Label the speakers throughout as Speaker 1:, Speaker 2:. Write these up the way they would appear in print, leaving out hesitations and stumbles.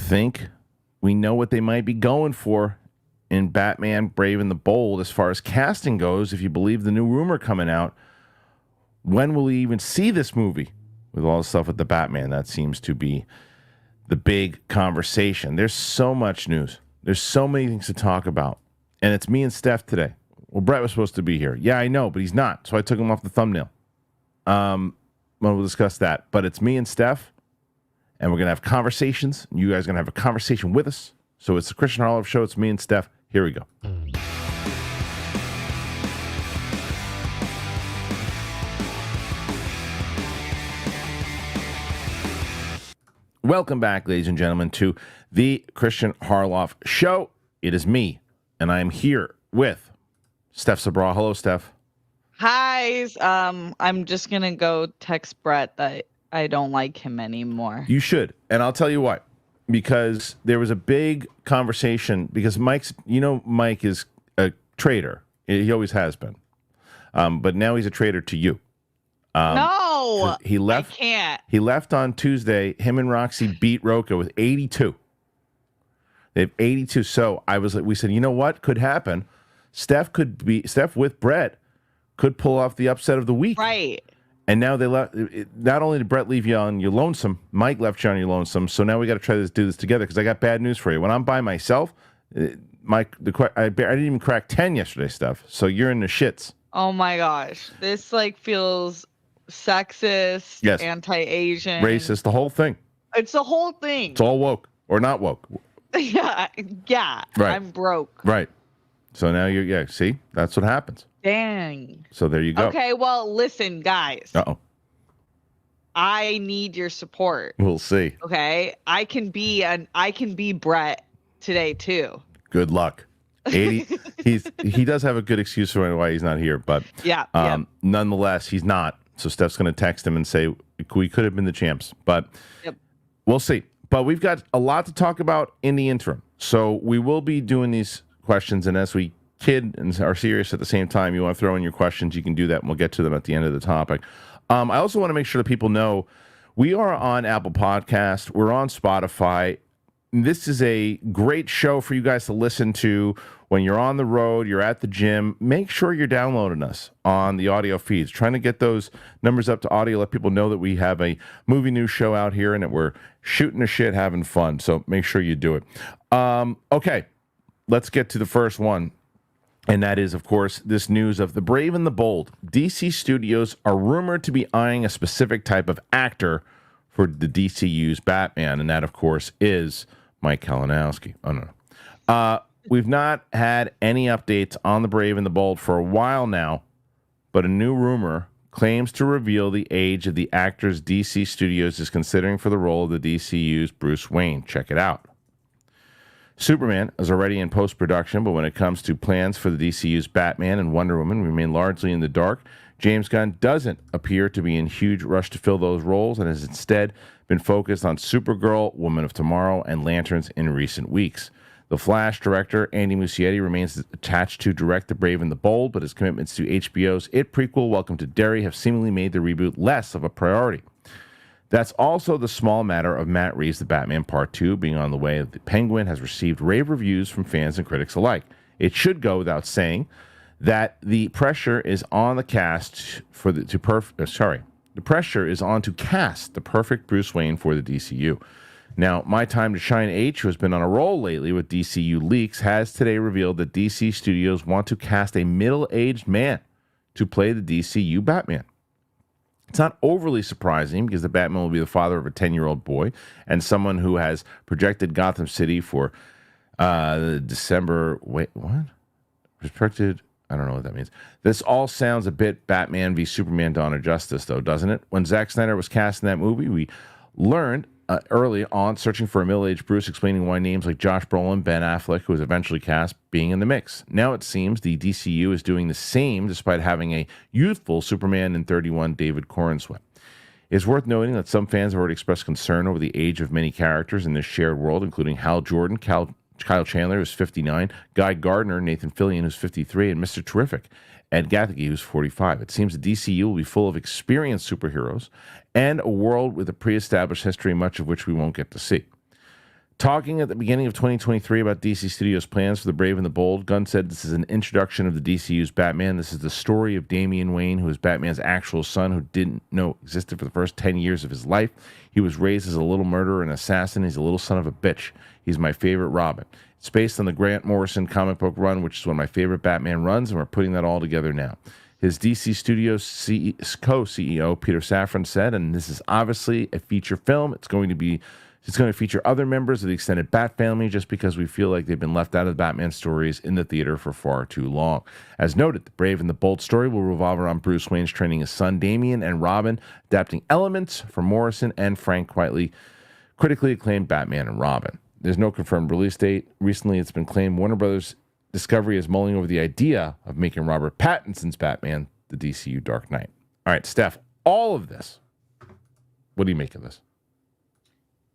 Speaker 1: think we know what they might be going for in Batman Brave and the Bold as far as casting goes, if you believe the new rumor coming out. When will we even see this movie with all the stuff with the Batman? That seems to be the big conversation. There's so much news. There's so many things to talk about. And it's me and Steph today. Well, Brett was supposed to be here. Yeah, I know, but he's not. So I took him off the thumbnail. We'll discuss that. But it's me and Steph, and we're going to have conversations. You guys are going to have a conversation with us. So it's the Kristian Harloff Show. It's me and Steph. Here we go. Welcome back, ladies and gentlemen, to the Kristian Harloff Show. It is me, and I am here with Steph Sabra. Hello, Steph.
Speaker 2: Hi. I'm just going to go text Brett that I don't like him anymore.
Speaker 1: You should, and I'll tell you why. Because there was a big conversation, because Mike is a traitor. He always has been. But now he's a traitor to you.
Speaker 2: No,
Speaker 1: he left.
Speaker 2: I can't.
Speaker 1: He left on Tuesday. Him and Roxy beat Roka with 82. They have 82. So we said, you know what could happen? Steph with Brett could pull off the upset of the week.
Speaker 2: Right.
Speaker 1: And now they left. Not only did Brett leave you on your lonesome, Mike left you on your lonesome. So now we got to try to do this together, because I got bad news for you. When I'm by myself, Mike, I didn't even crack 10 yesterday, Steph. So you're in the shits.
Speaker 2: Oh my gosh, this feels sexist,
Speaker 1: yes,
Speaker 2: anti-Asian,
Speaker 1: racist, the whole thing.
Speaker 2: It's the whole thing.
Speaker 1: It's all woke or not woke.
Speaker 2: Yeah. Right. I'm broke.
Speaker 1: Right. So now see, that's what happens.
Speaker 2: Dang.
Speaker 1: So there you go.
Speaker 2: Okay, well, listen, guys.
Speaker 1: Uh-oh.
Speaker 2: I need your support.
Speaker 1: We'll see.
Speaker 2: Okay? I can be Brett today too.
Speaker 1: Good luck. 80 he does have a good excuse for why he's not here, but nonetheless, he's not. So Steph's going to text him and say we could have been the champs, but we'll see. But we've got a lot to talk about in the interim. So we will be doing these questions, and as we kid and are serious at the same time, you want to throw in your questions, you can do that, and we'll get to them at the end of the topic. I also want to make sure that people know we are on Apple Podcast. We're on Spotify. This is a great show for you guys to listen to when you're on the road, you're at the gym. Make sure you're downloading us on the audio feeds. Trying to get those numbers up to audio, let people know that we have a movie news show out here and that we're shooting the shit, having fun. So make sure you do it. Okay, let's get to the first one. And that is, of course, this news of the Brave and the Bold. DC Studios are rumored to be eyeing a specific type of actor for the DCU's Batman. And that, of course, is Mike Kalinowski. Oh, no. We've not had any updates on the Brave and the Bold for a while now, but a new rumor claims to reveal the age of the actors DC Studios is considering for the role of the DCU's Bruce Wayne. Check it out. Superman is already in post-production, but when it comes to plans for the DCU's Batman and Wonder Woman remain largely in the dark. James Gunn doesn't appear to be in huge rush to fill those roles and has instead been focused on Supergirl, Woman of Tomorrow, and Lanterns in recent weeks. The Flash director, Andy Muschietti, remains attached to direct The Brave and the Bold, but his commitments to HBO's It prequel, Welcome to Derry, have seemingly made the reboot less of a priority. That's also the small matter of Matt Reeves' The Batman Part 2 being on the way. The Penguin has received rave reviews from fans and critics alike. It should go without saying that the pressure is on the cast the pressure is on to cast the perfect Bruce Wayne for the DCU. Now, My Time to Shine H, who has been on a roll lately with DCU leaks, has today revealed that DC Studios want to cast a middle-aged man to play the DCU Batman. It's not overly surprising because the Batman will be the father of a 10-year-old boy and someone who has projected Gotham City for December. Wait, what? Projected. I don't know what that means. This all sounds a bit Batman v Superman Dawn of Justice, though, doesn't it? When Zack Snyder was cast in that movie, we learned early on, searching for a middle-aged Bruce, explaining why names like Josh Brolin, Ben Affleck, who was eventually cast, being in the mix. Now it seems the DCU is doing the same, despite having a youthful Superman in 31, David Corenswet. It's worth noting that some fans have already expressed concern over the age of many characters in this shared world, including Hal Jordan, Kyle Chandler, who's 59, Guy Gardner, Nathan Fillion, who's 53, and Mr. Terrific, Ed Gathegi, who's 45. It seems the DCU will be full of experienced superheroes and a world with a pre-established history, much of which we won't get to see. Talking at the beginning of 2023 about DC Studios' plans for The Brave and the Bold, Gunn said this is an introduction of the DCU's Batman. This is the story of Damian Wayne, who is Batman's actual son, who didn't know existed for the first 10 years of his life. He was raised as a little murderer and assassin. He's a little son of a bitch. He's my favorite Robin. It's based on the Grant Morrison comic book run, which is one of my favorite Batman runs, and we're putting that all together now. His DC Studios co-CEO, Peter Safran, said, and this is obviously a feature film. It's going to feature other members of the extended Bat family just because we feel like they've been left out of the Batman stories in the theater for far too long. As noted, the Brave and the Bold story will revolve around Bruce Wayne's training his son Damian and Robin, adapting elements from Morrison and Frank Quitely, critically acclaimed Batman and Robin. There's no confirmed release date. Recently, it's been claimed Warner Brothers Discovery is mulling over the idea of making Robert Pattinson's Batman the DCU Dark Knight. All right, Steph, all of this, what do you make of this?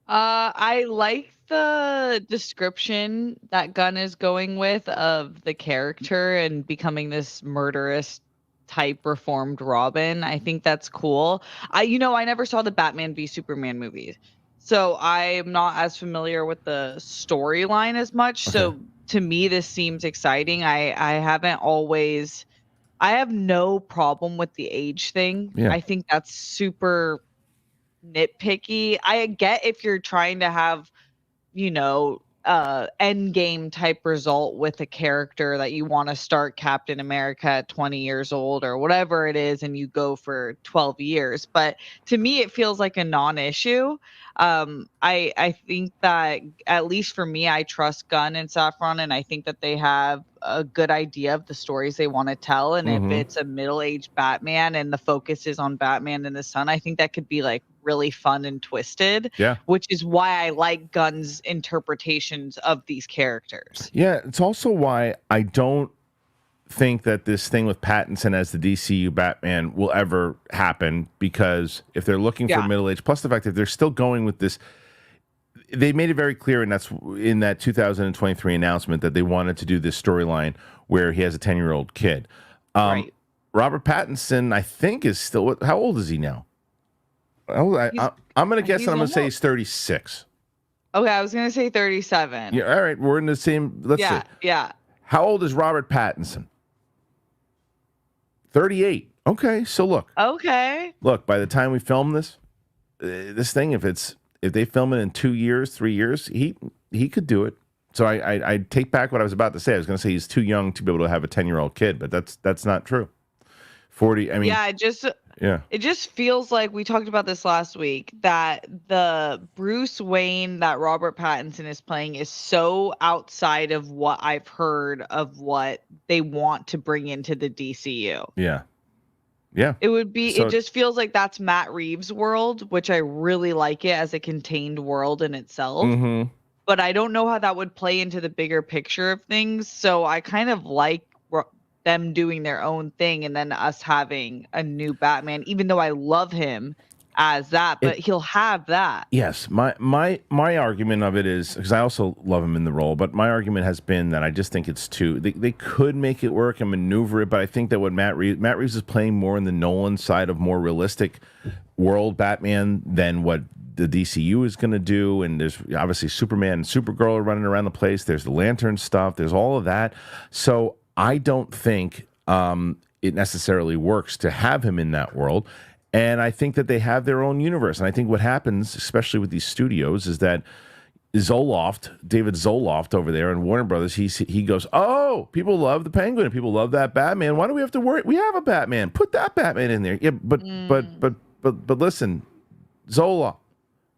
Speaker 2: I like the description that Gunn is going with of the character and becoming this murderous type reformed Robin. I think that's cool. I never saw the Batman v Superman movies, so I'm not as familiar with the storyline as much. Okay. So to me, this seems exciting. I have no problem with the age thing. Yeah. I think that's super nitpicky. I get if you're trying to have, end game type result with a character that you want to start Captain America at 20 years old or whatever it is, and you go for 12 years. But to me, it feels like a non-issue. I think that, at least for me, I trust Gunn and Safran, and I think that they have a good idea of the stories they want to tell. And if it's a middle-aged Batman and the focus is on Batman and the son, I think that could be like really fun and twisted. Yeah. Which is why I like Gunn's interpretations of these characters.
Speaker 1: Yeah, it's also why I don't think that this thing with Pattinson as the DCU Batman will ever happen, because if they're looking for middle-aged, plus the fact that they're still going with this, they made it very clear, and that's in that 2023 announcement, that they wanted to do this storyline where he has a 10-year-old kid. Right. Robert Pattinson, I think, is still, how old is he now? I'm going to guess, and I'm going to say he's 36.
Speaker 2: Okay, I was going to say 37.
Speaker 1: Yeah, all right, we're in the same, let's see.
Speaker 2: Yeah.
Speaker 1: How old is Robert Pattinson? 38. Okay, so look.
Speaker 2: Okay.
Speaker 1: Look, by the time we film this thing, if they film it in 2 years, 3 years, he could do it. So I take back what I was about to say. I was going to say he's too young to be able to have a 10-year-old kid, but that's not true. 40. I mean.
Speaker 2: Yeah, it just feels like, we talked about this last week, that the Bruce Wayne that Robert Pattinson is playing is so outside of what I've heard of what they want to bring into the DCU.
Speaker 1: Yeah. Yeah.
Speaker 2: It just feels like that's Matt Reeves' world, which I really like it as a contained world in itself. Mm-hmm. But I don't know how that would play into the bigger picture of things. So I kind of like them doing their own thing and then us having a new Batman, even though I love him as that, but he'll have that.
Speaker 1: Yes. My argument of it is, because I also love him in the role, but my argument has been that I just think it's too, they could make it work and maneuver it, but I think that what Matt Reeves is playing more in the Nolan side of more realistic world Batman than what the DCU is going to do. And there's obviously Superman and Supergirl are running around the place. There's the Lantern stuff. There's all of that. So I don't think it necessarily works to have him in that world. And I think that they have their own universe. And I think what happens, especially with these studios, is that David Zoloft over there in Warner Brothers, he goes, oh, people love the Penguin and people love that Batman. Why do we have to worry? We have a Batman. Put that Batman in there. Yeah, but listen, Zoloft,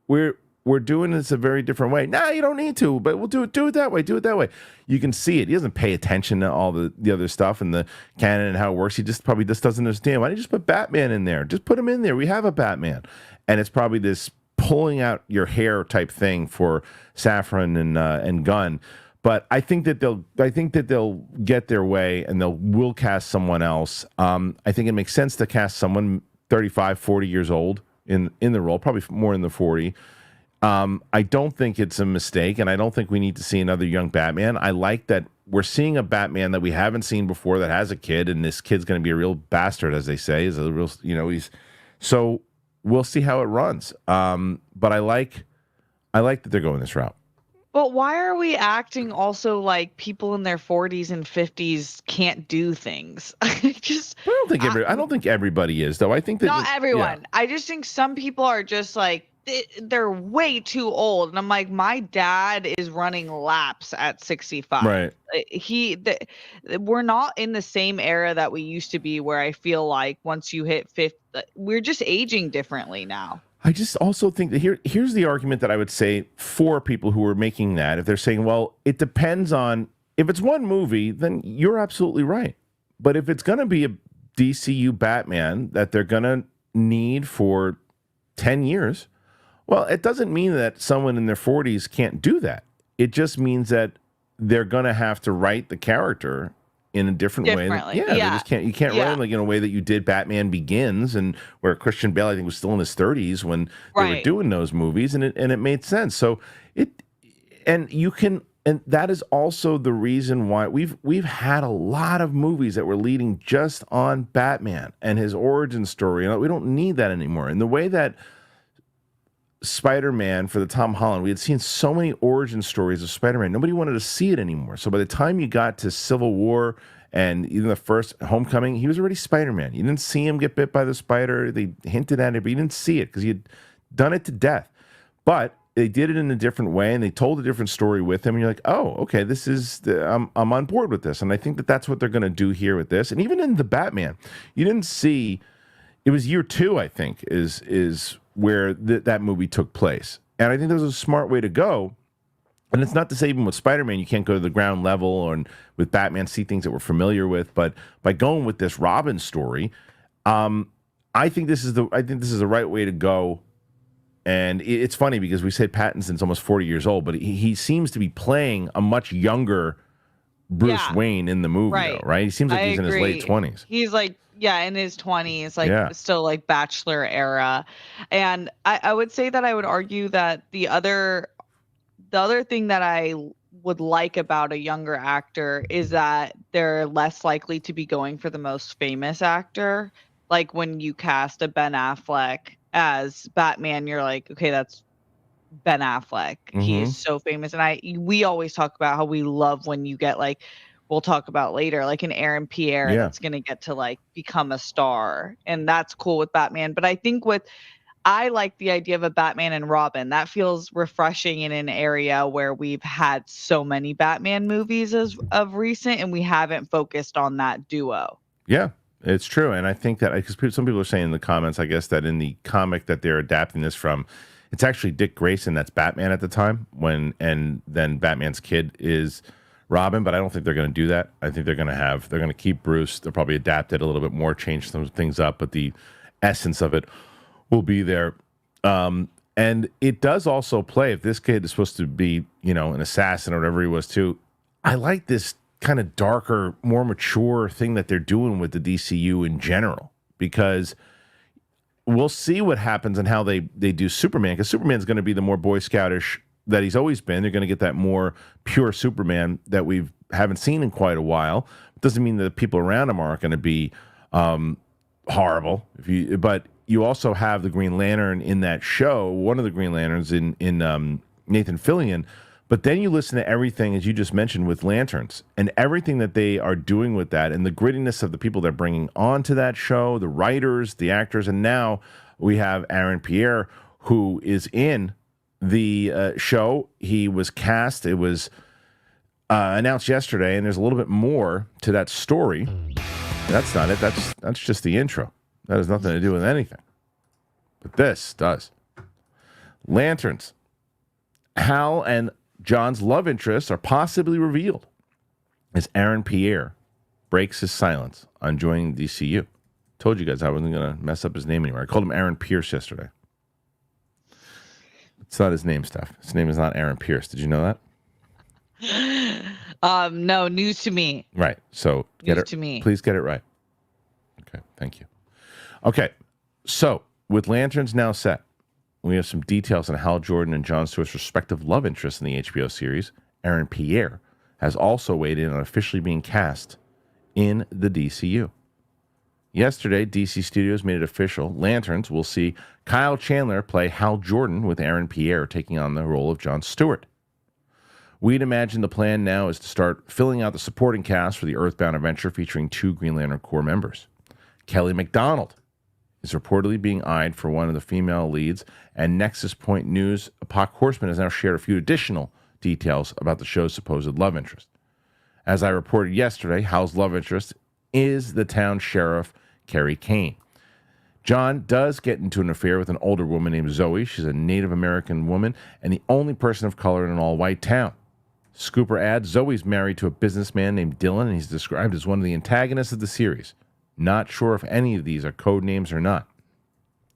Speaker 1: we're doing this a very different way. No, you don't need to, but we'll do it that way. Do it that way. You can see it. He doesn't pay attention to all the other stuff and the canon and how it works. He probably doesn't understand. Why don't you just put Batman in there? Just put him in there. We have a Batman. And it's probably this pulling out your hair type thing for Safran and Gunn. But I think that they'll get their way and will cast someone else. I think it makes sense to cast someone 35, 40 years old in the role, probably more in the 40. I don't think it's a mistake, and I don't think we need to see another young Batman. I like that we're seeing a Batman that we haven't seen before that has a kid, and this kid's going to be a real bastard, as they say. Is a real, so we'll see how it runs. But I like that they're going this route.
Speaker 2: But why are we acting also like people in their 40s and 50s can't do things?
Speaker 1: I don't think everybody is, though. I think that
Speaker 2: not everyone. Yeah. I just think some people are just like they're way too old, and I'm like, my dad is running laps at 65.
Speaker 1: Right.
Speaker 2: We're not in the same era that we used to be, where I feel like once you hit 50, we're just aging differently now.
Speaker 1: I just also think that here's the argument that I would say for people who are making that. If they're saying, well, it depends on, if it's one movie, then you're absolutely right. But if it's going to be a DCU Batman that they're going to need for 10 years, well, it doesn't mean that someone in their 40s can't do that. It just means that they're going to have to write the character in a different way.
Speaker 2: Yeah.
Speaker 1: They just can't. You can't write him like in a way that you did Batman Begins, and where Christian Bale, I think, was still in his 30s when they were doing those movies, and it made sense. So and that is also the reason why we've had a lot of movies that were leading just on Batman and his origin story. We don't need that anymore. And the way that Spider-Man for the Tom Holland, we had seen so many origin stories of Spider-Man. Nobody wanted to see it anymore. So by the time you got to Civil War and even the first Homecoming, he was already Spider-Man. You didn't see him get bit by the spider. They hinted at it, but you didn't see it because he had done it to death. But they did it in a different way, and they told a different story with him. And you're like, oh, okay, I'm on board with this. And I think that that's what they're going to do here with this. And even in the Batman, you didn't see. It was year 2, I think, is where that movie took place. And I think that was a smart way to go. And it's not to say even with Spider-Man, you can't go to the ground level, and with Batman, see things that we're familiar with. But by going with this Robin story, I think this is the right way to go. And it's funny because we said Pattinson's almost 40 years old, but he seems to be playing a much younger Bruce Wayne in the movie, though, right? He seems like he's in his late 20s.
Speaker 2: He's like, in his 20s, still like Bachelor era. And I would say that I would argue that the other thing that I would like about a younger actor is that they're less likely to be going for the most famous actor. Like when you cast a Ben Affleck as Batman, you're like, okay, that's Ben Affleck. Mm-hmm. He is so famous. And we always talk about how we love when you get like, we'll talk about later, like an Arron Pierre that's going to get to like become a star. And that's cool with Batman. But I think I like the idea of a Batman and Robin. That feels refreshing in an area where we've had so many Batman movies of recent, and we haven't focused on that duo.
Speaker 1: Yeah, it's true. And I think that, because some people are saying in the comments, I guess, that in the comic that they're adapting this from, it's actually Dick Grayson that's Batman at the time, and then Batman's kid is Robin, but I don't think they're going to do that. I think they're going to keep Bruce. They'll probably adapt it a little bit more, change some things up, but the essence of it will be there. And it does also play, if this kid is supposed to be, an assassin or whatever he was too, I like this kind of darker, more mature thing that they're doing with the DCU in general, because we'll see what happens and how they do Superman, because Superman's going to be the more Boy Scoutish that he's always been. They're going to get that more pure Superman that we haven't seen in quite a while. It doesn't mean that the people around him aren't going to be horrible. But you also have the Green Lantern in that show, one of the Green Lanterns in Nathan Fillion. But then you listen to everything, as you just mentioned, with Lanterns, and everything that they are doing with that, and the grittiness of the people they're bringing onto that show, the writers, the actors, and now we have Arron Pierre, who is in the show. He was cast. It was announced yesterday, and there's a little bit more to that story. That's not it. That's just the intro. That has nothing to do with anything. But this does. Lanterns. Hal and John's love interests are possibly revealed as Arron Pierre breaks his silence on joining DCU. Told you guys I wasn't going to mess up his name anymore. I called him Arron Pierce yesterday. It's not his name, Steph. His name is not Arron Pierce. Did you know
Speaker 2: that? No, news to me.
Speaker 1: Right. So please get it right. Okay, thank you. Okay, so with Lanterns now set, we have some details on Hal Jordan and John Stewart's respective love interests in the HBO series. Arron Pierre has also weighed in on officially being cast in the DCU. Yesterday, DC Studios made it official. Lanterns will see Kyle Chandler play Hal Jordan, with Arron Pierre taking on the role of John Stewart. We'd imagine the plan now is to start filling out the supporting cast for the Earthbound adventure featuring 2 Green Lantern Corps members. Kelly MacDonald is reportedly being eyed for one of the female leads, and Nexus Point News, Apoc Horseman has now shared a few additional details about the show's supposed love interest. As I reported yesterday, Hal's love interest is the town sheriff, Carrie Kane. John does get into an affair with an older woman named Zoe. She's a Native American woman and the only person of color in an all-white town. Scooper adds Zoe's married to a businessman named Dylan, and he's described as one of the antagonists of the series. Not sure if any of these are code names or not.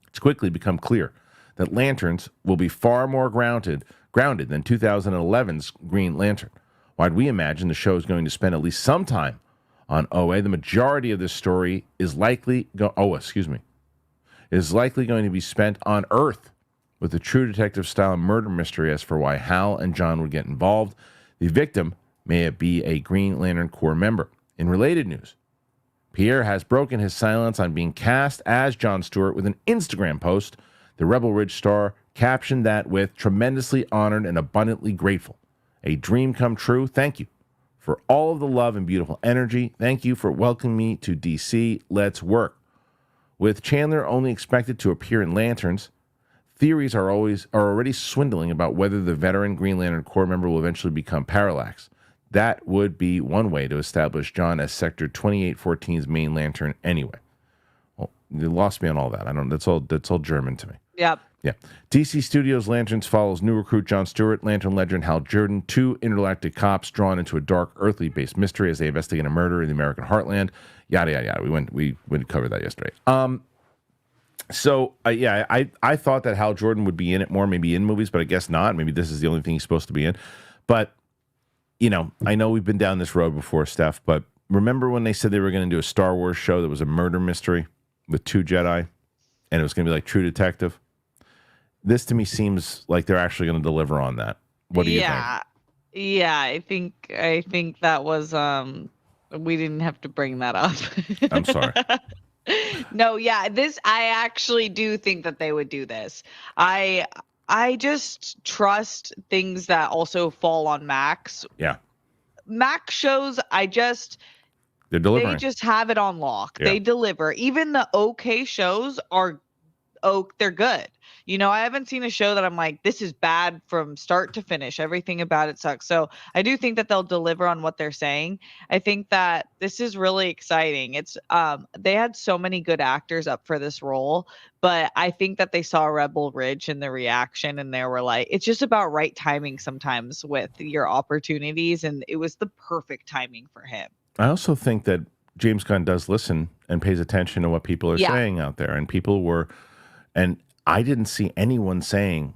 Speaker 1: It's quickly become clear that Lanterns will be far more grounded than 2011's Green Lantern. While we imagine the show is going to spend at least some time on OA, the majority of this story is likely is likely going to be spent on Earth with a true detective-style murder mystery as for why Hal and John would get involved. The victim may be a Green Lantern Corps member. In related news, Pierre has broken his silence on being cast as John Stewart with an Instagram post. The Rebel Ridge star captioned that with "tremendously honored and abundantly grateful. A dream come true. Thank you for all of the love and beautiful energy. Thank you for welcoming me to DC. Let's work." With Chandler only expected to appear in Lanterns, theories are already swindling about whether the veteran Green Lantern Corps member will eventually become Parallax. That would be one way to establish John as Sector 2814's main Lantern anyway. Well, you lost me on all that. I don't. That's all German to me.
Speaker 2: Yep.
Speaker 1: Yeah. DC Studios' Lanterns follows new recruit John Stewart, Lantern legend Hal Jordan, 2 intergalactic cops drawn into a dark, earthly-based mystery as they investigate a murder in the American heartland. Yada yada yada. We went cover that yesterday. I thought that Hal Jordan would be in it more, maybe in movies, but I guess not. Maybe this is the only thing he's supposed to be in. But I know we've been down this road before, Steph. But remember when they said they were going to do a Star Wars show that was a murder mystery with 2 Jedi, and it was going to be like True Detective? This to me seems like they're actually going to deliver on that. What do you think?
Speaker 2: Yeah, I think that was we didn't have to bring that up.
Speaker 1: I'm sorry.
Speaker 2: No, yeah, I actually do think that they would do this. I just trust things that also fall on Max.
Speaker 1: Yeah.
Speaker 2: Max shows,
Speaker 1: they're delivering.
Speaker 2: They just have it on lock.
Speaker 1: Yeah.
Speaker 2: They deliver. Even the okay shows they're good. I haven't seen a show that I'm like, this is bad from start to finish. Everything about it sucks. So I do think that they'll deliver on what they're saying. I think that this is really exciting. It's they had so many good actors up for this role, but I think that they saw Rebel Ridge in the reaction and they were like, it's just about right timing sometimes with your opportunities, and it was the perfect timing for him.
Speaker 1: I also think that James Gunn does listen and pays attention to what people are saying out there, and I didn't see anyone saying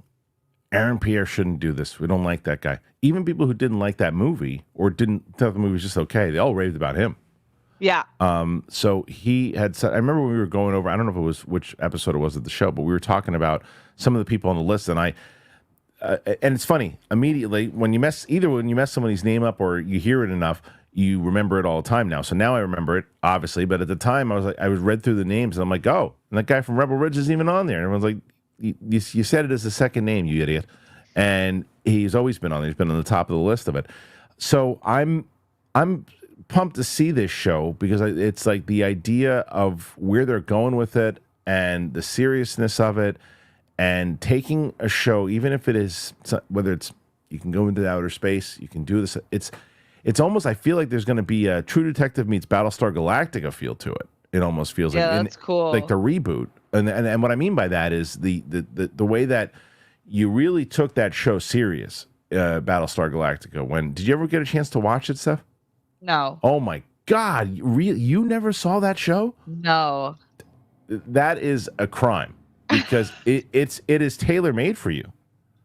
Speaker 1: Arron Pierre shouldn't do this. We don't like that guy. Even people who didn't like that movie or didn't thought the movie was just okay, they all raved about him.
Speaker 2: Yeah.
Speaker 1: So he had said, I remember when we were going over, I don't know if it was which episode it was of the show, but we were talking about some of the people on the list, and and it's funny, immediately when you mess somebody's name up or you hear it enough, you remember it all the time now. So now I remember it, obviously, but at the time I was read through the names and I'm like, oh, and that guy from Rebel Ridge isn't even on there. And everyone's like, you said it as a second name, you idiot. And he's always been on there. He's been on the top of the list of it. So I'm pumped to see this show because it's like the idea of where they're going with it and the seriousness of it, and taking a show, even if it is, whether it's, you can go into the outer space, you can do this. It's almost, I feel like there's going to be a True Detective meets Battlestar Galactica feel to it. It almost feels like
Speaker 2: that's cool.
Speaker 1: Like the reboot. And what I mean by that is the way that you really took that show serious, Battlestar Galactica. Did you ever get a chance to watch it, Steph?
Speaker 2: No.
Speaker 1: Oh my God. You never saw that show?
Speaker 2: No.
Speaker 1: That is a crime because it is tailor-made for you.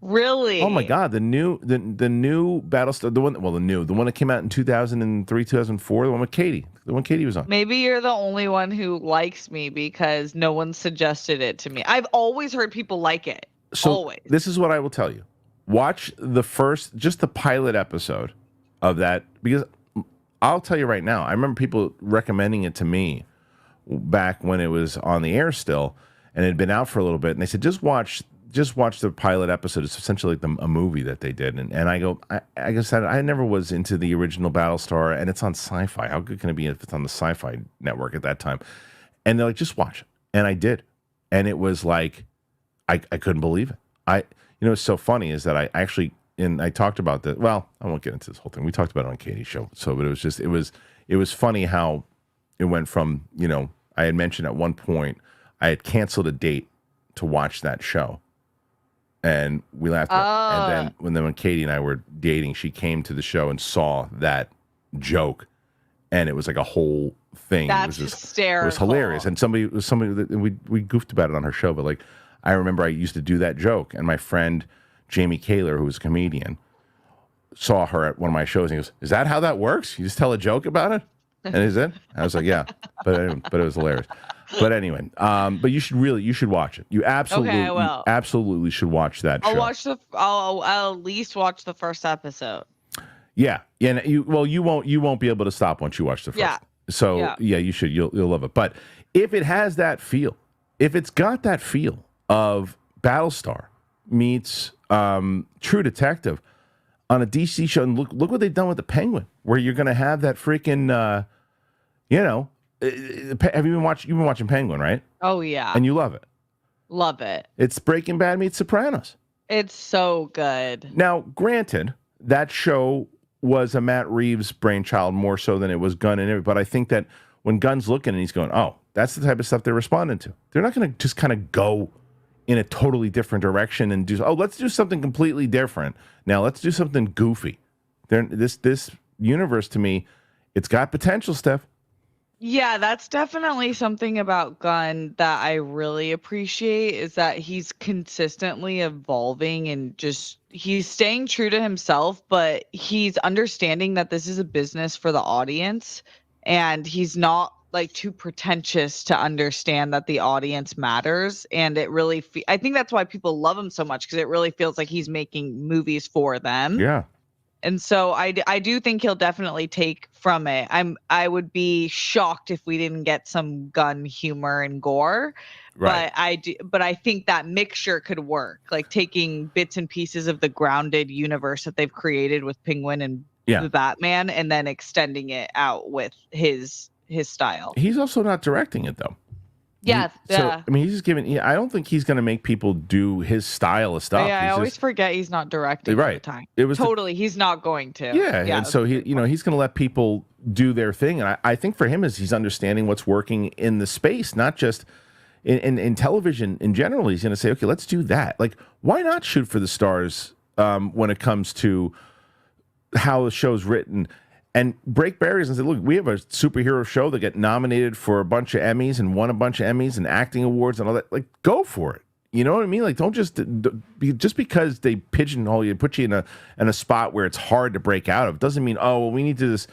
Speaker 2: Really?
Speaker 1: Oh my God! The new Battlestar, the one that came out in 2003, 2004, the one with Katie, was on.
Speaker 2: Maybe you're the only one who likes me because no one suggested it to me. I've always heard people like it.
Speaker 1: So
Speaker 2: always.
Speaker 1: This is what I will tell you: watch just the pilot episode of that, because I'll tell you right now, I remember people recommending it to me back when it was on the air still, and it had been out for a little bit, and they said just watch just watched the pilot episode. It's essentially like a movie that they did. And I go, I guess I never was into the original Battlestar, and it's on Sci-Fi. How good can it be if it's on the Sci-Fi network at that time? And they're like, just watch it. And I did. And it was like, I couldn't believe it. It's so funny is that I actually, and I talked about that. Well, I won't get into this whole thing. We talked about it on Katie's show. So, but it was funny how it went from, I had mentioned at one point, I had canceled a date to watch that show. And we laughed. And then when Katie and I were dating, she came to the show and saw that joke. And it was like a whole thing.
Speaker 2: That's hysterical.
Speaker 1: It was hilarious. And somebody that we goofed about it on her show, but like, I remember I used to do that joke, and my friend Jamie Kaler, who was a comedian, saw her at one of my shows, and he goes, "Is that how that works? You just tell a joke about it?" And is it? I was like, "Yeah," but it was hilarious. But anyway, but you should watch it. You absolutely should watch that show.
Speaker 2: I'll at least watch the first episode.
Speaker 1: Yeah, and you won't be able to stop once you watch the first.
Speaker 2: Yeah.
Speaker 1: So yeah, you should. You'll love it. But if it has that feel, if it's got that feel of Battlestar meets True Detective on a DC show, and look what they've done with the Penguin, where you're going to have that freaking, have you been watching Penguin, right?
Speaker 2: Oh yeah,
Speaker 1: and you love it.
Speaker 2: Love it.
Speaker 1: It's Breaking Bad meets Sopranos.
Speaker 2: It's so good.
Speaker 1: Now, granted, that show was a Matt Reeves brainchild more so than it was Gunn and everything, but I think that when Gunn's looking and he's going, oh, that's the type of stuff they're responding to. They're not going to just kind of go in a totally different direction and let's do something completely different. Now let's do something goofy. This universe, to me, it's got potential, Steph.
Speaker 2: Yeah, that's definitely something about Gunn that I really appreciate, is that he's consistently evolving and he's staying true to himself, but he's understanding that this is a business for the audience, and he's not like too pretentious to understand that the audience matters. And it really, I think that's why people love him so much, because it really feels like he's making movies for them.
Speaker 1: Yeah.
Speaker 2: And so I do think he'll definitely take from it. I would be shocked if we didn't get some Gunn humor and gore. Right. But I think that mixture could work, like taking bits and pieces of the grounded universe that they've created with Penguin and the Batman, and then extending it out with his style.
Speaker 1: He's also not directing it, though.
Speaker 2: Yeah.
Speaker 1: So, I mean, he's just giving. I don't think he's going to make people do his style of stuff.
Speaker 2: Yeah, I always forget he's not directing all the time.
Speaker 1: It was
Speaker 2: he's not going to.
Speaker 1: Yeah, and so he's going to let people do their thing. And I think for him is he's understanding what's working in the space, not just in television in general. He's going to say, okay, let's do that. Like, why not shoot for the stars when it comes to how the show's written? And break barriers and say, look, we have a superhero show that got nominated for a bunch of Emmys and won a bunch of Emmys and acting awards and all that. Like, go for it. You know what I mean? Like, don't just because they pigeonhole you, put you in a spot where it's hard to break out of, doesn't mean, oh, well, we need to just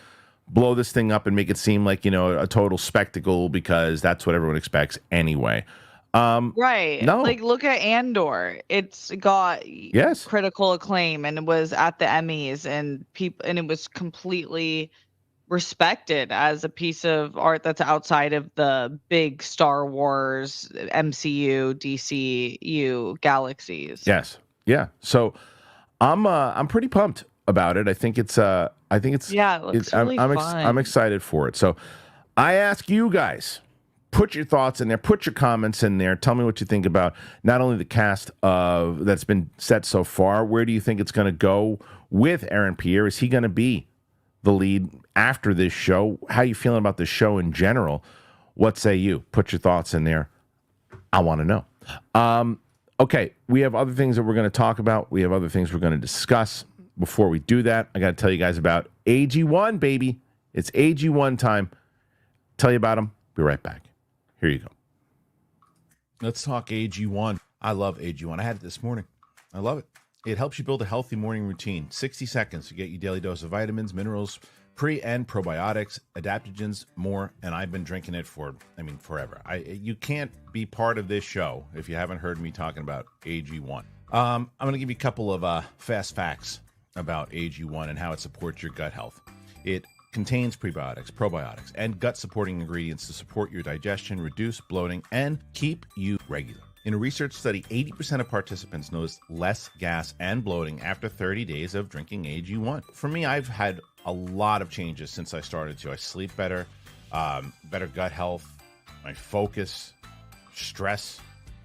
Speaker 1: blow this thing up and make it seem like, a total spectacle, because that's what everyone expects anyway.
Speaker 2: Right.
Speaker 1: No.
Speaker 2: Like, look at Andor. It's got critical acclaim, and it was at the Emmys, and it was completely respected as a piece of art that's outside of the big Star Wars, MCU, DCU galaxies.
Speaker 1: Yes. Yeah. So I'm pretty pumped about it. I think it's it looks really fun. I'm excited for it. So I ask you guys, put your thoughts in there. Put your comments in there. Tell me what you think about not only the cast that's been set so far. Where do you think it's going to go with Arron Pierre? Is he going to be the lead after this show? How are you feeling about the show in general? What say you? Put your thoughts in there. I want to know. Okay, we have other things that we're going to talk about. We have other things we're going to discuss. Before we do that, I got to tell you guys about AG1, baby. It's AG1 time. Tell you about them. Be right back. Here you go. Let's talk AG1. I love AG1. I had it this morning. I love it. It helps you build a healthy morning routine. 60 seconds to get your daily dose of vitamins, minerals, pre and probiotics, adaptogens, more. And I've been drinking it for, forever. You can't be part of this show if you haven't heard me talking about AG1. I'm going to give you a couple of fast facts about AG1 and how it supports your gut health. It contains prebiotics, probiotics, and gut-supporting ingredients to support your digestion, reduce bloating, and keep you regular. In a research study, 80% of participants noticed less gas and bloating after 30 days of drinking AG1. For me, I've had a lot of changes since I started to. I sleep better, better gut health, my focus, stress,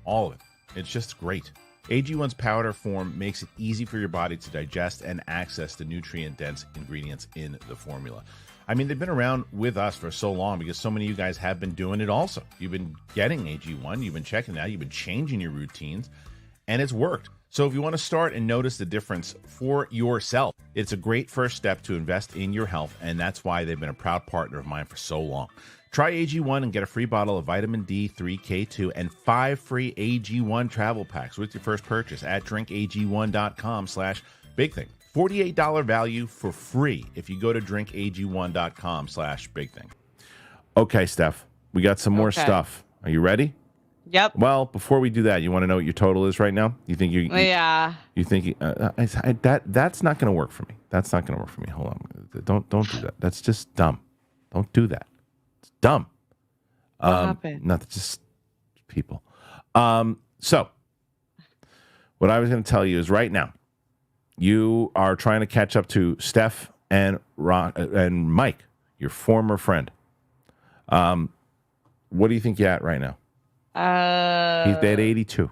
Speaker 1: all of it. It's just great. AG1's powder form makes it easy for your body to digest and access the nutrient-dense ingredients in the formula. I mean, they've been around with us for so long because so many of you guys have been doing it also. You've been getting AG1, you've been checking it out, you've been changing your routines, and it's worked. So if you want to start and notice the difference for yourself, it's a great first step to invest in your health, and that's why they've been a proud partner of mine for so long. Try AG1 and get a free bottle of vitamin D3, K2, and 5 free AG1 travel packs with your first purchase at drinkag1.com/bigthing. $48 value for free if you go to drinkag1.com/bigthing. Okay, Steph, we got some more stuff. Are you ready?
Speaker 2: Yep.
Speaker 1: Well, before we do that, you want to know what your total is right now? You think
Speaker 2: Yeah.
Speaker 1: You think that's not going to work for me. That's not going to work for me. Hold on. Don't do that. That's just dumb. Don't do that. It's dumb.
Speaker 2: What happened?
Speaker 1: Not just people. So what I was going to tell you is right now, you are trying to catch up to Steph and Mike, your former friend. What do you think you're at right now? He's at 82.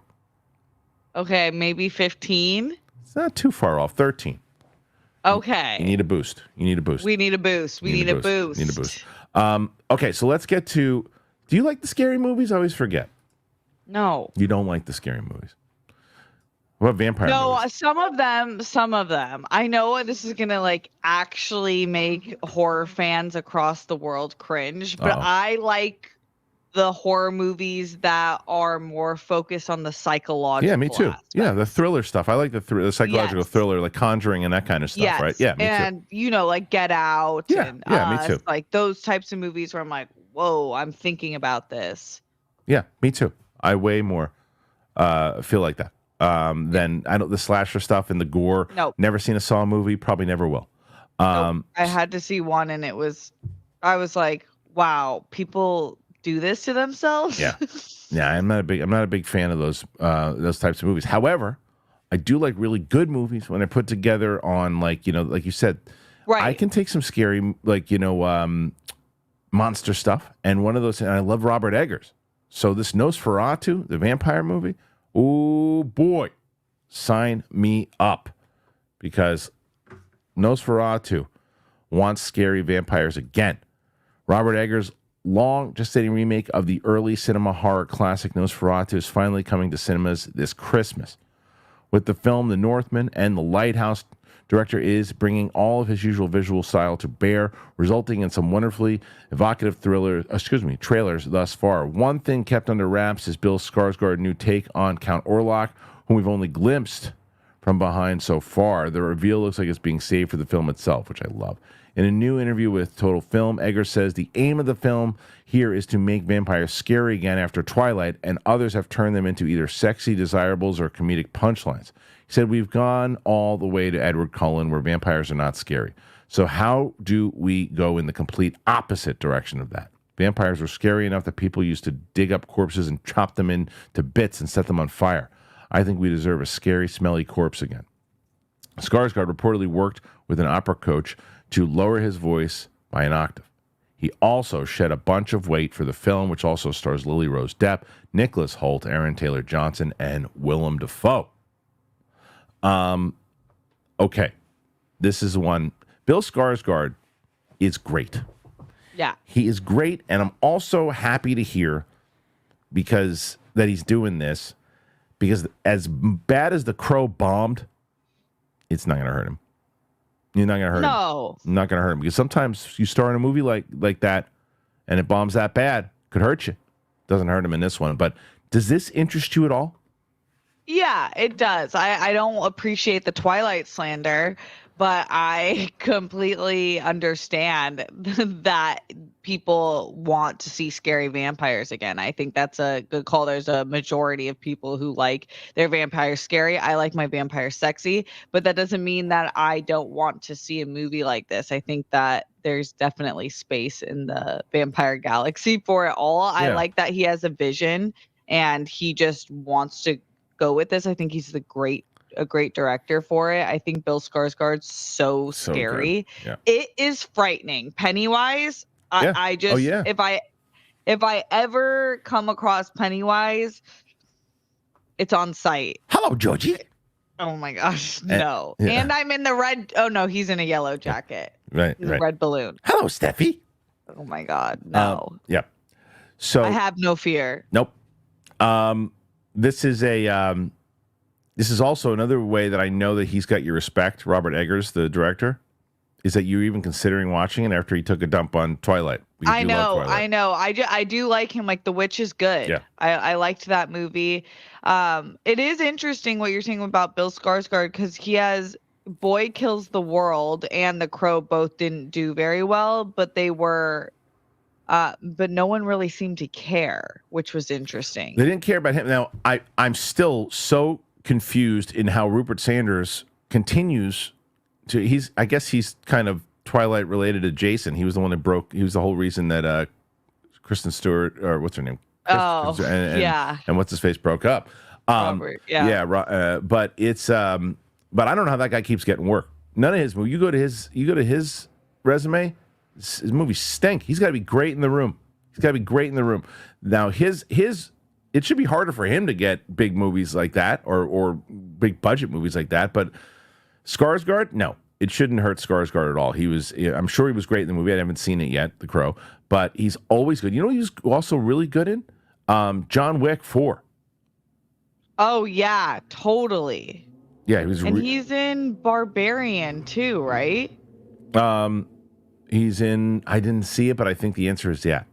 Speaker 2: Okay, maybe 15.
Speaker 1: It's not too far off. 13.
Speaker 2: Okay.
Speaker 1: You need a boost. We need a boost.
Speaker 2: We need a boost.
Speaker 1: Okay, so let's get to. Do you like the scary movies? I always forget.
Speaker 2: No.
Speaker 1: You don't like the scary movies. What about vampire movies?
Speaker 2: No, some of them. I know this is gonna actually make horror fans across the world cringe, but I like the horror movies that are more focused on the psychological.
Speaker 1: Yeah, me too.
Speaker 2: Aspects.
Speaker 1: Yeah, the thriller stuff. I like the psychological thriller, like Conjuring and that kind of stuff, right? Yeah, me too.
Speaker 2: And like Get Out.
Speaker 1: Yeah,
Speaker 2: and
Speaker 1: me too.
Speaker 2: Like those types of movies where I'm like, whoa, I'm thinking about this.
Speaker 1: Yeah, me too. I way more feel like that. Than the slasher stuff and the gore.
Speaker 2: Nope.
Speaker 1: Never seen a Saw movie, probably never will.
Speaker 2: Nope. I had to see one and I was like, wow, people do this to themselves?
Speaker 1: Yeah. I'm not a big fan of those types of movies. However, I do like really good movies when they're put together on like you said.
Speaker 2: Right.
Speaker 1: I can take some scary monster stuff, and one of those, and I love Robert Eggers. So this Nosferatu, the vampire movie, oh boy, sign me up, because Nosferatu wants scary vampires again. Robert Eggers' long gestating remake of the early cinema horror classic Nosferatu is finally coming to cinemas this Christmas. With the film The Northman and The Lighthouse, director is bringing all of his usual visual style to bear, resulting in some wonderfully evocative trailers thus far. One thing kept under wraps is Bill Skarsgård's new take on Count Orlok, whom we've only glimpsed from behind so far. The reveal looks like it's being saved for the film itself, which I love. In a new interview with Total Film, Eggers says the aim of the film here is to make vampires scary again after Twilight, and others have turned them into either sexy desirables or comedic punchlines. He said, we've gone all the way to Edward Cullen, where vampires are not scary. So how do we go in the complete opposite direction of that? Vampires were scary enough that people used to dig up corpses and chop them into bits and set them on fire. I think we deserve a scary, smelly corpse again. Skarsgård reportedly worked with an opera coach to lower his voice by an octave. He also shed a bunch of weight for the film, which also stars Lily Rose Depp, Nicholas Hoult, Aaron Taylor Johnson, and Willem Dafoe. Okay, this is one. Bill Skarsgård is great.
Speaker 2: Yeah,
Speaker 1: he is great, and I'm also happy to hear that he's doing this, because as bad as The Crow bombed, it's not going to hurt him. You're not going to hurt him.
Speaker 2: No.
Speaker 1: Not going to hurt him, because sometimes you star in a movie like that and it bombs that bad, could hurt you. Doesn't hurt him in this one. But does this interest you at all?
Speaker 2: Yeah, it does. I don't appreciate the Twilight slander, but I completely understand that people want to see scary vampires again. I think that's a good call. There's a majority of people who like their vampires scary. I like my vampires sexy, but that doesn't mean that I don't want to see a movie like this. I think that there's definitely space in the vampire galaxy for it all. Yeah. I like that he has a vision and he just wants to go with this. I think he's a great director for it. I think Bill Skarsgård's so scary.
Speaker 1: Yeah.
Speaker 2: It is frightening. Pennywise, I just if I ever come across Pennywise, it's on sight.
Speaker 1: Hello, Georgie.
Speaker 2: Oh my gosh, no. And I'm in the red. Oh no, he's in a yellow jacket.
Speaker 1: Right.
Speaker 2: Red balloon.
Speaker 1: Hello, Steffi.
Speaker 2: Oh my God, no.
Speaker 1: Yeah. So
Speaker 2: I have no fear.
Speaker 1: Nope. This is also another way that I know that he's got your respect. Robert Eggers, the director, is that you're even considering watching it after he took a dump on Twilight.
Speaker 2: I know. I do like him. Like The Witch is good.
Speaker 1: Yeah.
Speaker 2: I liked that movie. It is interesting what you're saying about Bill Skarsgård, because he has Boy Kills the World and The Crow both didn't do very well, but they were, but no one really seemed to care, which was interesting.
Speaker 1: They didn't care about him. Now, I'm still so confused in how Rupert Sanders continues to. I guess he's kind of Twilight related to Jason. He was the one that broke. He was the whole reason that Kristen Stewart, or what's her name? And what's his face broke up.
Speaker 2: Robert,
Speaker 1: but it's but I don't know how that guy keeps getting work. None of his movies. You go to his resume. His movies stink. He's got to be great in the room. Now it should be harder for him to get big movies like that or big budget movies like that. But Skarsgård, no, it shouldn't hurt Skarsgård at all. I'm sure he was great in the movie. I haven't seen it yet, The Crow, but he's always good. You know, he was also really good in John Wick 4. Oh
Speaker 2: yeah, totally.
Speaker 1: Yeah, he was.
Speaker 2: And he's in Barbarian too, right?
Speaker 1: He's in. I didn't see it, but I think the answer is yes.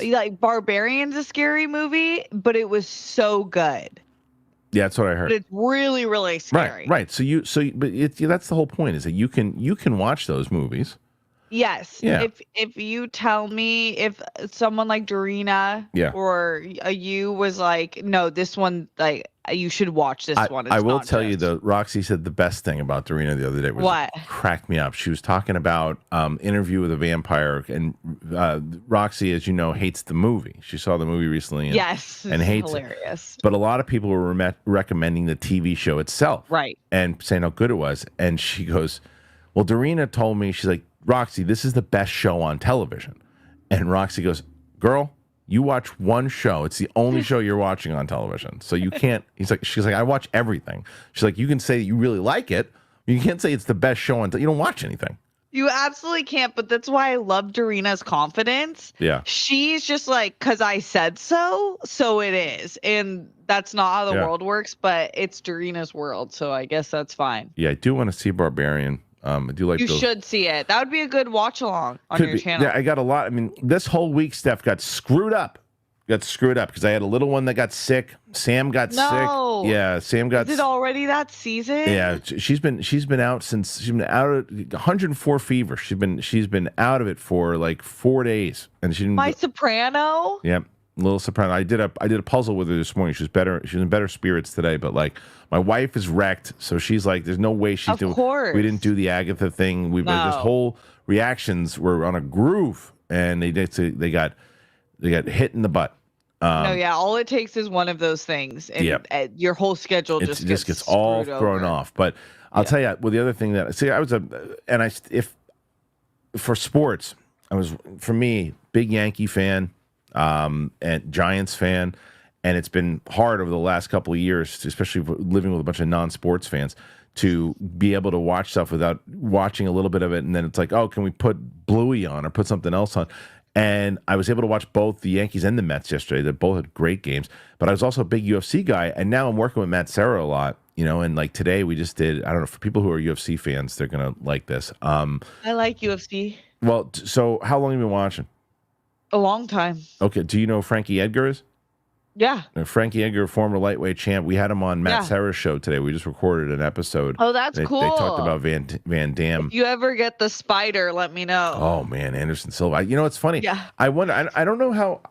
Speaker 2: Like Barbarian's a scary movie, but it was so good.
Speaker 1: Yeah, that's what I heard.
Speaker 2: But it's really, really scary.
Speaker 1: Right. That's the whole point, is that you can watch those movies.
Speaker 2: Yes. Yeah. If you tell me, if someone like Dorina or you was like, no, this one, like, you should watch this one.
Speaker 1: I will tell you, though, Roxy said the best thing about Dorina the other day was
Speaker 2: what
Speaker 1: cracked me up. She was talking about Interview with a Vampire, and Roxy, as you know, hates the movie. She saw the movie recently and hates
Speaker 2: hilarious.
Speaker 1: it. But a lot of people were recommending the TV show itself.
Speaker 2: Right.
Speaker 1: And saying how good it was. And she goes, well, Dorina told me, she's like, Roxy, this is the best show on television. And Roxy goes, girl, you watch one show. It's the only show you're watching on television. So you can't, she's like, I watch everything. She's like, you can say you really like it. You can't say it's the best show on, you don't watch anything.
Speaker 2: You absolutely can't, but that's why I love Dorina's confidence.
Speaker 1: Yeah.
Speaker 2: She's just like, because I said so it is. And that's not how the world works, but it's Dorina's world. So I guess that's fine.
Speaker 1: Yeah, I do want to see Barbarian. I do like.
Speaker 2: You should see it. That would be a good watch along on your channel.
Speaker 1: Yeah, I got a lot. I mean, this whole week, Steph got screwed up. Because I had a little one that got sick. Sam got sick. Yeah, Sam got.
Speaker 2: Is it already that season?
Speaker 1: Yeah, she's been out since she's been out of 104 fever. She's been out of it for like 4 days, and she didn't.
Speaker 2: My soprano.
Speaker 1: Yeah. Little soprano. I did a puzzle with her this morning. She was in better spirits today, but like my wife is wrecked, so she's like, there's no way she's doing. Of course. We didn't do the Agatha thing. This whole reactions were on a groove, and they got hit in the butt.
Speaker 2: All it takes is one of those things, and your whole schedule just gets
Speaker 1: all thrown off. But I'll tell you, well, the other thing that for sports, for me, big Yankee fan. And Giants fan, and it's been hard over the last couple of years, especially living with a bunch of non-sports fans, to be able to watch stuff without watching a little bit of it, and then it's like, oh, can we put Bluey on or put something else on? And I was able to watch both the Yankees and the Mets yesterday. They both had great games, but I was also a big UFC guy, and now I'm working with Matt Serra a lot, and like today we just did, I don't know, for people who are UFC fans, they're going to like this.
Speaker 2: I like UFC.
Speaker 1: Well, so how long have you been watching?
Speaker 2: A long time.
Speaker 1: Okay. Do you know who Frankie Edgar is?
Speaker 2: Yeah.
Speaker 1: Frankie Edgar, former lightweight champ. We had him on Matt Serra's show today. We just recorded an episode.
Speaker 2: Oh, that's cool.
Speaker 1: They talked about Van Damme.
Speaker 2: If you ever get the spider, let me know.
Speaker 1: Oh man, Anderson Silva. It's funny.
Speaker 2: Yeah.
Speaker 1: I wonder. I don't know how.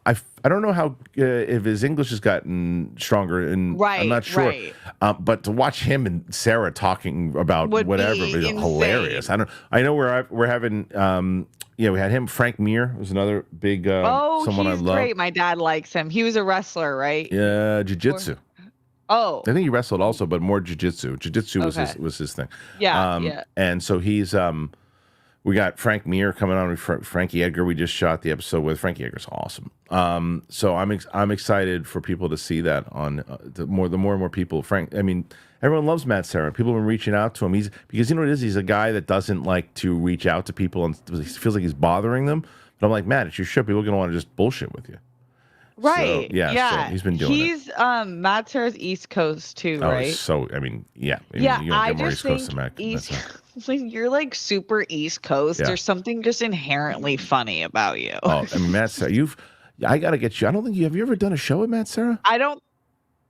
Speaker 1: I don't know how if his English has gotten stronger, and I'm not sure.
Speaker 2: Right.
Speaker 1: But to watch him and Sarah talking about whatever is hilarious. I know we're having. We had him. Frank Mir was another big someone I love.
Speaker 2: Great. My dad likes him. He was a wrestler, right?
Speaker 1: Yeah, jiu-jitsu.
Speaker 2: I
Speaker 1: think he wrestled also, but more jiu-jitsu. Jiu-jitsu was his thing.
Speaker 2: Yeah.
Speaker 1: And so he's we got Frank Mir coming on with Frankie Edgar. We just shot the episode with Frankie Edgar's awesome. So I'm excited for people to see that on the more and more people. Everyone loves Matt Serra. People have been reaching out to him. Because you know what it is? He's a guy that doesn't like to reach out to people and he feels like he's bothering them. But I'm like, Matt, it's your show. People are going to want to just bullshit with you.
Speaker 2: Right.
Speaker 1: So, so he's been doing it.
Speaker 2: He's Matt Serra's East Coast too, right?
Speaker 1: So you don't get more East Coast than Matt.
Speaker 2: You're like super East Coast. Yeah. There's something just inherently funny about you.
Speaker 1: Matt Serra, I gotta get you. I don't think have you ever done a show with Matt Serra?
Speaker 2: I don't.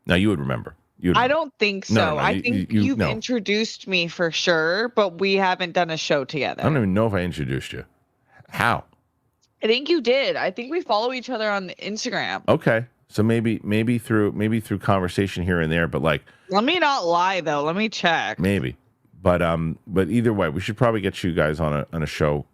Speaker 1: No, you would remember.
Speaker 2: I don't think so. No, I think you've introduced me for sure, but we haven't done a show together.
Speaker 1: I don't even know if I introduced you. How?
Speaker 2: I think you did. I think we follow each other on Instagram.
Speaker 1: Okay. So maybe through conversation here and there, but like
Speaker 2: let me not lie though. Let me check.
Speaker 1: Maybe. But either way, we should probably get you guys on a show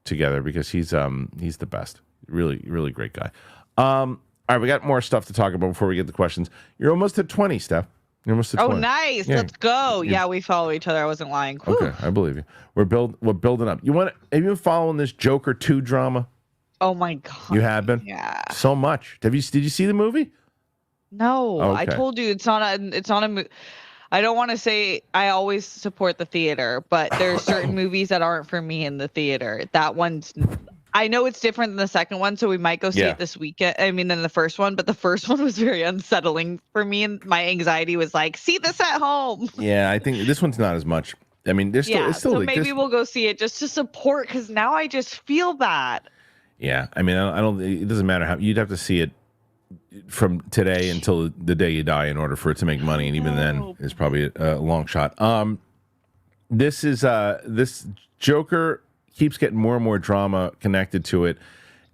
Speaker 1: together because he's the best. Really, really great guy. All right, we got more stuff to talk about before we get the questions. You're almost at 20, Steph. You're almost at 20.
Speaker 2: Oh, nice. Yeah. Let's go. Yeah, we follow each other. I wasn't lying.
Speaker 1: Okay, whew. I believe you. We're building up. Have you been following this Joker 2 drama?
Speaker 2: Oh my God.
Speaker 1: You have been?
Speaker 2: Yeah.
Speaker 1: So much. Did you see the movie?
Speaker 2: No. Oh, okay. I told you it's not a I don't want to say I always support the theater, but there's certain movies that aren't for me in the theater. That one's I know it's different than the second one, so we might go see it this weekend. Than the first one, but the first one was very unsettling for me, and my anxiety was like, see this at home.
Speaker 1: Yeah, I think this one's not as much. There's still it's still
Speaker 2: so
Speaker 1: like
Speaker 2: maybe we'll go see it just to support because now I just feel bad.
Speaker 1: Yeah, I don't. It doesn't matter how you'd have to see it from today until the day you die in order for it to make money, and even then, it's probably a long shot. This Joker keeps getting more and more drama connected to it,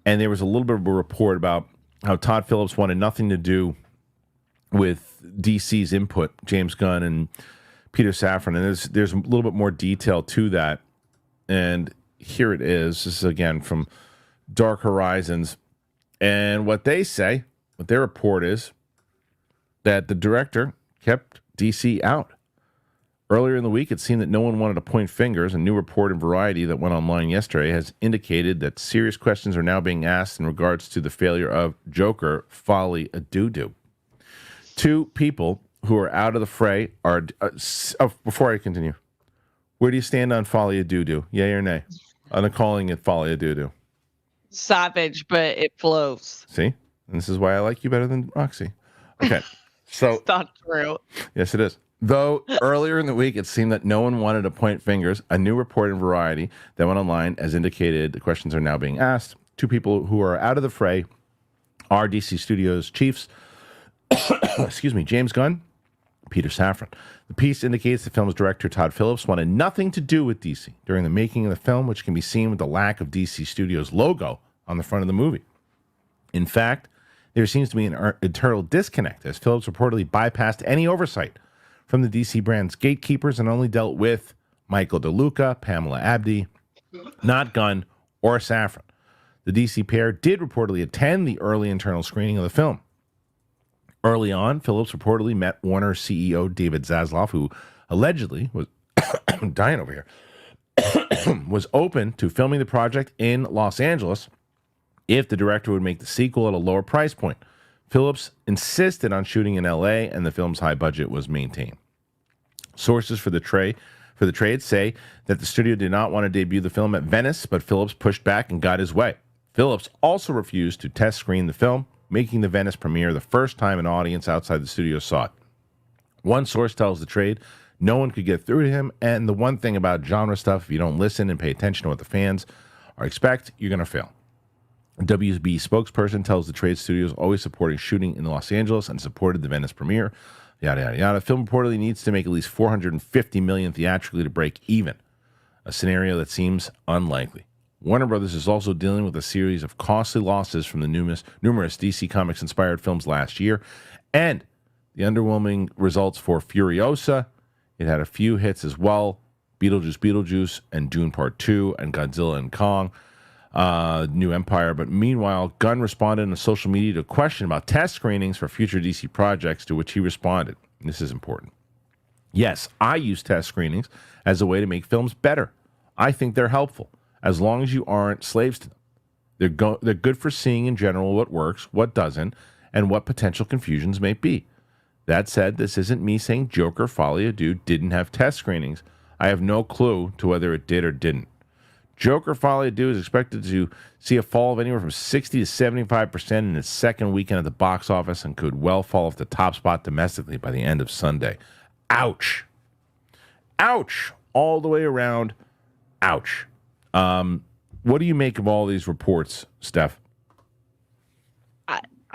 Speaker 1: and there was a little bit of a report about how Todd Phillips wanted nothing to do with DC's input, James Gunn and Peter Safran, and there's a little bit more detail to that, and here it is. This is again from Dark Horizons, and what their report is that the director kept DC out. Earlier in the week, it seemed that no one wanted to point fingers. A new report in Variety that went online yesterday has indicated that serious questions are now being asked in regards to the failure of Joker, Folly Adudu. Two people who are out of the fray are... before I continue, where do you stand on Folly Adudu? Yay or nay? I'm calling it Folly Adudu.
Speaker 2: Savage, but it flows.
Speaker 1: See? And this is why I like you better than Roxy. Okay. So
Speaker 2: it's not true.
Speaker 1: Yes, it is. Though earlier in the week, it seemed that no one wanted to point fingers. A new report in Variety that went online has indicated the questions are now being asked. Two people who are out of the fray are DC Studios chiefs, James Gunn, Peter Safran. The piece indicates the film's director, Todd Phillips, wanted nothing to do with DC during the making of the film, which can be seen with the lack of DC Studios logo on the front of the movie. In fact, there seems to be an internal disconnect, as Phillips reportedly bypassed any oversight from the DC brand's gatekeepers and only dealt with Michael DeLuca, Pamela Abdi, not Gunn or Safran. The DC pair did reportedly attend the early internal screening of the film. Early on, Phillips reportedly met Warner CEO David Zaslav, who allegedly was dying over here, was open to filming the project in Los Angeles if the director would make the sequel at a lower price point. Phillips insisted on shooting in LA, and the film's high budget was maintained. Sources for the trade say that the studio did not want to debut the film at Venice, but Phillips pushed back and got his way. Phillips also refused to test screen the film, making the Venice premiere the first time an audience outside the studio saw it. One source tells the trade no one could get through to him, and the one thing about genre stuff, if you don't listen and pay attention to what the fans expect, you're going to fail. A WB spokesperson tells the trade studios always supporting shooting in Los Angeles and supported the Venice premiere. Yada, yada, yada. Film reportedly needs to make at least $450 million theatrically to break even, a scenario that seems unlikely. Warner Brothers is also dealing with a series of costly losses from the numerous DC Comics-inspired films last year, and the underwhelming results for Furiosa. It had a few hits as well, Beetlejuice, and Dune Part 2, and Godzilla and Kong, New Empire. But meanwhile, Gunn responded on social media to a question about test screenings for future DC projects, to which he responded. This is important. Yes, I use test screenings as a way to make films better. I think they're helpful, as long as you aren't slaves to them. They're good for seeing in general what works, what doesn't, and what potential confusions may be. That said, this isn't me saying Joker Folie à Deux didn't have test screenings. I have no clue to whether it did or didn't. Joker Folie à Deux is expected to see a fall of anywhere from 60 to 75% in its second weekend at the box office, and could well fall off the top spot domestically by the end of Sunday. Ouch. Ouch. All the way around. Ouch. What do you make of all these reports, Steph?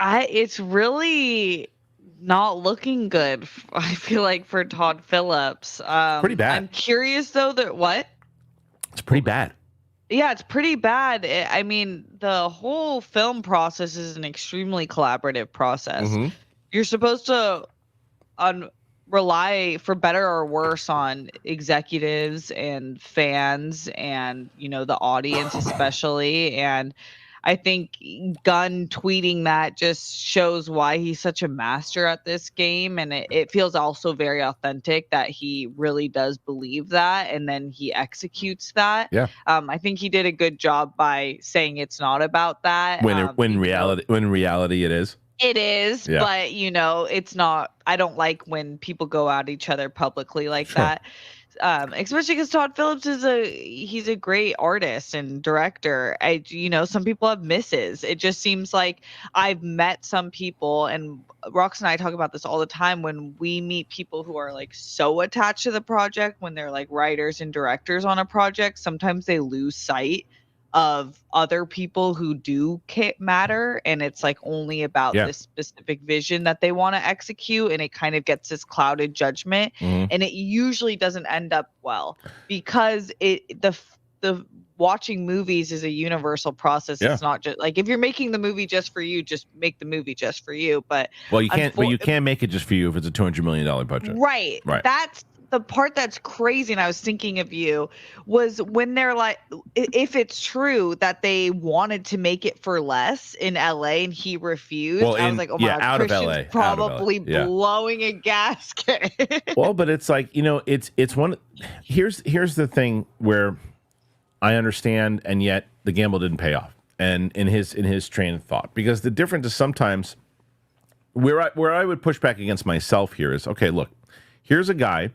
Speaker 2: It's really not looking good, I feel like, for Todd Phillips.
Speaker 1: Pretty bad.
Speaker 2: I'm curious, though, that what?
Speaker 1: It's pretty bad.
Speaker 2: Yeah, it's pretty bad. I mean, the whole film process is an extremely collaborative process. Mm-hmm. You're supposed to rely, for better or worse, on executives and fans and, the audience especially. And I think Gunn tweeting that just shows why he's such a master at this game. And it feels also very authentic that he really does believe that, and then he executes that.
Speaker 1: Yeah.
Speaker 2: I think he did a good job by saying it's not about that.
Speaker 1: When reality it is.
Speaker 2: It is, yeah. But it's not. I don't like when people go at each other publicly like that. Especially because Todd Phillips he's a great artist and director. Some people have misses. It just seems like I've met some people, and Rox and I talk about this all the time, when we meet people who are like so attached to the project, when they're like writers and directors on a project, sometimes they lose sight of other people who do matter, and it's like only about this specific vision that they want to execute, and it kind of gets this clouded judgment. Mm-hmm. And it usually doesn't end up well, because the watching movies is a universal process. Yeah. It's not just like, if you're making the movie just for you, just make the movie just for you. But
Speaker 1: you can't make it just for you if it's a $200 million budget.
Speaker 2: Right. That's the part that's crazy, and I was thinking of you, was when they're like, if it's true that they wanted to make it for less in LA and he refused, I was like, oh my God, Kristian's probably blowing a gasket.
Speaker 1: Well, but it's like, it's one. Here's the thing where I understand, and yet the gamble didn't pay off, and in his train of thought, because the difference is sometimes where I would push back against myself here is, okay, look, here's a guy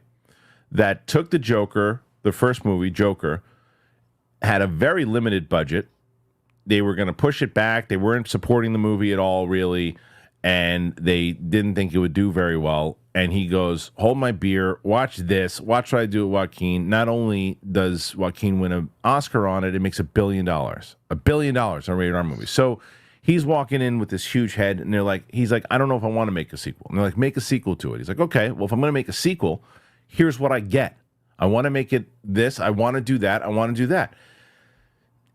Speaker 1: that took the Joker, the first movie, Joker, had a very limited budget. They were going to push it back. They weren't supporting the movie at all, really, and they didn't think it would do very well. And he goes, hold my beer, watch this, watch what I do with Joaquin. Not only does Joaquin win an Oscar on it, it makes $1 billion. $1 billion on a rated R movie. So he's walking in with this huge head, and he's like, I don't know if I want to make a sequel. And they're like, make a sequel to it. He's like, okay, well, if I'm going to make a sequel, here's what I get. I want to make it this. I want to do that. I want to do that.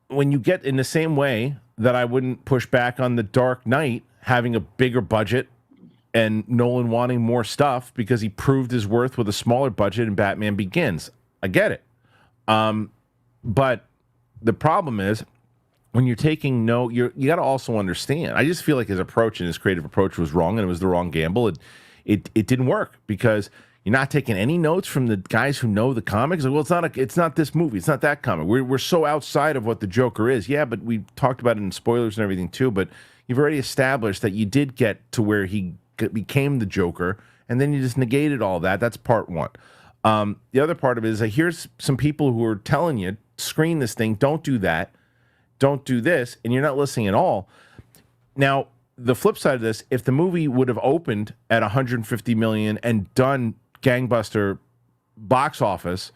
Speaker 1: When you get in the same way that I wouldn't push back on The Dark Knight having a bigger budget and Nolan wanting more stuff because he proved his worth with a smaller budget in Batman Begins. I get it. But the problem is, when you're taking you got to also understand. I just feel like his approach and his creative approach was wrong, and it was the wrong gamble. It didn't work, because you're not taking any notes from the guys who know the comics. Like, well, it's not this movie. It's not that comic. We're so outside of what the Joker is. Yeah, but we talked about it in spoilers and everything too. But you've already established that you did get to where he became the Joker, and then you just negated all that. That's part one. The other part of it is that here's some people who are telling you, screen this thing, don't do that, don't do this, and you're not listening at all. Now, the flip side of this, if the movie would have opened at $150 million and done gangbuster box office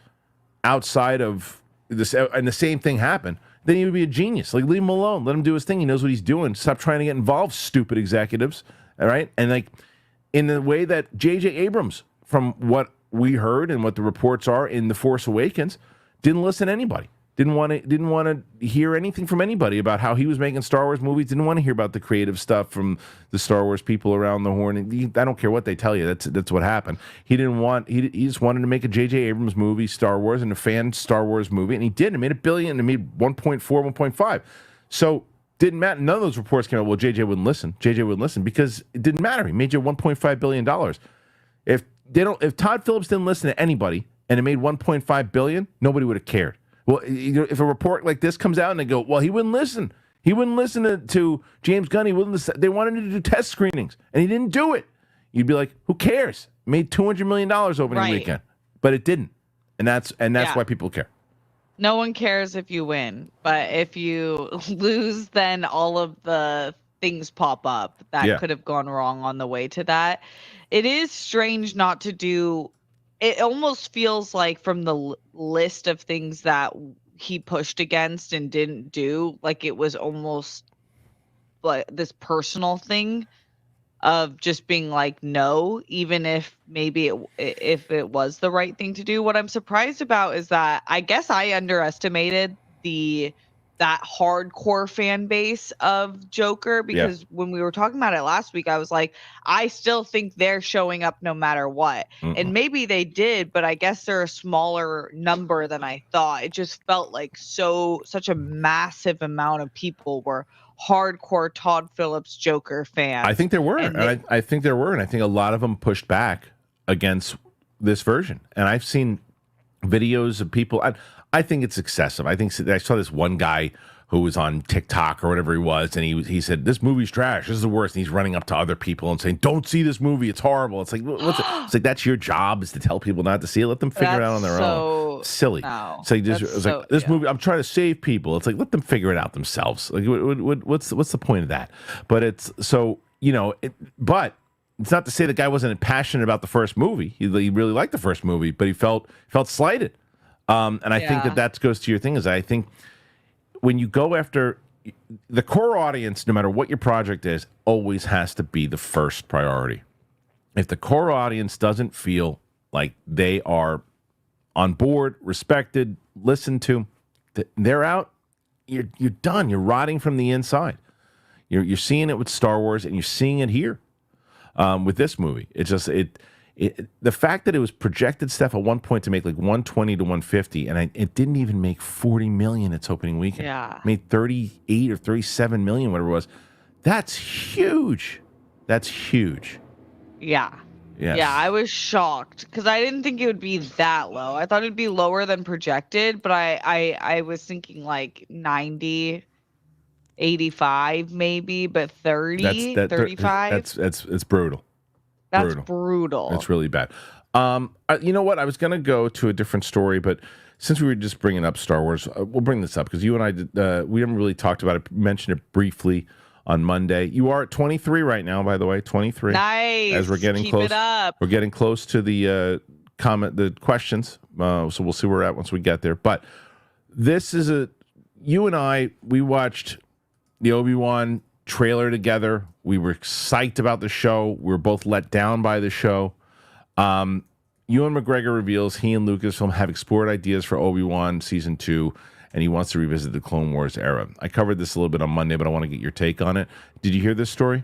Speaker 1: outside of this, and the same thing happened, then he would be a genius. Like, leave him alone. Let him do his thing. He knows what he's doing. Stop trying to get involved, stupid executives. All right? And like, in the way that J.J. Abrams, from what we heard and what the reports are in The Force Awakens, didn't listen to anybody. Didn't want to hear anything from anybody about how he was making Star Wars movies. Didn't want to hear about the creative stuff from the Star Wars people around the horn. I don't care what they tell you. That's what happened. He didn't want. He just wanted to make a J.J. Abrams movie, Star Wars, and a fan Star Wars movie, and he did. It made $1 billion. It made 1.4, 1.5. So didn't matter. None of those reports came out. Well, J.J. wouldn't listen. J.J. wouldn't listen because it didn't matter. He made you $1.5 billion. If Todd Phillips didn't listen to anybody and it made $1.5 billion, nobody would have cared. Well, if a report like this comes out and they go, well, he wouldn't listen. He wouldn't listen to James Gunn. He wouldn't listen. They wanted to do test screenings, and he didn't do it. You'd be like, who cares? Made $200 million opening weekend, but it didn't, and that's why people care.
Speaker 2: No one cares if you win, but if you lose, then all of the things pop up that could have gone wrong on the way to that. It is strange not to do. It almost feels like from the list of things that he pushed against and didn't do, like it was almost like this personal thing of just being like, no, even if maybe if it was the right thing to do. What I'm surprised about is that I guess I underestimated that hardcore fan base of Joker, because when we were talking about it last week, I was like, I still think they're showing up no matter what. And maybe they did, but I guess they're a smaller number than I thought. It just felt like such a massive amount of people were hardcore Todd Phillips Joker fans.
Speaker 1: I think there were. I think there were. And I think a lot of them pushed back against this version. And I've seen videos of people. I think it's excessive. I saw this one guy who was on TikTok or whatever he was, and he said, this movie's trash. This is the worst. And he's running up to other people and saying, don't see this movie. It's horrible. It's like, what's it? It's like, that's your job, is to tell people not to see it. Let them figure it out on their own. Silly. No, it's like, this movie, I'm trying to save people. It's like, let them figure it out themselves. Like, what's the point of that? But it's so, but it's not to say the guy wasn't passionate about the first movie. He really liked the first movie, but he felt slighted. And I think that goes to your thing, is I think when you go after the core audience, no matter what your project is, always has to be the first priority. If the core audience doesn't feel like they are on board, respected, listened to, they're out, you're done. You're rotting from the inside. You're seeing it with Star Wars, and you're seeing it here with this movie. It's just the fact that it was projected, Steph, at one point to make like 120 to 150, and it didn't even make 40 million its opening weekend. Yeah, it made 38 or 37 million, whatever it was. That's huge. That's huge.
Speaker 2: Yeah. Yes. Yeah, I was shocked because I didn't think it would be that low. I thought it'd be lower than projected, but I was thinking like 90, 85 maybe, but 30, 35.
Speaker 1: That's brutal.
Speaker 2: That's brutal.
Speaker 1: It's really bad. You know what? I was going to go to a different story, but since we were just bringing up Star Wars, we'll bring this up because you and I did. We haven't really talked about it. Mentioned it briefly on Monday. You are at 23 right now, by the way. 23.
Speaker 2: Nice.
Speaker 1: As we're getting close. Keep it up. We're getting close to the questions. So we'll see where we're at once we get there. But this is you and I. We watched the Obi-Wan trailer together. We were psyched about the show. We were both let down by the show. Ewan McGregor reveals he and Lucasfilm have explored ideas for Obi-Wan Season 2, and he wants to revisit the Clone Wars era. I covered this a little bit on Monday, but I want to get your take on it. Did you hear this story?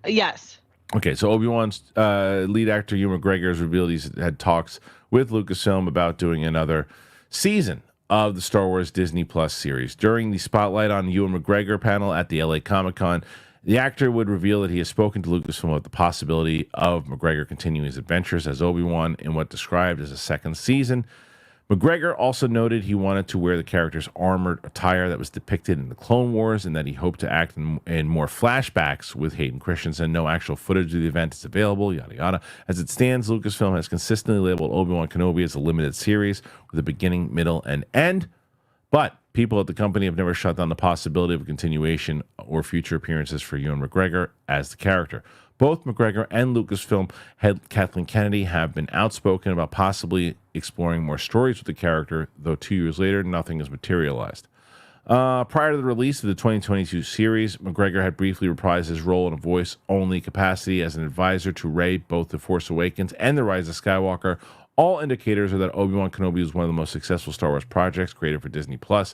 Speaker 2: Yes.
Speaker 1: Okay, so Obi-Wan's lead actor Ewan McGregor has revealed he's had talks with Lucasfilm about doing another season of the Star Wars Disney Plus series. During the Spotlight on Ewan McGregor panel at the LA Comic-Con, the actor would reveal that he has spoken to Lucasfilm about the possibility of McGregor continuing his adventures as Obi-Wan in what described as a second season. McGregor also noted he wanted to wear the character's armored attire that was depicted in the Clone Wars, and that he hoped to act in more flashbacks with Hayden Christensen. No actual footage of the event is available, yada yada. As it stands, Lucasfilm has consistently labeled Obi-Wan Kenobi as a limited series with a beginning, middle, and end. But people at the company have never shut down the possibility of a continuation or future appearances for Ewan McGregor as the character. Both McGregor and Lucasfilm head Kathleen Kennedy have been outspoken about possibly exploring more stories with the character, though 2 years later, nothing has materialized. Prior to the release of the 2022 series, McGregor had briefly reprised his role in a voice-only capacity as an advisor to Rey, both The Force Awakens and The Rise of Skywalker, All indicators are that Obi-Wan Kenobi is one of the most successful Star Wars projects created for Disney Plus,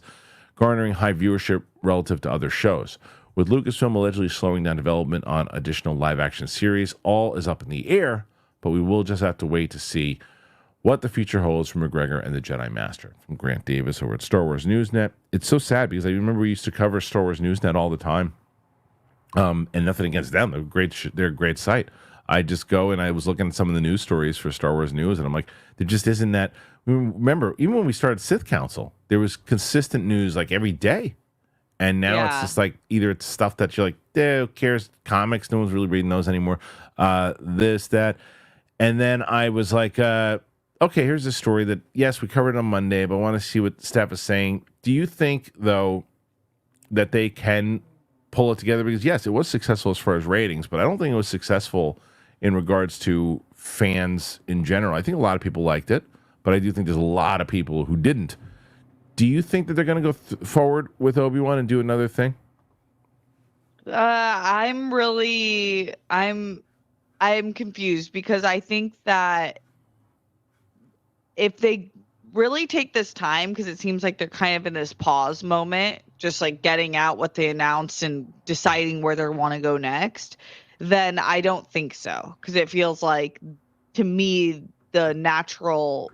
Speaker 1: garnering high viewership relative to other shows. With Lucasfilm allegedly slowing down development on additional live-action series, all is up in the air, but we will just have to wait to see what the future holds for McGregor and the Jedi Master. From Grant Davis over at Star Wars Newsnet. It's so sad because I remember we used to cover Star Wars Newsnet all the time, and nothing against them. They're a great site. I just go and I was looking at some of the news stories for Star Wars News, and I'm like, there just isn't that. Remember, even when we started Sith Council, there was consistent news like every day. And now it's just like either it's stuff that you're like, who cares? Comics, no one's really reading those anymore. This, that. And then I was like, okay, here's a story that, yes, we covered it on Monday, but I want to see what Steph is saying. Do you think, though, that they can pull it together? Because, yes, it was successful as far as ratings, but I don't think it was successful in regards to fans in general. I think a lot of people liked it, but I do think there's a lot of people who didn't. Do you think that they're going to go forward with Obi-Wan and do another thing?
Speaker 2: I'm confused because I think that if they really take this time, because it seems like they're kind of in this pause moment, just like getting out what they announced and deciding where they want to go next, then I don't think so. Because it feels like, to me, the natural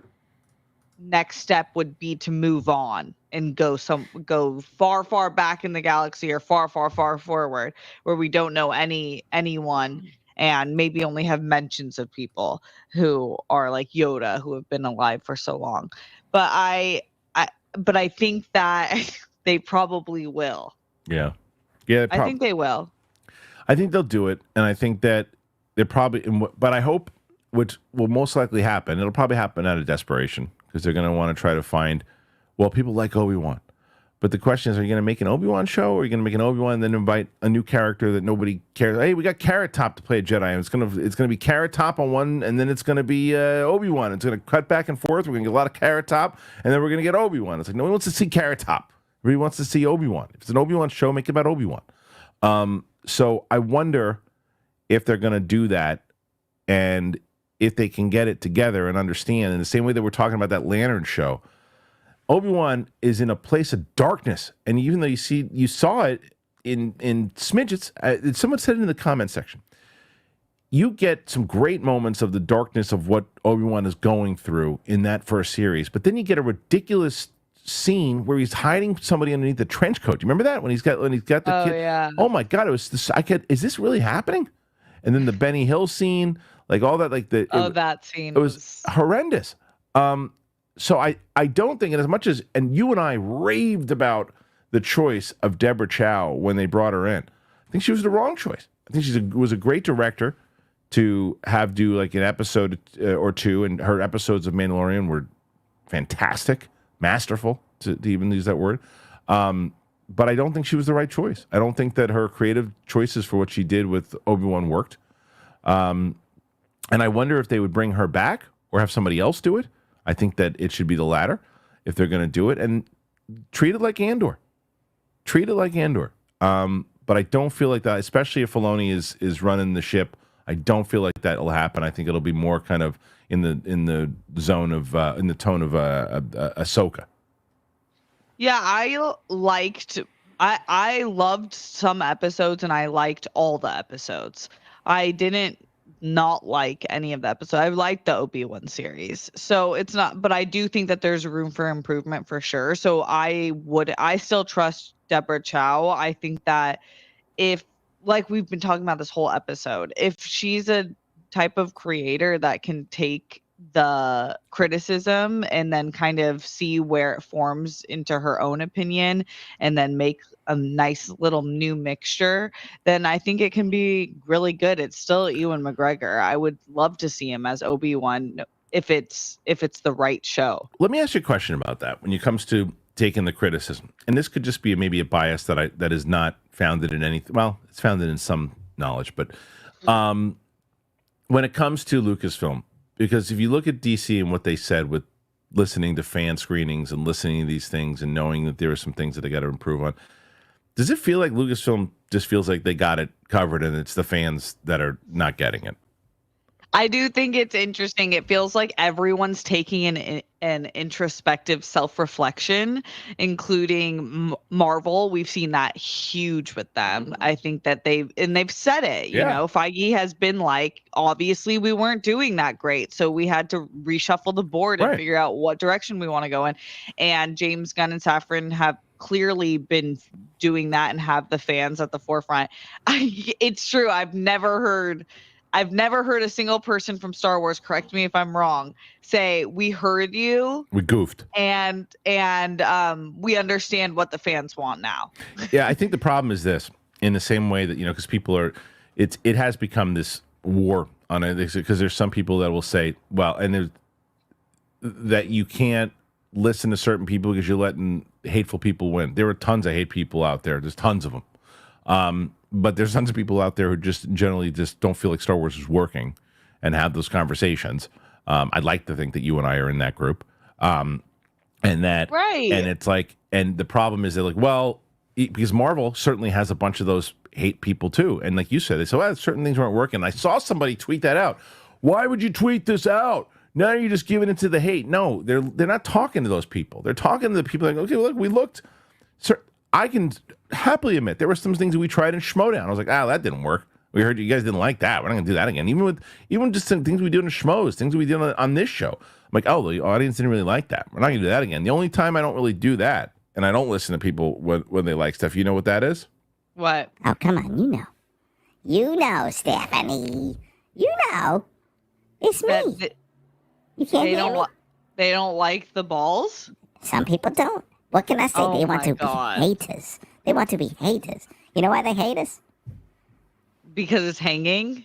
Speaker 2: next step would be to move on and go far back in the galaxy or far forward where we don't know anyone and maybe only have mentions of people who are like Yoda who have been alive for so long. But I think that they probably will.
Speaker 1: Yeah.
Speaker 2: I think they will.
Speaker 1: I think they'll do it, and I think that they're probably. But I hope, which will most likely happen, it'll probably happen out of desperation because they're going to want to try to find. Well, people like Obi-Wan, but the question is: are you going to make an Obi-Wan show, or are you going to make an Obi-Wan and then invite a new character that nobody cares? Hey, we got Carrot Top to play a Jedi, and it's gonna be Carrot Top on one, and then it's going to be Obi-Wan. It's going to cut back and forth. We're going to get a lot of Carrot Top, and then we're going to get Obi-Wan. It's like no one wants to see Carrot Top. Everybody wants to see Obi-Wan. If it's an Obi-Wan show, make it about Obi-Wan. So I wonder if they're going to do that and if they can get it together and understand in the same way that we're talking about that Lantern show. Obi-Wan is in a place of darkness. And even though you saw it in smidgets, someone said it in the comment section, you get some great moments of the darkness of what Obi-Wan is going through in that first series. But then you get a ridiculous scene where he's hiding somebody underneath the trench coat. Do you remember that when he's got the kid?
Speaker 2: Yeah.
Speaker 1: Oh my God! It was this. Is this really happening? And then the Benny Hill scene, like all that, like
Speaker 2: that scene.
Speaker 1: It was horrendous. So I don't think, and as much as, and you and I raved about the choice of Deborah Chow when they brought her in, I think she was the wrong choice. I think she was a great director to have do like an episode or two, and her episodes of Mandalorian were fantastic. Masterful, to even use that word. But I don't think she was the right choice. I don't think that her creative choices for what she did with Obi-Wan worked. And I wonder if they would bring her back or have somebody else do it. I think that it should be the latter if they're going to do it. And treat it like Andor. But I don't feel like that, especially if Filoni is running the ship. I don't feel like that will happen. I think it'll be more kind of in the zone of in the tone of Ahsoka.
Speaker 2: Yeah, I loved some episodes and I liked all the episodes. I didn't not like any of the episodes. I liked the Obi-Wan series. So it's not, but I do think that there's room for improvement for sure. So I still trust Deborah Chow. I think that if, like we've been talking about this whole episode, if she's a type of creator that can take the criticism and then kind of see where it forms into her own opinion and then make a nice little new mixture, then I think it can be really good. It's still Ewan McGregor. I would love to see him as Obi-Wan if it's the right show.
Speaker 1: Let me ask you a question about that when it comes to taking the criticism. And this could just be maybe a bias that is not founded in anything. Well, it's founded in some knowledge, but when it comes to Lucasfilm, because if you look at DC and what they said with listening to fan screenings and listening to these things and knowing that there are some things that they got to improve on, does it feel like Lucasfilm just feels like they got it covered and it's the fans that are not getting it?
Speaker 2: I do think it's interesting. It feels like everyone's taking an introspective self-reflection, including Marvel. We've seen that huge with them. I think that they've said it, you know, Feige has been like, obviously we weren't doing that great. So we had to reshuffle the board and figure out what direction we want to go in. And James Gunn and Safran have clearly been doing that and have the fans at the forefront. It's true. I've never heard a single person from Star Wars, correct me if I'm wrong, say we heard you,
Speaker 1: we goofed,
Speaker 2: and we understand what the fans want now.
Speaker 1: Yeah, I think the problem is this: in the same way that, you know, because people are, it has become this war on it, because there's some people that will say, well, and there's that you can't listen to certain people because you're letting hateful people win. There are tons of hate people out there. There's tons of them. But there's tons of people out there who just generally just don't feel like Star Wars is working and have those conversations. I'd like to think that you and I are in that group. And that, and it's like, and the problem is they're like, well, because Marvel certainly has a bunch of those hate people too. And like you said, they said, well, certain things weren't working. I saw somebody tweet that out. Why would you tweet this out? Now you're just giving it to the hate. No, they're not talking to those people. They're talking to the people like, okay, look, we looked. Sir, I can happily admit there were some things that we tried in Schmodown. I was like, that didn't work. We heard you guys didn't like that. We're not gonna do that again. Even just some things we do in Schmoes, things we did on this show. I'm like, oh, the audience didn't really like that. We're not gonna do that again. The only time I don't really do that, and I don't listen to people when they like stuff. You know what that is?
Speaker 2: What?
Speaker 3: Oh, come on, you know, Stephanie, you know, it's me. You can't hear me.
Speaker 2: They don't like the balls.
Speaker 3: Some people don't. What can I say? They want to be haters. They want to be haters. You know why they hate us?
Speaker 2: Because it's hanging?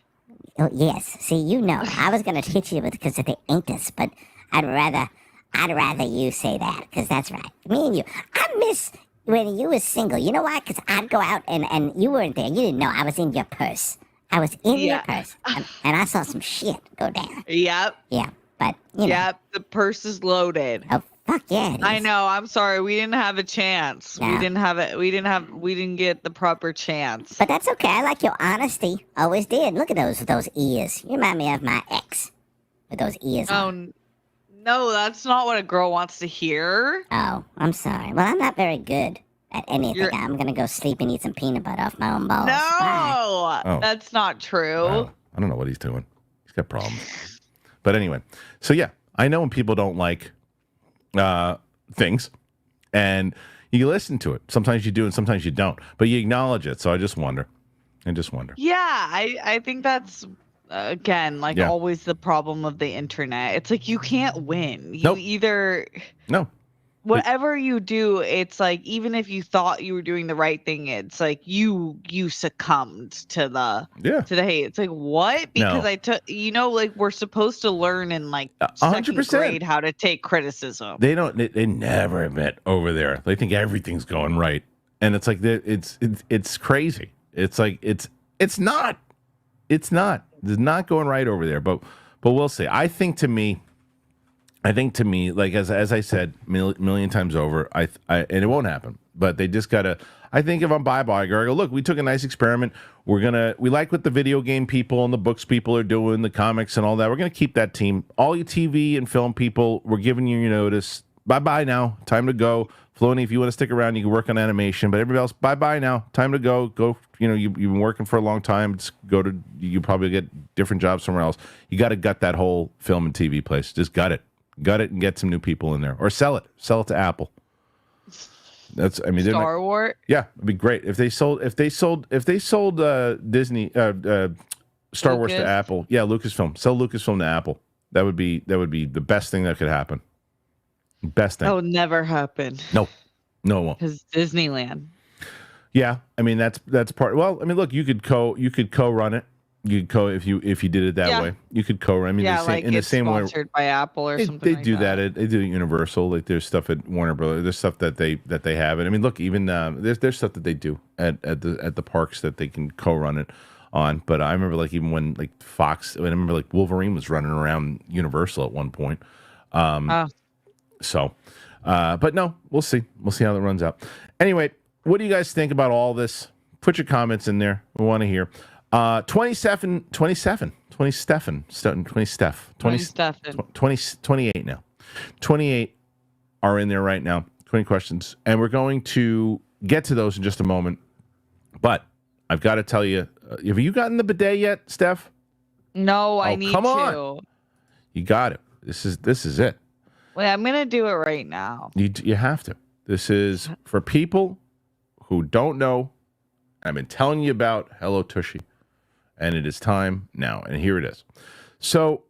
Speaker 3: Oh, yes. See, you know. I was going to hit you with because they ain't us, but I'd rather you say that, because that's right. Me and you. I miss when you was single. You know why? Because I'd go out and you weren't there. You didn't know I was in your purse. I was in your purse. And I saw some shit go down.
Speaker 2: Yep.
Speaker 3: Yeah, but, you know. Yep,
Speaker 2: the purse is loaded.
Speaker 3: Oh, fuck yeah.
Speaker 2: I know. I'm sorry. We didn't have a chance. No. We didn't have it. We didn't get the proper chance.
Speaker 3: But that's okay. I like your honesty. Always did. Look at those ears. You remind me of my ex with those ears on.
Speaker 2: No, that's not what a girl wants to hear.
Speaker 3: Oh, I'm sorry. Well, I'm not very good at anything. I'm going to go sleep and eat some peanut butter off my own balls.
Speaker 2: No, that's not true.
Speaker 1: Wow. I don't know what he's doing. He's got problems. But anyway, so yeah, I know when people don't like things, and you listen to it. Sometimes you do and sometimes you don't, but you acknowledge it. So I just wonder.
Speaker 2: Yeah, I think that's again always the problem of the internet. It's like you can't win. You either whatever you do, it's like even if you thought you were doing the right thing, it's like you succumbed to the hate. It's like, what? Because I took, like we're supposed to learn in like
Speaker 1: 100%.
Speaker 2: second grade how to take criticism.
Speaker 1: They never admit over there. They think everything's going right, and it's like it's crazy. It's like it's not. It's not going right over there. But we'll see. I think to me, like as I said million times over, I and it won't happen. But they just gotta. I think if I'm I go, look, we took a nice experiment. We like what the video game people and the books people are doing, the comics and all that. We're gonna keep that team. All you TV and film people, we're giving you your notice. Bye now. Time to go. Filoni, if you want to stick around, you can work on animation. But everybody else, bye now. Time to go. Go. You've been working for a long time. Just go to. You probably get different jobs somewhere else. You got to gut that whole film and TV place. Just gut it, and get some new people in there, or sell it to Apple. That's. I mean,
Speaker 2: Star Wars.
Speaker 1: Yeah, it'd be great if they sold Disney Star Wars to Apple. Yeah, Lucasfilm. Sell Lucasfilm to Apple. That would be the best thing that could happen. Best thing.
Speaker 2: That would never happen.
Speaker 1: No, it won't.
Speaker 2: Because Disneyland.
Speaker 1: Yeah, I mean that's part. Well, I mean, look, you could co-run it. You could if you did it that way. You could co-run. I mean, in the same way,
Speaker 2: sponsored by Apple or something.
Speaker 1: They do that. They do it Universal. Like there's stuff at Warner Brothers. There's stuff that they have. And I mean, look, even there's stuff that they do at the parks that they can co-run it on. But I remember like even when like Fox. I remember like Wolverine was running around Universal at one point. So, but no, we'll see. We'll see how that runs out. Anyway, what do you guys think about all this? Put your comments in there. We want to hear. 27, 28 now. 28 are in there right now. 20 questions. And we're going to get to those in just a moment. But I've got to tell you, have you gotten the bidet yet, Steph?
Speaker 2: No, I need
Speaker 1: come
Speaker 2: to.
Speaker 1: On. You got it. This is it.
Speaker 2: Wait, I'm going to do it right now.
Speaker 1: You have to. This is for people who don't know. I've been telling you about Hello Tushy. And it is time now. And here it is. So,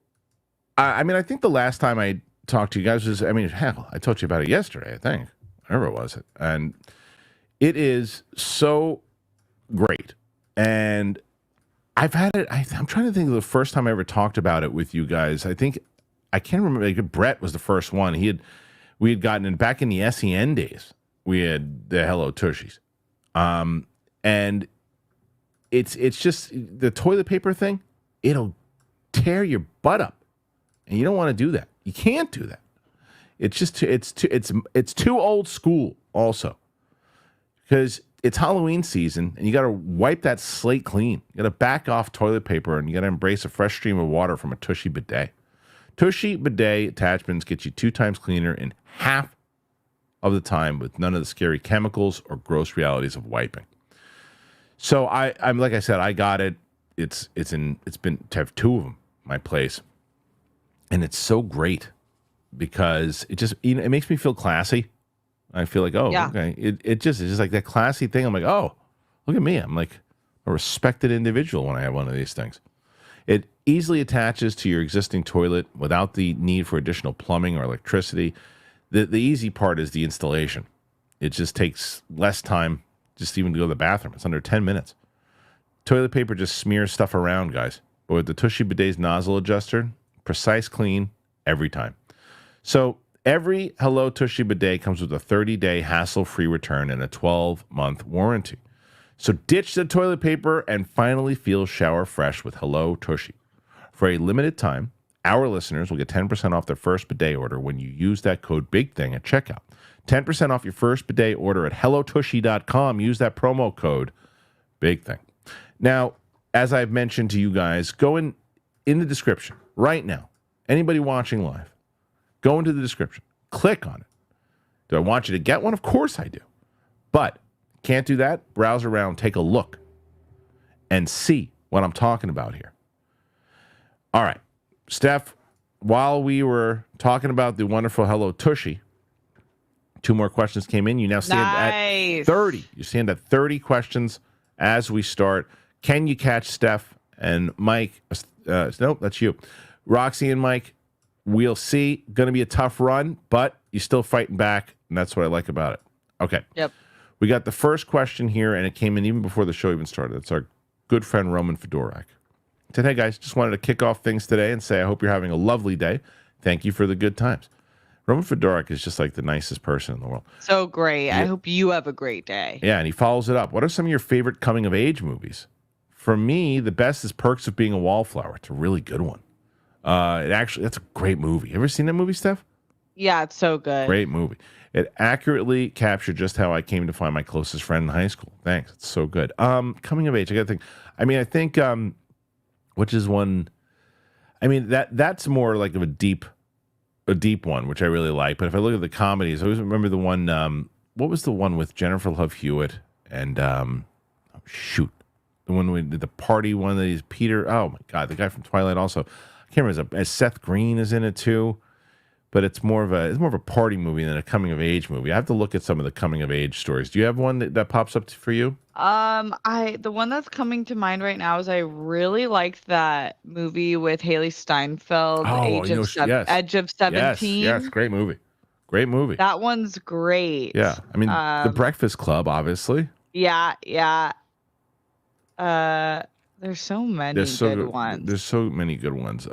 Speaker 1: I think the last time I talked to you guys was, hell, I told you about it yesterday, I think. Whatever it was. And it is so great. And I've had it, I'm trying to think of the first time I ever talked about it with you guys. I can't remember. Like, Brett was the first one. We had gotten in back in the SEN days. We had the Hello Tushies. And it's just the toilet paper thing. It'll tear your butt up, and you don't want to do that. You can't do that. It's just it's too old school. Also, because it's Halloween season, and you got to wipe that slate clean. You got to back off toilet paper, and you got to embrace a fresh stream of water from a Tushy bidet. Tushy bidet attachments get you 2 times cleaner in half of the time with none of the scary chemicals or gross realities of wiping. So I'm like I said, I got it. It's been to have 2 of them, my place, and it's so great because it just it makes me feel classy. I feel like okay, it's just like that classy thing. I'm like, oh, look at me. I'm like a respected individual when I have one of these things. It easily attaches to your existing toilet without the need for additional plumbing or electricity. The easy part is the installation. It just takes less time. Just even to go to the bathroom. It's under 10 minutes. Toilet paper just smears stuff around, guys. But with the Tushy Bidet's nozzle adjuster, precise clean every time. So every Hello Tushy Bidet comes with a 30-day hassle-free return and a 12-month warranty. So ditch the toilet paper and finally feel shower fresh with Hello Tushy. For a limited time, our listeners will get 10% off their first bidet order when you use that code BIGTHING at checkout. 10% off your first bidet order at hellotushy.com. Use that promo code BIGTHING. Now, as I've mentioned to you guys, go in the description right now. Anybody watching live, go into the description. Click on it. Do I want you to get one? Of course I do. But can't do that? Browse around, take a look, and see what I'm talking about here. All right. Steph, while we were talking about the wonderful Hello Tushy, 2 more questions came in. You now stand at 30. You stand at 30 questions as we start. Can you catch Steph and Mike? Nope, that's you. Roxy and Mike, we'll see. Going to be a tough run, but you're still fighting back, and that's what I like about it. Okay.
Speaker 2: Yep.
Speaker 1: We got the first question here, and it came in even before the show even started. It's our good friend Roman Fedorak. Said, hey, guys, just wanted to kick off things today and say I hope you're having a lovely day. Thank you for the good times. Roman Fedorak is just like the nicest person in the world.
Speaker 2: So great. Yeah. I hope you have a great day.
Speaker 1: Yeah, and he follows it up. What are some of your favorite coming-of-age movies? For me, the best is Perks of Being a Wallflower. It's a really good one. That's a great movie. You ever seen that movie, Steph?
Speaker 2: Yeah, it's so good.
Speaker 1: Great movie. It accurately captured just how I came to find my closest friend in high school. Thanks. It's so good. Coming of age, I got to think. I think, which is one, that's more like of a deep one, which I really like. But if I look at the comedies, I always remember the one, what was the one with Jennifer Love Hewitt and, the one we did, the party one that he's Peter, oh my God, the guy from Twilight also. I can't remember, as Seth Green is in it too. But it's more of a party movie than a coming of age movie. I have to look at some of the coming of age stories. Do you have one that pops up for you?
Speaker 2: The one that's coming to mind right now is I really liked that movie with Haley Steinfeld, Edge of 17.
Speaker 1: Yes, great movie. Great movie.
Speaker 2: That one's great.
Speaker 1: Yeah, The Breakfast Club, obviously.
Speaker 2: Yeah. There's so many good ones.
Speaker 1: There's so many good ones.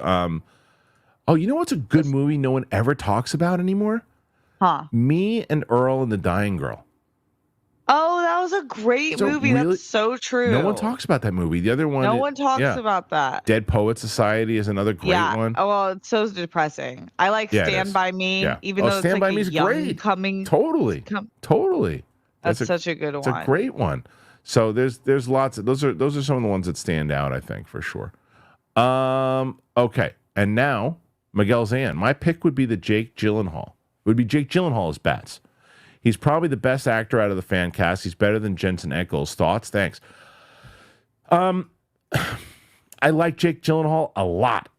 Speaker 1: Oh, you know what's a good movie no one ever talks about anymore?
Speaker 2: Huh?
Speaker 1: Me and Earl and the Dying Girl.
Speaker 2: Oh, that was a great movie. Really, that's so true.
Speaker 1: No one talks about that movie. The other one.
Speaker 2: No one talks about that.
Speaker 1: Dead Poet Society is another great one.
Speaker 2: Oh, well, it's so depressing. I like Stand By Me, even though
Speaker 1: Stand
Speaker 2: it's
Speaker 1: By
Speaker 2: like
Speaker 1: Me is
Speaker 2: young
Speaker 1: great.
Speaker 2: coming.
Speaker 1: Totally.
Speaker 2: That's such a good one.
Speaker 1: It's a great one. So there's lots of those are some of the ones that stand out, I think, for sure. Okay. And now Miguel Zan. My pick would be Jake Gyllenhaal. It would be Jake Gyllenhaal as Bats. He's probably the best actor out of the fan cast. He's better than Jensen Ackles. Thoughts? Thanks. I like Jake Gyllenhaal a lot,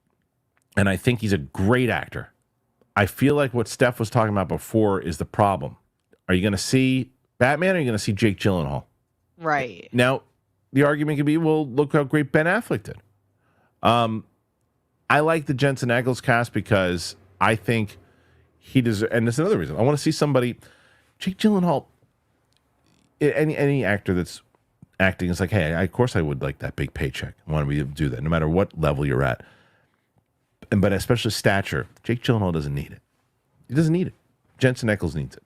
Speaker 1: and I think he's a great actor. I feel like what Steph was talking about before is the problem. Are you going to see Batman, or are you going to see Jake Gyllenhaal?
Speaker 2: Right.
Speaker 1: Now, the argument could be, well, look how great Ben Affleck did. I like the Jensen Ackles cast because I think he deserves, and that's another reason. I want to see somebody, Jake Gyllenhaal, any actor that's acting is like, hey, of course I would like that big paycheck. I want to be able to do that no matter what level you're at. But especially stature, Jake Gyllenhaal doesn't need it. He doesn't need it. Jensen Ackles needs it.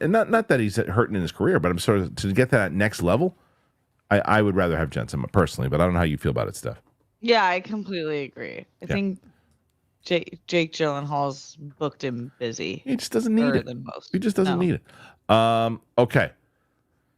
Speaker 1: Not that he's hurting in his career, but I'm sort of, to get to that next level, I would rather have Jensen personally, but I don't know how you feel about it, Steph.
Speaker 2: Yeah, I completely agree. I think Jake Gyllenhaal's booked him busy.
Speaker 1: He just doesn't need it.
Speaker 2: Than most.
Speaker 1: He just doesn't need it. Okay.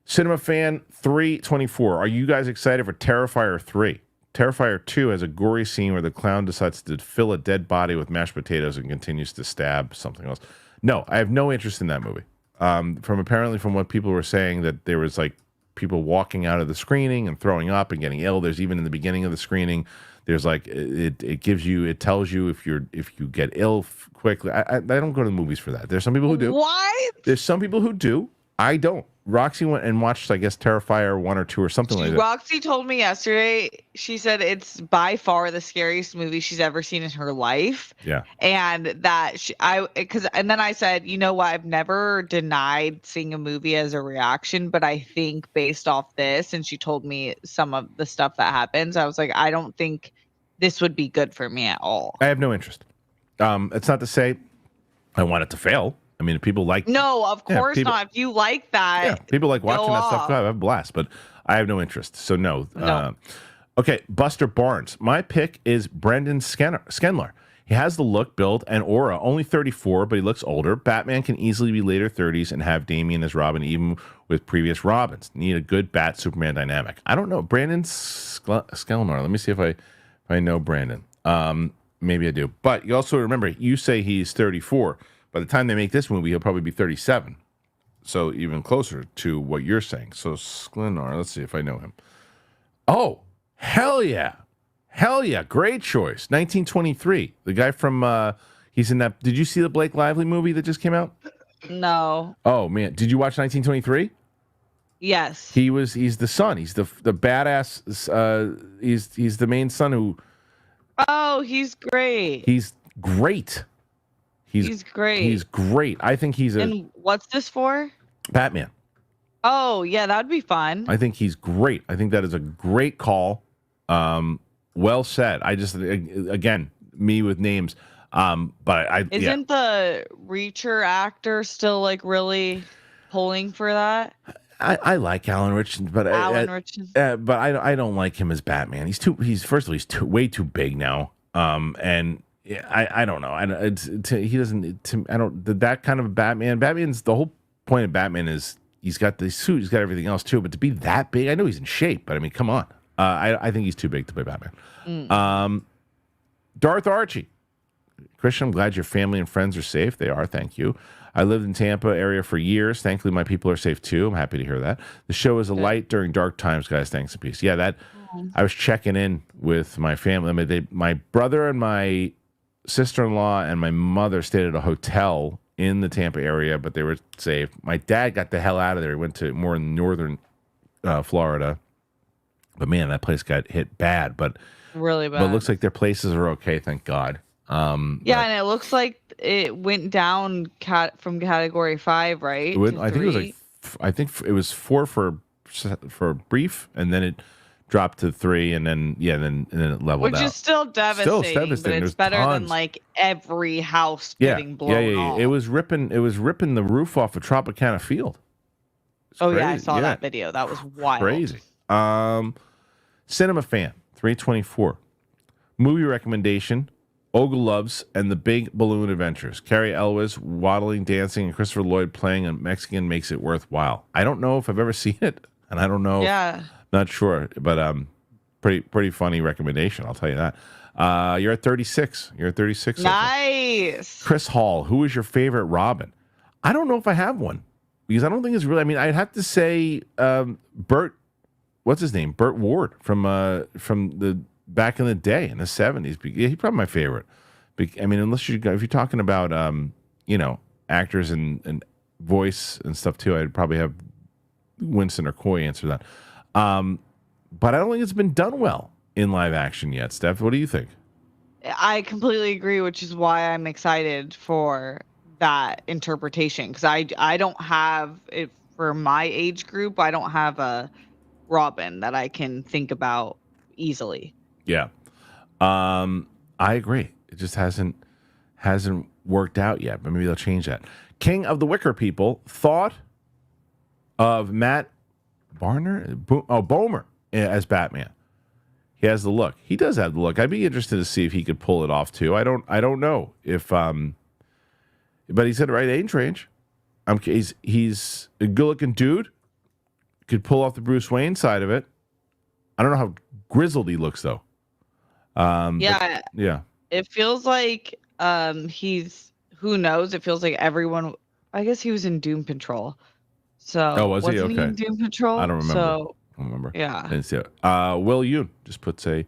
Speaker 1: Cinema Fan 324. Are you guys excited for Terrifier 3? Terrifier 2 has a gory scene where the clown decides to fill a dead body with mashed potatoes and continues to stab something else. No, I have no interest in that movie. From what people were saying, that there was like people walking out of the screening and throwing up and getting ill. There's even in the beginning of the screening, there's like it tells you if you get ill quickly. I don't go to the movies for that. There's some people who do.
Speaker 2: What?
Speaker 1: There's some people who do. I don't. Roxy went and watched, I guess, Terrifier 1 or 2 or something like that.
Speaker 2: Roxy told me yesterday, she said it's by far the scariest movie she's ever seen in her life.
Speaker 1: Yeah.
Speaker 2: And that and then I said, you know what? I've never denied seeing a movie as a reaction, but I think based off this, and she told me some of the stuff that happens, I was like, I don't think this would be good for me at all.
Speaker 1: I have no interest. It's not to say I want it to fail. I mean, if people like...
Speaker 2: No, of course not. If you like that...
Speaker 1: Yeah, people like watching that stuff. I have a blast, but I have no interest. So, no. Okay, Buster Barnes. My pick is Brendan Skenler. He has the look, build, and aura. Only 34, but he looks older. Batman can easily be later 30s and have Damian as Robin, even with previous Robins. Need a good Bat-Superman dynamic. I don't know. Brandon Skenler. Let me see if I know Brandon. Maybe I do. But you also remember, you say he's 34. By the time they make this movie, he'll probably be 37. So even closer to what you're saying. So Sklenar, let's see if I know him. Oh, hell yeah. Hell yeah. Great choice. 1923. The guy from, he's in that, did you see the Blake Lively movie that just came out?
Speaker 2: No.
Speaker 1: Oh, man. Did you watch 1923?
Speaker 2: Yes.
Speaker 1: He's the son. He's the badass, he's the main son who.
Speaker 2: Oh, he's great.
Speaker 1: He's great. He's great. He's great. I think he's
Speaker 2: And what's this for?
Speaker 1: Batman.
Speaker 2: Oh, yeah, that'd be fun.
Speaker 1: I think he's great. I think that is a great call. Well said. I just, again, me with names. But
Speaker 2: Isn't the Reacher actor still like really pulling for that?
Speaker 1: I like Alan Ritchson, but but I don't like him as Batman. He's way too big now. And I don't know. He doesn't. I don't. That kind of Batman. Batman's the whole point of Batman is he's got the suit. He's got everything else too. But to be that big, I know he's in shape. But I mean, come on. I think he's too big to play Batman. Darth Archie. Kristian, I'm glad your family and friends are safe. They are. Thank you. I lived in Tampa area for years. Thankfully, my people are safe too. I'm happy to hear that. The show is a light during dark times, guys. Thanks and peace. Yeah, I was checking in with my family. I mean, my brother and my sister-in-law and my mother stayed at a hotel in the Tampa area, but they were safe. My dad got the hell out of there. He went to more in northern Florida. But man, that place got hit bad. But
Speaker 2: really bad.
Speaker 1: But it looks like their places are okay, thank God.
Speaker 2: And it looks like it went down from category 5, right?
Speaker 1: I think it was 4 for a brief, and then it dropped to 3, and then it leveled out.
Speaker 2: Which is still devastating, but it's better than like every house getting blown off.
Speaker 1: It was ripping the roof off of Tropicana Field.
Speaker 2: Crazy. Yeah, I saw that video. That was wild.
Speaker 1: Crazy. Cinema Fan 324. Movie recommendation: Ogle Loves and the Big Balloon Adventures. Carrie Elwes waddling, dancing, and Christopher Lloyd playing a Mexican makes it worthwhile. I don't know if I've ever seen it. And I don't know.
Speaker 2: Yeah.
Speaker 1: Not sure, but pretty funny recommendation. I'll tell you that. You're at 36. You're at 36.
Speaker 2: Nice.
Speaker 1: Chris Hall, who is your favorite Robin? I don't know if I have one because I don't think it's really. I mean, I'd have to say Burt. What's his name? Burt Ward from the back in the day in the 70s. He's probably my favorite. I mean, if you're talking about actors and voice and stuff too, I'd probably have Winston or Coy answer that. But I don't think it's been done well in live action yet. Steph, what do you think?
Speaker 2: I completely agree, which is why I'm excited for that interpretation, because I don't have it for my age group. I don't have a Robin that I can think about easily.
Speaker 1: Yeah, I agree. It just hasn't worked out yet, but maybe they'll change that. King of the Wicker People, thought of Matt Bomer as Batman. He has the look. He does have the look. I'd be interested to see if he could pull it off too. I don't know if but he's at the right age range. He's a good-looking dude. Could pull off the Bruce Wayne side of it. I don't know how grizzled he looks though.
Speaker 2: Yeah. It feels like he's, who knows? It feels like everyone. I guess he was in Doom Patrol. So
Speaker 1: was he? Okay.
Speaker 2: He in Doom Patrol?
Speaker 1: I don't remember.
Speaker 2: So,
Speaker 1: I don't remember.
Speaker 2: Yeah.
Speaker 1: I didn't see it. Will Yoon just puts a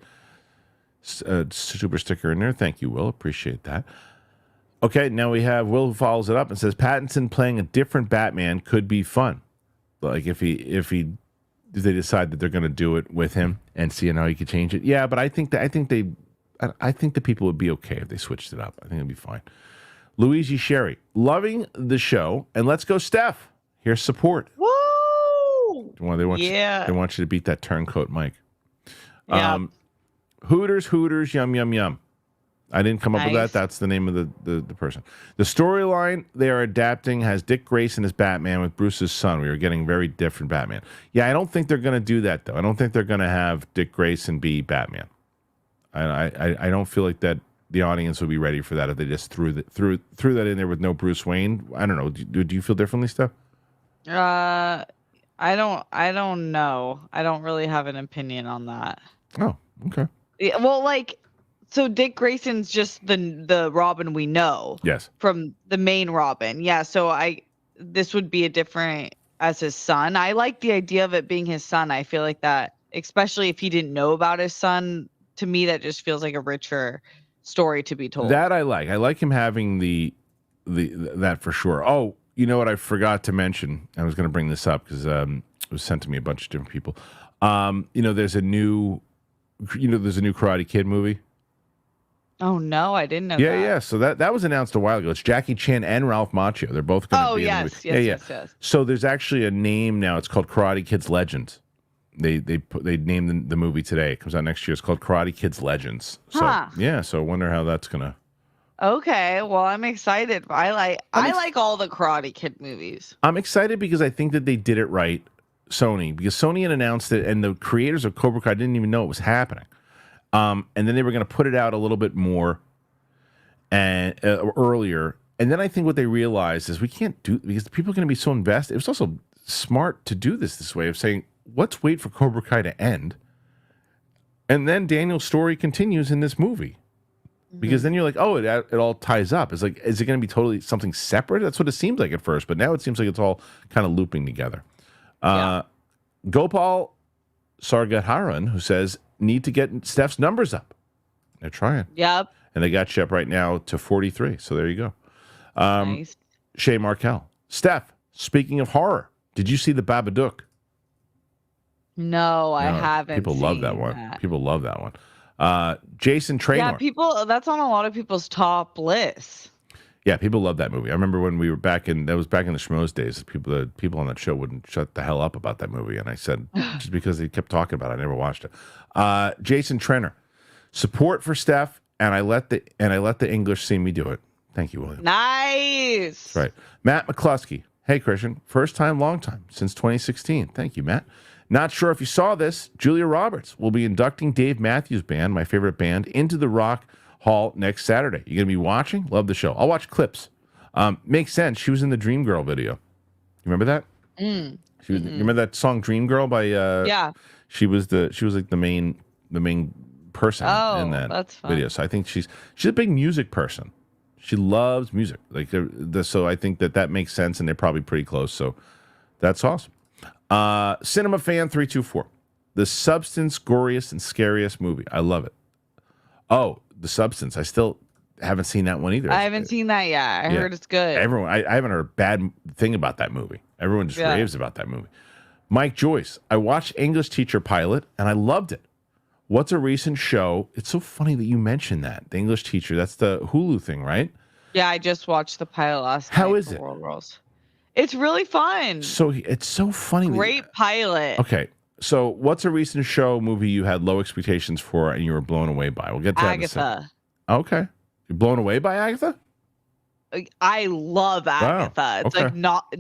Speaker 1: super sticker in there. Thank you, Will. Appreciate that. Okay, now we have Will who follows it up and says Pattinson playing a different Batman could be fun. Like if they decide that they're going to do it with him and see how he could change it. Yeah, but I think the people would be okay if they switched it up. I think it'd be fine. Luigi Sherry, loving the show, and let's go, Steph. Here's support.
Speaker 2: Woo!
Speaker 1: They want you to beat that turncoat mic.
Speaker 2: Yeah.
Speaker 1: Hooters, yum, yum, yum. I didn't come up with that. That's the name of the person. The storyline they are adapting has Dick Grayson as Batman with Bruce's son. We are getting very different Batman. Yeah, I don't think they're going to do that, though. I don't think they're going to have Dick Grayson be Batman. I don't feel like that the audience would be ready for that if they just threw that in there with no Bruce Wayne. I don't know. Do you feel differently, Steph?
Speaker 2: I don't know. I don't really have an opinion on that.
Speaker 1: Oh, okay.
Speaker 2: Yeah, well, so Dick Grayson's just the Robin we know.
Speaker 1: Yes.
Speaker 2: From the main Robin. Yeah, so this would be a different as his son. I like the idea of it being his son. I feel like that, especially if he didn't know about his son, to me that just feels like a richer story to be told.
Speaker 1: That I like. I like him having the that for sure. Oh, you know what I forgot to mention? I was going to bring this up because it was sent to me a bunch of different people. There's a new Karate Kid movie.
Speaker 2: Oh no, I didn't know that.
Speaker 1: Yeah. So that was announced a while ago. It's Jackie Chan and Ralph Macchio. They're both going to be in the movie.
Speaker 2: Yes.
Speaker 1: So there's actually a name now. It's called Karate Kids Legends. They named the movie today. It comes out next year. It's called Karate Kids Legends. So so I wonder how that's gonna.
Speaker 2: Okay, well I'm excited. I like all the Karate Kid movies.
Speaker 1: I'm excited because I think that they did it right, Sony, because Sony had announced it, and the creators of Cobra Kai didn't even know it was happening. And then they were going to put it out a little bit more and earlier. And then I think what they realized is we can't do, because people are going to be so invested. It was also smart to do this way of saying, let's wait for Cobra Kai to end. And then Daniel's story continues in this movie. Because then you're like, oh, it all ties up. It's like, is it going to be totally something separate? That's what it seemed like at first. But now it seems like it's all kind of looping together. Gopal Sargatharan, who says, need to get Steph's numbers up. They're trying.
Speaker 2: Yep.
Speaker 1: And they got Shep right now to 43. So there you go.
Speaker 2: Nice.
Speaker 1: Shay Markel. Steph, speaking of horror, did you see the Babadook?
Speaker 2: No, I haven't.
Speaker 1: People love that one. People love that one. Jason Traynor.
Speaker 2: Yeah, that's on a lot of people's top lists.
Speaker 1: Yeah, people love that movie. I remember when we were back in the Schmoes days, the people on that show wouldn't shut the hell up about that movie. And I said, just because they kept talking about it, I never watched it. Jason Trenner, support for Steph, and I let the English see me do it. Thank you, William.
Speaker 2: Nice.
Speaker 1: That's right. Matt McCluskey. Hey, Kristian. First time, long time, since 2016. Thank you, Matt. Not sure if you saw this. Julia Roberts will be inducting Dave Matthews Band, my favorite band, into the Rock Hall next Saturday. You going to be watching? Love the show. I'll watch clips. Makes sense. She was in the Dream Girl video. You remember that? She was. You remember that song "Dream Girl" by?
Speaker 2: Yeah.
Speaker 1: She was like the main person in that video. So I think she's a big music person. She loves music. So I think that makes sense, and they're probably pretty close. So that's awesome. Cinema Fan 324, The Substance, goriest and scariest movie. I love it. Oh, The Substance. I still haven't seen that one either.
Speaker 2: I haven't seen that yet. I heard it's good.
Speaker 1: Everyone, I haven't heard a bad thing about that movie. Everyone just raves about that movie. Mike Joyce, I watched English Teacher Pilot, and I loved it. What's a recent show? It's so funny that you mentioned that. The English Teacher. That's the Hulu thing, right?
Speaker 2: Yeah, I just watched the pilot last night.
Speaker 1: How is it?
Speaker 2: World Rules. It's really fun.
Speaker 1: So it's so funny.
Speaker 2: Great pilot.
Speaker 1: Okay. So what's a recent show, movie you had low expectations for and you were blown away by? We'll get to that in a second.
Speaker 2: Agatha.
Speaker 1: Okay. You're blown away by Agatha?
Speaker 2: I love Agatha.
Speaker 1: Wow.
Speaker 2: It's like not.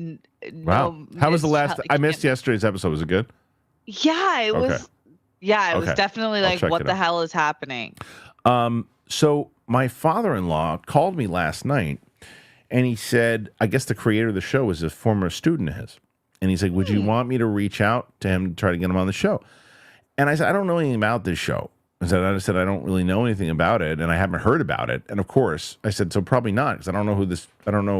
Speaker 2: No,
Speaker 1: How was the last? I missed yesterday's episode. Was it good?
Speaker 2: Yeah, it was. Yeah, it was definitely like, what the hell is happening?
Speaker 1: So my father-in-law called me last night, and he said, I guess the creator of the show is a former student of his. And he's like, would you want me to reach out to him to try to get him on the show? And I said, I don't know anything about this show. I said, I don't really know anything about it, and I haven't heard about it. And of course, I said, so probably not, because I don't know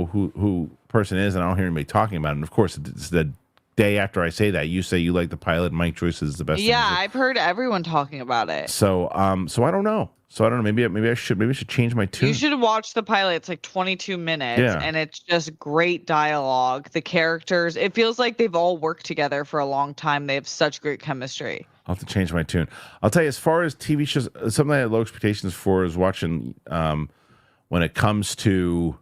Speaker 1: who person is, and I don't hear anybody talking about it. And of course, it's the day after I say that, you say you like the pilot, and Mike Joyce is the best.
Speaker 2: Yeah, I've heard everyone talking about it.
Speaker 1: So, so I don't know. Maybe I should change my tune.
Speaker 2: You should watch the pilot. It's like 22 minutes, and it's just great dialogue. The characters, it feels like they've all worked together for a long time. They have such great chemistry.
Speaker 1: I'll have to change my tune. I'll tell you, as far as TV shows, something I had low expectations for is watching. When it comes to,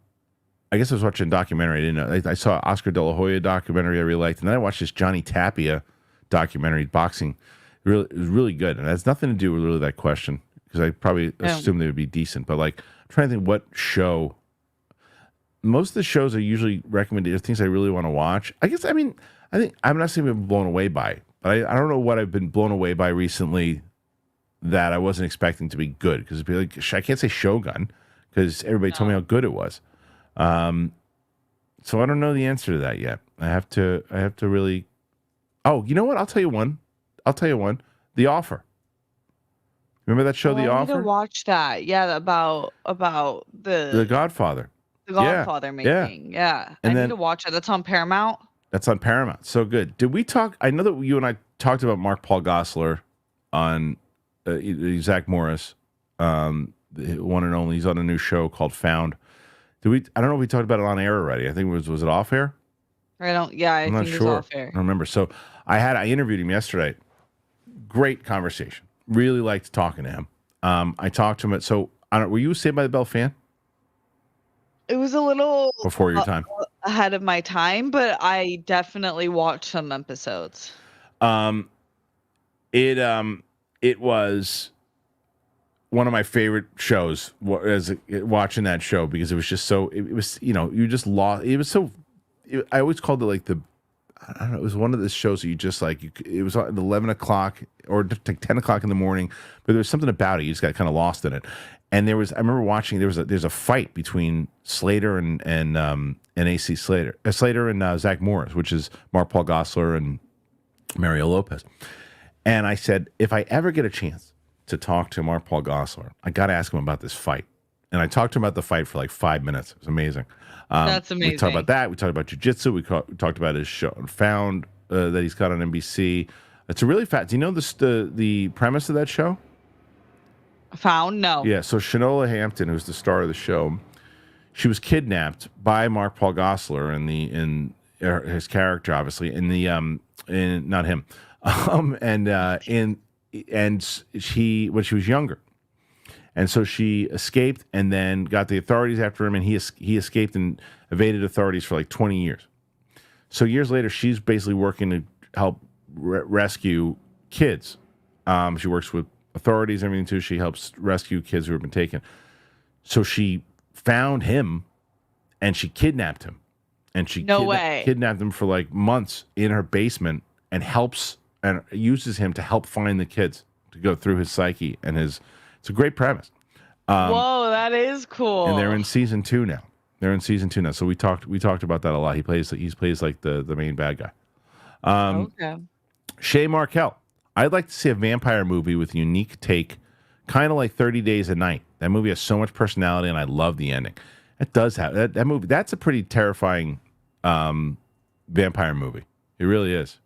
Speaker 1: I guess I was watching a documentary. I didn't know. I saw Oscar De La Hoya documentary I really liked, and then I watched this Johnny Tapia documentary, boxing. It was really good, and it has nothing to do with really that question, because I probably assumed they would be decent. But like, I'm trying to think what show. Most of the shows are usually recommended things I really want to watch. I think I'm not saying I've been blown away by, but I don't know what I've been blown away by recently that I wasn't expecting to be good. Because it'd be like, I can't say Shogun because everybody told me how good it was. So I don't know the answer to that yet. I have to really. Oh, you know what? I'll tell you one. The Offer. Remember that show, The Offer?
Speaker 2: I need to watch that. Yeah, about the
Speaker 1: Godfather.
Speaker 2: The Godfather making. Yeah. I need to watch it. That's on Paramount.
Speaker 1: That's on Paramount. So good. Did we talk? I know that you and I talked about Mark Paul Gosselaar on Zach Morris, the one and only. He's on a new show called Found. I don't know if we talked about it on air already. I think was it off air?
Speaker 2: I think it was off air.
Speaker 1: I don't remember. So I interviewed him yesterday. Great conversation. Really liked talking to him. I talked to him. Were you a Saved by the Bell fan?
Speaker 2: It was a little
Speaker 1: before your time,
Speaker 2: ahead of my time, but I definitely watched some episodes.
Speaker 1: It was one of my favorite shows watching that show, because it was just so. It was, you just lost. It was so. I always called it like the. I don't know. It was one of the shows that you just like. It was at 11 o'clock or like 10 o'clock in the morning, but there was something about it. You just got kind of lost in it. And I remember watching. There's a fight between Slater and AC Slater, Slater and Zach Morris, which is Mark Paul Gosselaar and Mario Lopez. And I said, if I ever get a chance to talk to Mark Paul Gosselaar, I got to ask him about this fight. And I talked to him about the fight for like 5 minutes. It was amazing.
Speaker 2: That's amazing.
Speaker 1: We talked about that. We talked about jiu-jitsu. We talked about his show Found that he's got on NBC. It's a really fat. Do you know the premise of that show?
Speaker 2: Found? No.
Speaker 1: Yeah. So Shanola Hampton, who's the star of the show, she was kidnapped by Mark Paul Gosselaar in his character, obviously, not him, and she when she was younger. And so she escaped and then got the authorities after him, and he escaped and evaded authorities for like 20 years. So years later, she's basically working to help rescue kids. She works with authorities and everything too. She helps rescue kids who have been taken. So she found him and she kidnapped him. And she kidnapped him for like months in her basement and uses him to help find the kids, to go through his psyche and his. It's a great premise.
Speaker 2: Whoa, that is cool.
Speaker 1: And they're in season 2 now. So we talked about that a lot. He plays like the main bad guy.
Speaker 2: Okay.
Speaker 1: Shay Markel. I'd like to see a vampire movie with a unique take, kind of like 30 Days a Night. That movie has so much personality, and I love the ending. It does have that movie. That's a pretty terrifying vampire movie. It really is.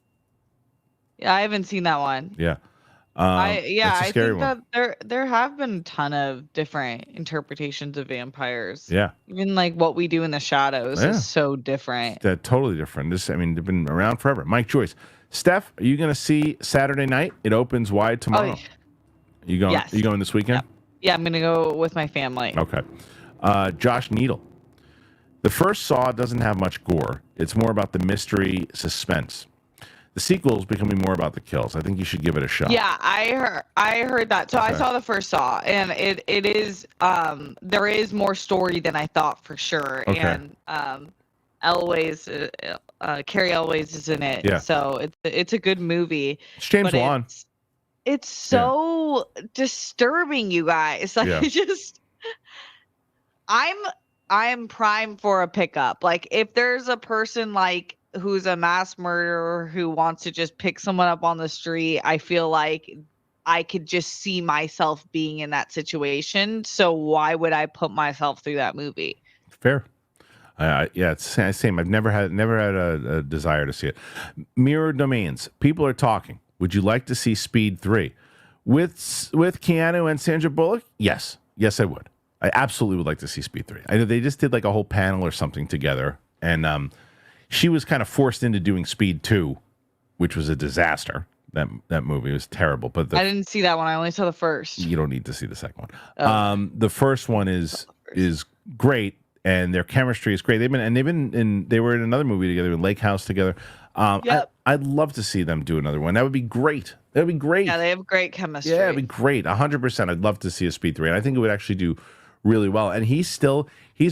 Speaker 2: Yeah, I haven't seen that one.
Speaker 1: Yeah.
Speaker 2: I think
Speaker 1: one.
Speaker 2: that there have been a ton of different interpretations of vampires.
Speaker 1: Yeah.
Speaker 2: Even like What We Do in the Shadows is so different.
Speaker 1: They're totally different. They've been around forever. Mike Joyce. Steph, are you going to see Saturday night? It opens wide tomorrow. You going?
Speaker 2: Yes.
Speaker 1: You going this weekend?
Speaker 2: Yeah, I'm going to go with my family.
Speaker 1: Okay. Josh Needle. The first Saw doesn't have much gore. It's more about the mystery suspense. The sequel is becoming more about the kills. I think you should give it a shot.
Speaker 2: Yeah, I heard that. So I saw the first Saw, and it is there is more story than I thought for sure.
Speaker 1: Okay.
Speaker 2: And Carrie Elways is in it.
Speaker 1: Yeah.
Speaker 2: So it's a good movie.
Speaker 1: It's James Wan.
Speaker 2: It's so disturbing, you guys. Like I'm primed for a pickup. Like if there's a person like who's a mass murderer who wants to just pick someone up on the street, I feel like I could just see myself being in that situation. So why would I put myself through that movie?
Speaker 1: Fair. It's the same. I've never had a desire to see it. Mirror Domains. People are talking. Would you like to see Speed 3 with Keanu and Sandra Bullock? Yes, I would. I absolutely would like to see Speed 3. I know they just did like a whole panel or something together, and she was kind of forced into doing Speed 2, which was a disaster. That movie was terrible. But
Speaker 2: I didn't see that one. I only saw the first.
Speaker 1: You don't need to see the second one. The first one is great, and their chemistry is great. They were in another movie together, in Lake House together. I'd love to see them do another one. That would be great. That would be great.
Speaker 2: Yeah, they have great chemistry.
Speaker 1: Yeah, it'd be great. 100%. I'd love to see a Speed 3, and I think it would actually do really well. And he's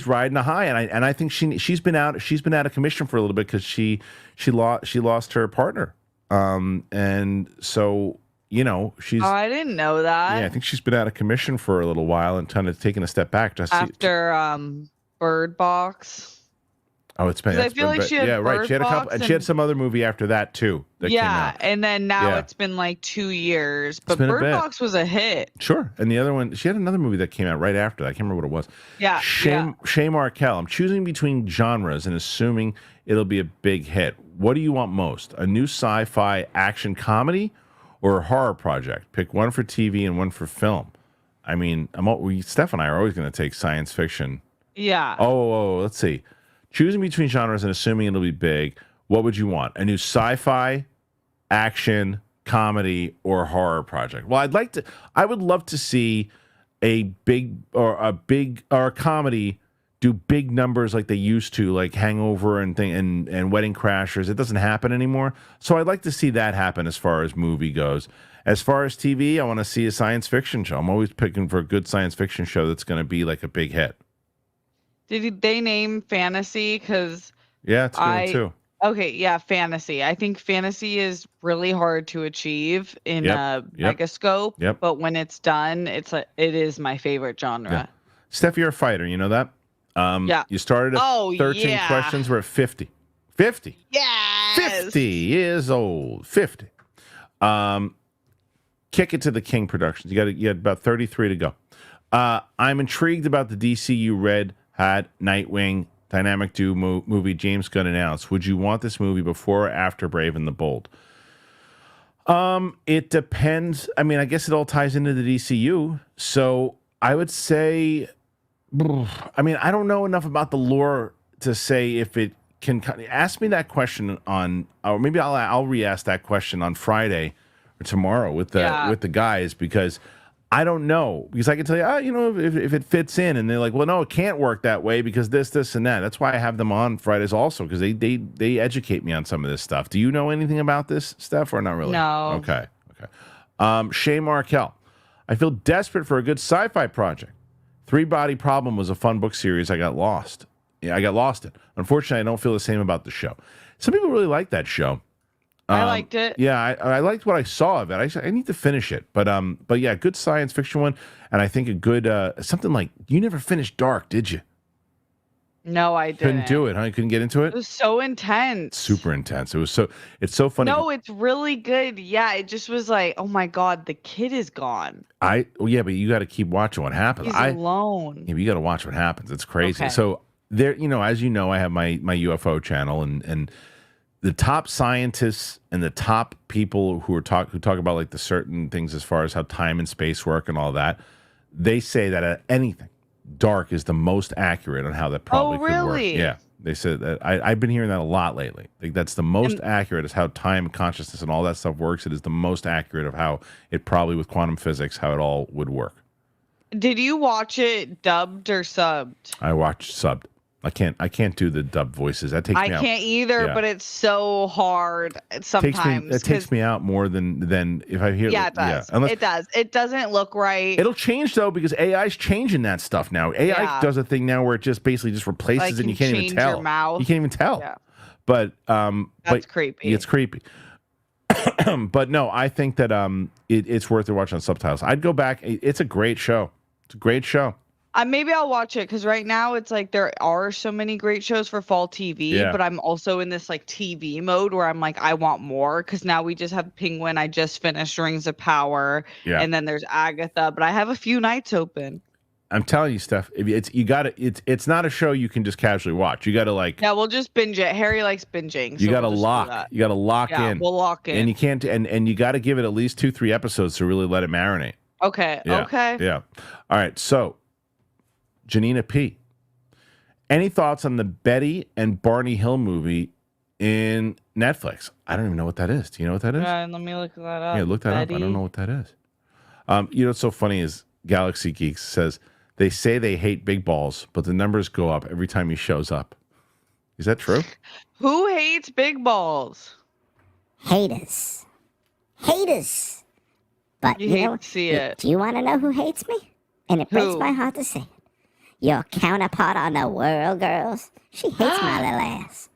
Speaker 1: riding a high, and I think she's been out of commission for a little bit because she lost her partner. And so she's.
Speaker 2: Oh, I didn't know that.
Speaker 1: Yeah, I think she's been out of commission for a little while and kind of taking a step back.
Speaker 2: After Bird Box.
Speaker 1: Oh, it's been.
Speaker 2: I feel like she had Bird
Speaker 1: She had a couple, and she had some other movie after that too. That came out.
Speaker 2: And then now it's been like 2 years. But Bird Box was a hit.
Speaker 1: Sure, and the other one, she had another movie that came out right after that. I can't remember what it was.
Speaker 2: Yeah.
Speaker 1: Shay Markel. I'm choosing between genres and assuming it'll be a big hit. What do you want most? A new sci-fi action comedy or a horror project? Pick one for TV and one for film. I mean, Steph and I are always going to take science fiction.
Speaker 2: Yeah.
Speaker 1: Oh, let's see. Choosing between genres and assuming it'll be big, what would you want? A new sci-fi, action, comedy, or horror project? Well, I would love to see a comedy do big numbers like they used to, like Hangover and Wedding Crashers. It doesn't happen anymore. So I'd like to see that happen as far as movie goes. As far as TV, I want to see a science fiction show. I'm always picking for a good science fiction show that's going to be like a big hit.
Speaker 2: Did they name fantasy? Because
Speaker 1: it's good too.
Speaker 2: Okay, yeah, fantasy. I think fantasy is really hard to achieve in a megascope.
Speaker 1: Yep.
Speaker 2: But when it's done, it is my favorite genre.
Speaker 1: Yeah. Steph, you're a fighter. You know that? You started at 13 questions. We're at 50. 50.
Speaker 2: Yes.
Speaker 1: 50 years old. 50. Kick it to the King Productions. You had about 33 to go. I'm intrigued about the DCU Red Hat Nightwing Dynamic Duo movie James Gunn announced. Would you want this movie before or after Brave and the Bold? It depends. I mean, I guess it all ties into the DCU. So I would say, I mean, I don't know enough about the lore to say if it can. Ask me that question or maybe I'll re-ask that question on Friday or tomorrow with the guys, because I don't know, because I can tell you, if it fits in, and they're like, well, no, it can't work that way because this, and that. That's why I have them on Fridays also, because they educate me on some of this stuff. Do you know anything about this, Steph, or not really?
Speaker 2: No.
Speaker 1: Okay. Shay Markel. I feel desperate for a good sci-fi project. Three Body Problem was a fun book series I got lost. Yeah, I got lost in. Unfortunately, I don't feel the same about the show. Some people really like that show.
Speaker 2: I liked it.
Speaker 1: Yeah, I liked what I saw of it. I need to finish it, but yeah, good science fiction one, and I think a good something like, you never finished Dark, did you?
Speaker 2: No, I didn't.
Speaker 1: Couldn't do it, huh? You couldn't get into it?
Speaker 2: It was so intense.
Speaker 1: Super intense. It's so funny.
Speaker 2: No, it's really good. Yeah, it just was like, oh my God, the kid is gone.
Speaker 1: But you got to keep watching what happens.
Speaker 2: He's alone.
Speaker 1: Yeah, but you got to watch what happens. It's crazy.
Speaker 2: Okay.
Speaker 1: So there, as you know, I have my UFO channel, and the top scientists and the top people who talk about like the certain things as far as how time and space work and all that, they say that anything dark is the most accurate on how that probably could work. Yeah, they said that. I've been hearing that a lot lately. Like that's the most accurate is how time, consciousness, and all that stuff works. It is the most accurate of how it probably with quantum physics how it all would work.
Speaker 2: Did you watch it dubbed or subbed?
Speaker 1: I watched subbed. I can't do the dub voices. That takes me out.
Speaker 2: I can't either, but it's so hard sometimes.
Speaker 1: It takes me out more than if I hear.
Speaker 2: Yeah, it does. Yeah, it does. It doesn't look right.
Speaker 1: It'll change though because AI's changing that stuff now. AI does a thing now where it just basically just replaces
Speaker 2: like
Speaker 1: and you can't even tell.
Speaker 2: Your mouth.
Speaker 1: You can't even tell.
Speaker 2: Yeah.
Speaker 1: But
Speaker 2: that's creepy.
Speaker 1: It's creepy. But no, I think that it's worth it watching on subtitles. I'd go back. It's a great show. It's a great show.
Speaker 2: Maybe I'll watch it because right now it's like there are so many great shows for fall TV, but I'm also in this like TV mode where I'm like, I want more because now we just have Penguin. I just finished Rings of Power, and then there's Agatha, but I have a few nights open.
Speaker 1: I'm telling you, Steph, it's not a show you can just casually watch. You got to like.
Speaker 2: Yeah, we'll just binge it. Harry likes binging.
Speaker 1: You got to lock. You got to lock in.
Speaker 2: We'll lock in.
Speaker 1: And you can't. And you got to give it at least 2-3 episodes to really let it marinate.
Speaker 2: Okay.
Speaker 1: Yeah.
Speaker 2: Okay.
Speaker 1: Yeah. All right. So. Janina P. Any thoughts on the Betty and Barney Hill movie in Netflix? I don't even know what that is. Do you know what that is?
Speaker 2: Let me look that up.
Speaker 1: Yeah, look that up. I don't know what that is. What's so funny is Galaxy Geeks says they say they hate big balls, but the numbers go up every time he shows up. Is that true?
Speaker 2: Who hates big balls?
Speaker 3: Haters. But
Speaker 2: you hate to see it.
Speaker 3: Do you want to know who hates me? And it breaks my heart to say it. Your counterpart on the world, girls. She hates my little ass.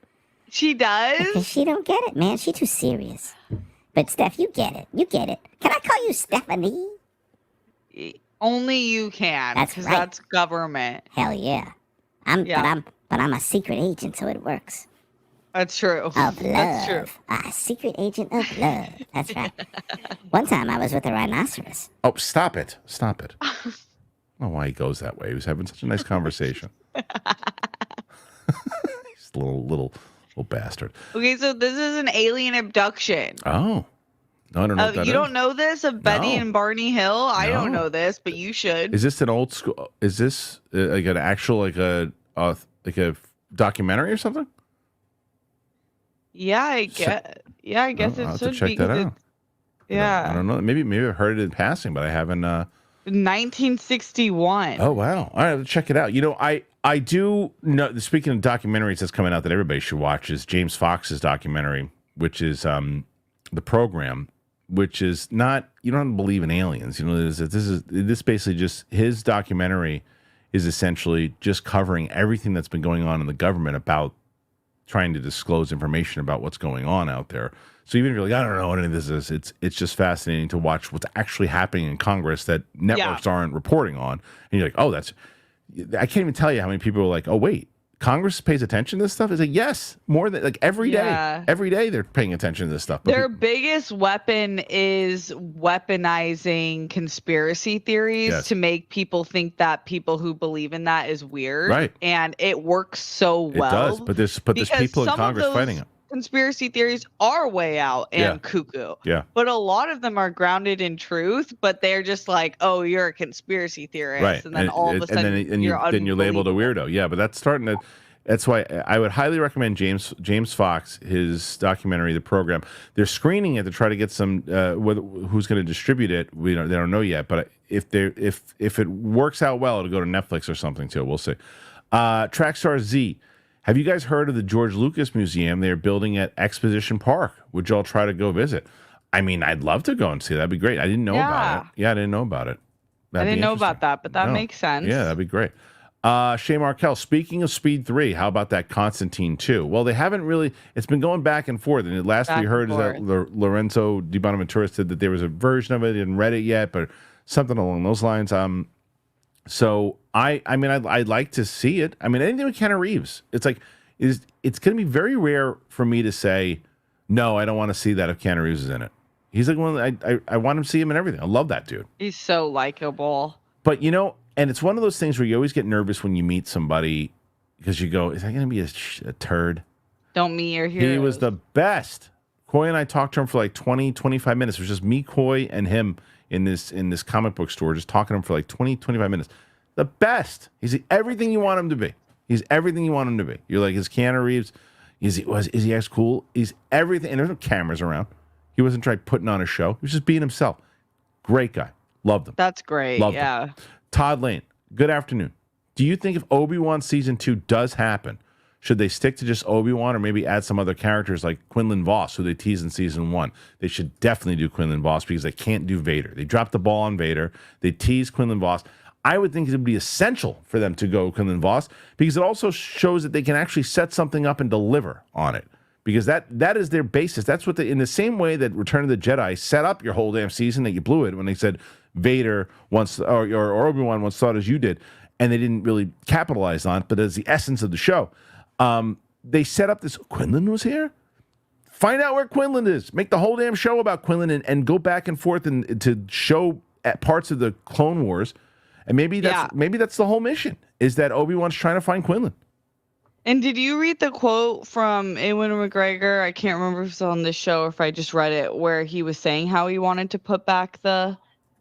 Speaker 2: She does?
Speaker 3: Because she don't get it, man. She too serious. But, Steph, you get it. Can I call you Stephanie?
Speaker 2: Only you can.
Speaker 3: That's right.
Speaker 2: Because that's government.
Speaker 3: Hell yeah. But I'm a secret agent, so it works.
Speaker 2: That's true.
Speaker 3: Of love.
Speaker 2: That's true.
Speaker 3: A secret agent of love. That's right. One time I was with a rhinoceros.
Speaker 1: Oh, stop it. I don't know why he goes that way. He was having such a nice conversation. He's a little bastard.
Speaker 2: Okay, so this is an alien abduction.
Speaker 1: Oh. No, I don't know what that
Speaker 2: you don't know this of Betty and Barney Hill? I don't know this, but you should.
Speaker 1: Is this an old school? Is this like an actual like a documentary or something?
Speaker 2: Yeah, I guess it
Speaker 1: I'll have
Speaker 2: should
Speaker 1: to check
Speaker 2: be.
Speaker 1: That out.
Speaker 2: Yeah.
Speaker 1: I don't know. Maybe I've heard it in passing, but I haven't.
Speaker 2: 1961.
Speaker 1: Oh wow! All right, let's check it out. I do know. Speaking of documentaries that's coming out that everybody should watch is James Fox's documentary, which is The Program, which is not. You don't have to believe in aliens. This basically just his documentary is essentially just covering everything that's been going on in the government about trying to disclose information about what's going on out there. So even if you're like, I don't know what any of this is, it's just fascinating to watch what's actually happening in Congress that networks aren't reporting on. And you're like, oh, I can't even tell you how many people are like, oh, wait, Congress pays attention to this stuff? It's like, yes, more than like every day. Every day they're paying attention to this stuff.
Speaker 2: Their biggest weapon is weaponizing conspiracy theories to make people think that people who believe in that is weird.
Speaker 1: Right.
Speaker 2: And it works so well.
Speaker 1: It does. But there's people in Congress fighting it.
Speaker 2: Conspiracy theories are way out and cuckoo.
Speaker 1: Yeah.
Speaker 2: But a lot of them are grounded in truth, but they're just like, oh, you're a conspiracy theorist.
Speaker 1: Right.
Speaker 2: And then all of a sudden
Speaker 1: you're labeled a weirdo. Yeah, but that's why I would highly recommend James Fox, his documentary, The Program. They're screening it to try to get some who's going to distribute it. They don't know yet, but if it works out well, it'll go to Netflix or something too. We'll see. Trackstar Z. Have you guys heard of the George Lucas Museum they're building at Exposition Park? Would y'all try to go visit? I mean, I'd love to go and see. That'd be great. I didn't know about it. Yeah, I didn't know about it.
Speaker 2: I didn't know about that, but that makes sense.
Speaker 1: Yeah, that'd be great. Shay Markel, speaking of Speed 3, how about that Constantine 2? Well, they haven't really, it's been going back and forth. And the last we heard is that Lorenzo Di Bonaventura said that there was a version of it, didn't read it yet, but something along those lines. So I mean, I'd like to see it. I mean, anything with Keanu Reeves. It's like, it's going to be very rare for me to say, no, I don't want to see that if Keanu Reeves is in it. He's like one of I want to see him in everything. I love that dude.
Speaker 2: He's so likable.
Speaker 1: But, and it's one of those things where you always get nervous when you meet somebody because you go, is that going to be a turd?
Speaker 2: Don't meet your heroes.
Speaker 1: He was the best. Coy and I talked to him for like 20, 25 minutes. It was just me, Coy, and him in this comic book store, just talking to him for like 20, 25 minutes. The best. He's everything you want him to be. He's everything you want him to be. You're like, is Keanu Reeves, is he as cool? He's everything. And there's no cameras around. He wasn't trying putting on a show. He was just being himself. Great guy. Loved him.
Speaker 2: That's great.
Speaker 1: Loved
Speaker 2: him.
Speaker 1: Todd Lane, good afternoon. Do you think if Obi-Wan season 2 does happen, should they stick to just Obi-Wan or maybe add some other characters like Quinlan Vos, who they teased in season 1? They should definitely do Quinlan Vos because they can't do Vader. They dropped the ball on Vader. They teased Quinlan Vos. I would think it would be essential for them to go Quinlan Vos because it also shows that they can actually set something up and deliver on it. Because that is their basis. That's what in the same way that Return of the Jedi set up your whole damn season that you blew it when they said Vader once or Obi-Wan once thought as you did, and they didn't really capitalize on it, but as the essence of the show. They set up this, Quinlan was here? Find out where Quinlan is. Make the whole damn show about Quinlan and go back and forth and to show at parts of the Clone Wars. And maybe that's the whole mission, is that Obi-Wan's trying to find Quinlan.
Speaker 2: And did you read the quote from Ewan McGregor? I can't remember if it's on this show or if I just read it, where he was saying how he wanted to put back the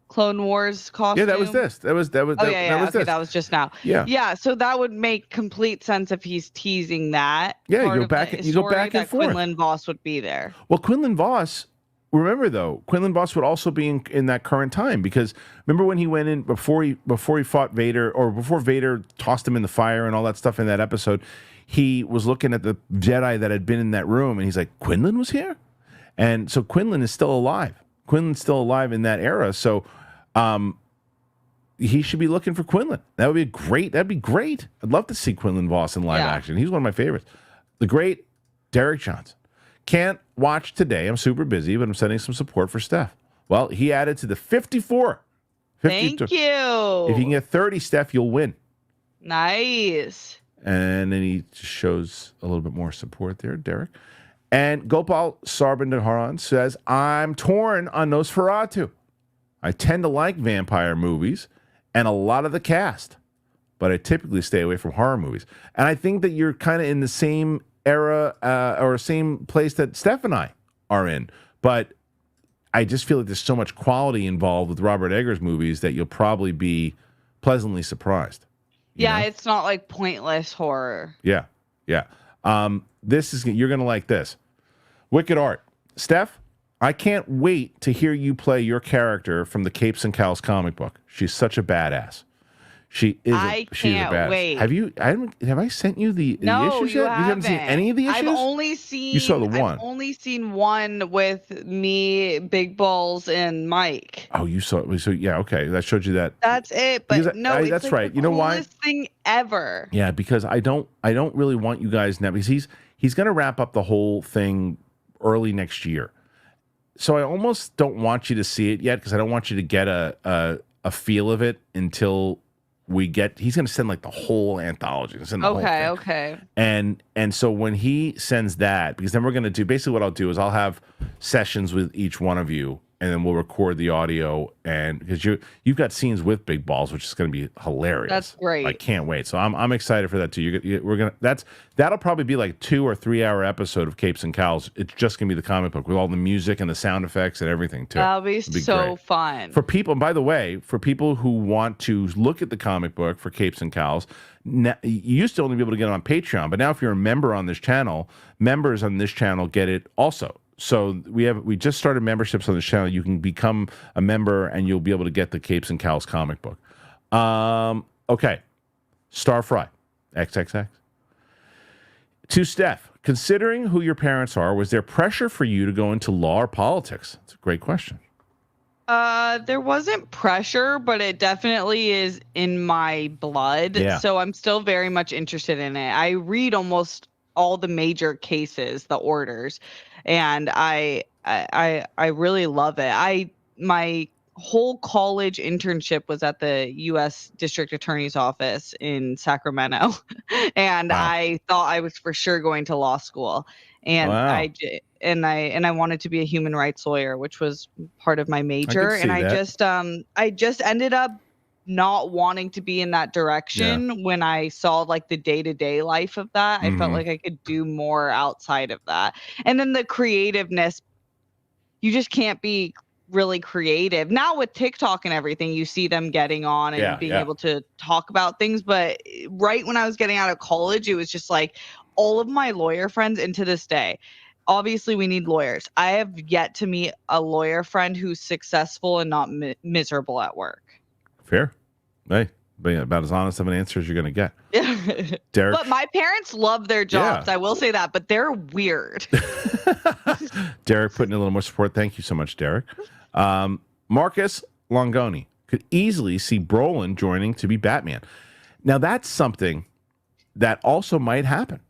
Speaker 2: Clone Wars costume.
Speaker 1: Yeah, that was this. That was
Speaker 2: okay, that was just now. Yeah. So that would make complete sense if he's teasing that.
Speaker 1: Yeah, you go back and forth.
Speaker 2: Quinlan Vos would be there.
Speaker 1: Well, Quinlan Vos. Remember though, Quinlan Vos would also be in that current time because remember when he went in before he fought Vader or before Vader tossed him in the fire and all that stuff in that episode. He was looking at the Jedi that had been in that room, and he's like, Quinlan was here? And so Quinlan is still alive. Quinlan's still alive in that era, so he should be looking for Quinlan. That would be great. That'd be great. I'd love to see Quinlan Vos in live action. He's one of my favorites. The great Derek Johnson. Can't watch today. I'm super busy, but I'm sending some support for Steph. Well, he added to the 54.
Speaker 2: Thank you.
Speaker 1: If you can get 30, Steph, you'll win.
Speaker 2: Nice.
Speaker 1: And then he just shows a little bit more support there, Derek. And Gopal Sarbandaharan says, I'm torn on Nosferatu. I tend to like vampire movies and a lot of the cast, but I typically stay away from horror movies. And I think that you're kind of in the same era or same place that Steph and I are in. But I just feel like there's so much quality involved with Robert Eggers movies that you'll probably be pleasantly surprised.
Speaker 2: Yeah, it's not like pointless horror.
Speaker 1: Yeah. You're gonna like this. Wicked Art. Steph, I can't wait to hear you play your character from the Capes and Cows comic book. She's such a badass. She's a badass.
Speaker 2: Wait.
Speaker 1: Have I sent you the issues yet?
Speaker 2: You
Speaker 1: haven't seen any of the issues? You saw the one.
Speaker 2: I've only seen one with me, Big Balls, and Mike.
Speaker 1: Oh, you saw it. So yeah, okay. That showed you that.
Speaker 2: That's it. But it's
Speaker 1: that's
Speaker 2: like
Speaker 1: right.
Speaker 2: The coolest thing ever.
Speaker 1: Yeah, because I don't really want you guys now because he's gonna wrap up the whole thing early next year. So I almost don't want you to see it yet because I don't want you to get a feel of it until he's going to send like the whole anthology.
Speaker 2: Okay.
Speaker 1: And so when he sends that, because then we're going to do, basically what I'll do is I'll have sessions with each one of you and then we'll record the audio, and because you've got scenes with Big Balls, which is going to be hilarious.
Speaker 2: That's great.
Speaker 1: I can't wait. So I'm excited for that too. That'll probably be like 2 or 3 hour episode of Capes and Cows. It's just going to be the comic book with all the music and the sound effects and everything too.
Speaker 2: That'll be so great. Fun
Speaker 1: for people. By the way, for people who want to look at the comic book for Capes and Cows, you used to only be able to get it on Patreon, but now if you're a member on this channel, members on this channel get it also. So we just started memberships on this channel. You can become a member and you'll be able to get the Capes and Cows comic book. Okay. Starfry. XXX. To Steph, considering who your parents are, was there pressure for you to go into law or politics? That's a great question.
Speaker 2: There wasn't pressure, but it definitely is in my blood.
Speaker 1: Yeah.
Speaker 2: So I'm still very much interested in it. I read almost all the major cases, the orders, and I really love it. My whole college internship was at the U.S. District Attorney's Office in Sacramento, and
Speaker 1: Wow.
Speaker 2: I thought I was for sure going to law school, and
Speaker 1: Wow.
Speaker 2: I wanted to be a human rights lawyer, which was part of my major, and I just ended up not wanting to be in that direction when I saw like the day-to-day life of that. I felt like I could do more outside of that. And then the creativeness, you just can't be really creative. Now with TikTok and everything, you see them getting on and being able to talk about things. But right when I was getting out of college, it was just like all of my lawyer friends, and to this day, obviously we need lawyers. I have yet to meet a lawyer friend who's successful and not miserable at work.
Speaker 1: Fair. Hey, about as honest of an answer as you're going to get. Derek.
Speaker 2: But my parents love their jobs. I will say that, but they're weird.
Speaker 1: Derek putting a little more support. Thank you so much, Derek. Marcus Longoni could easily see Brolin joining to be Batman. Now, that's something that also might happen.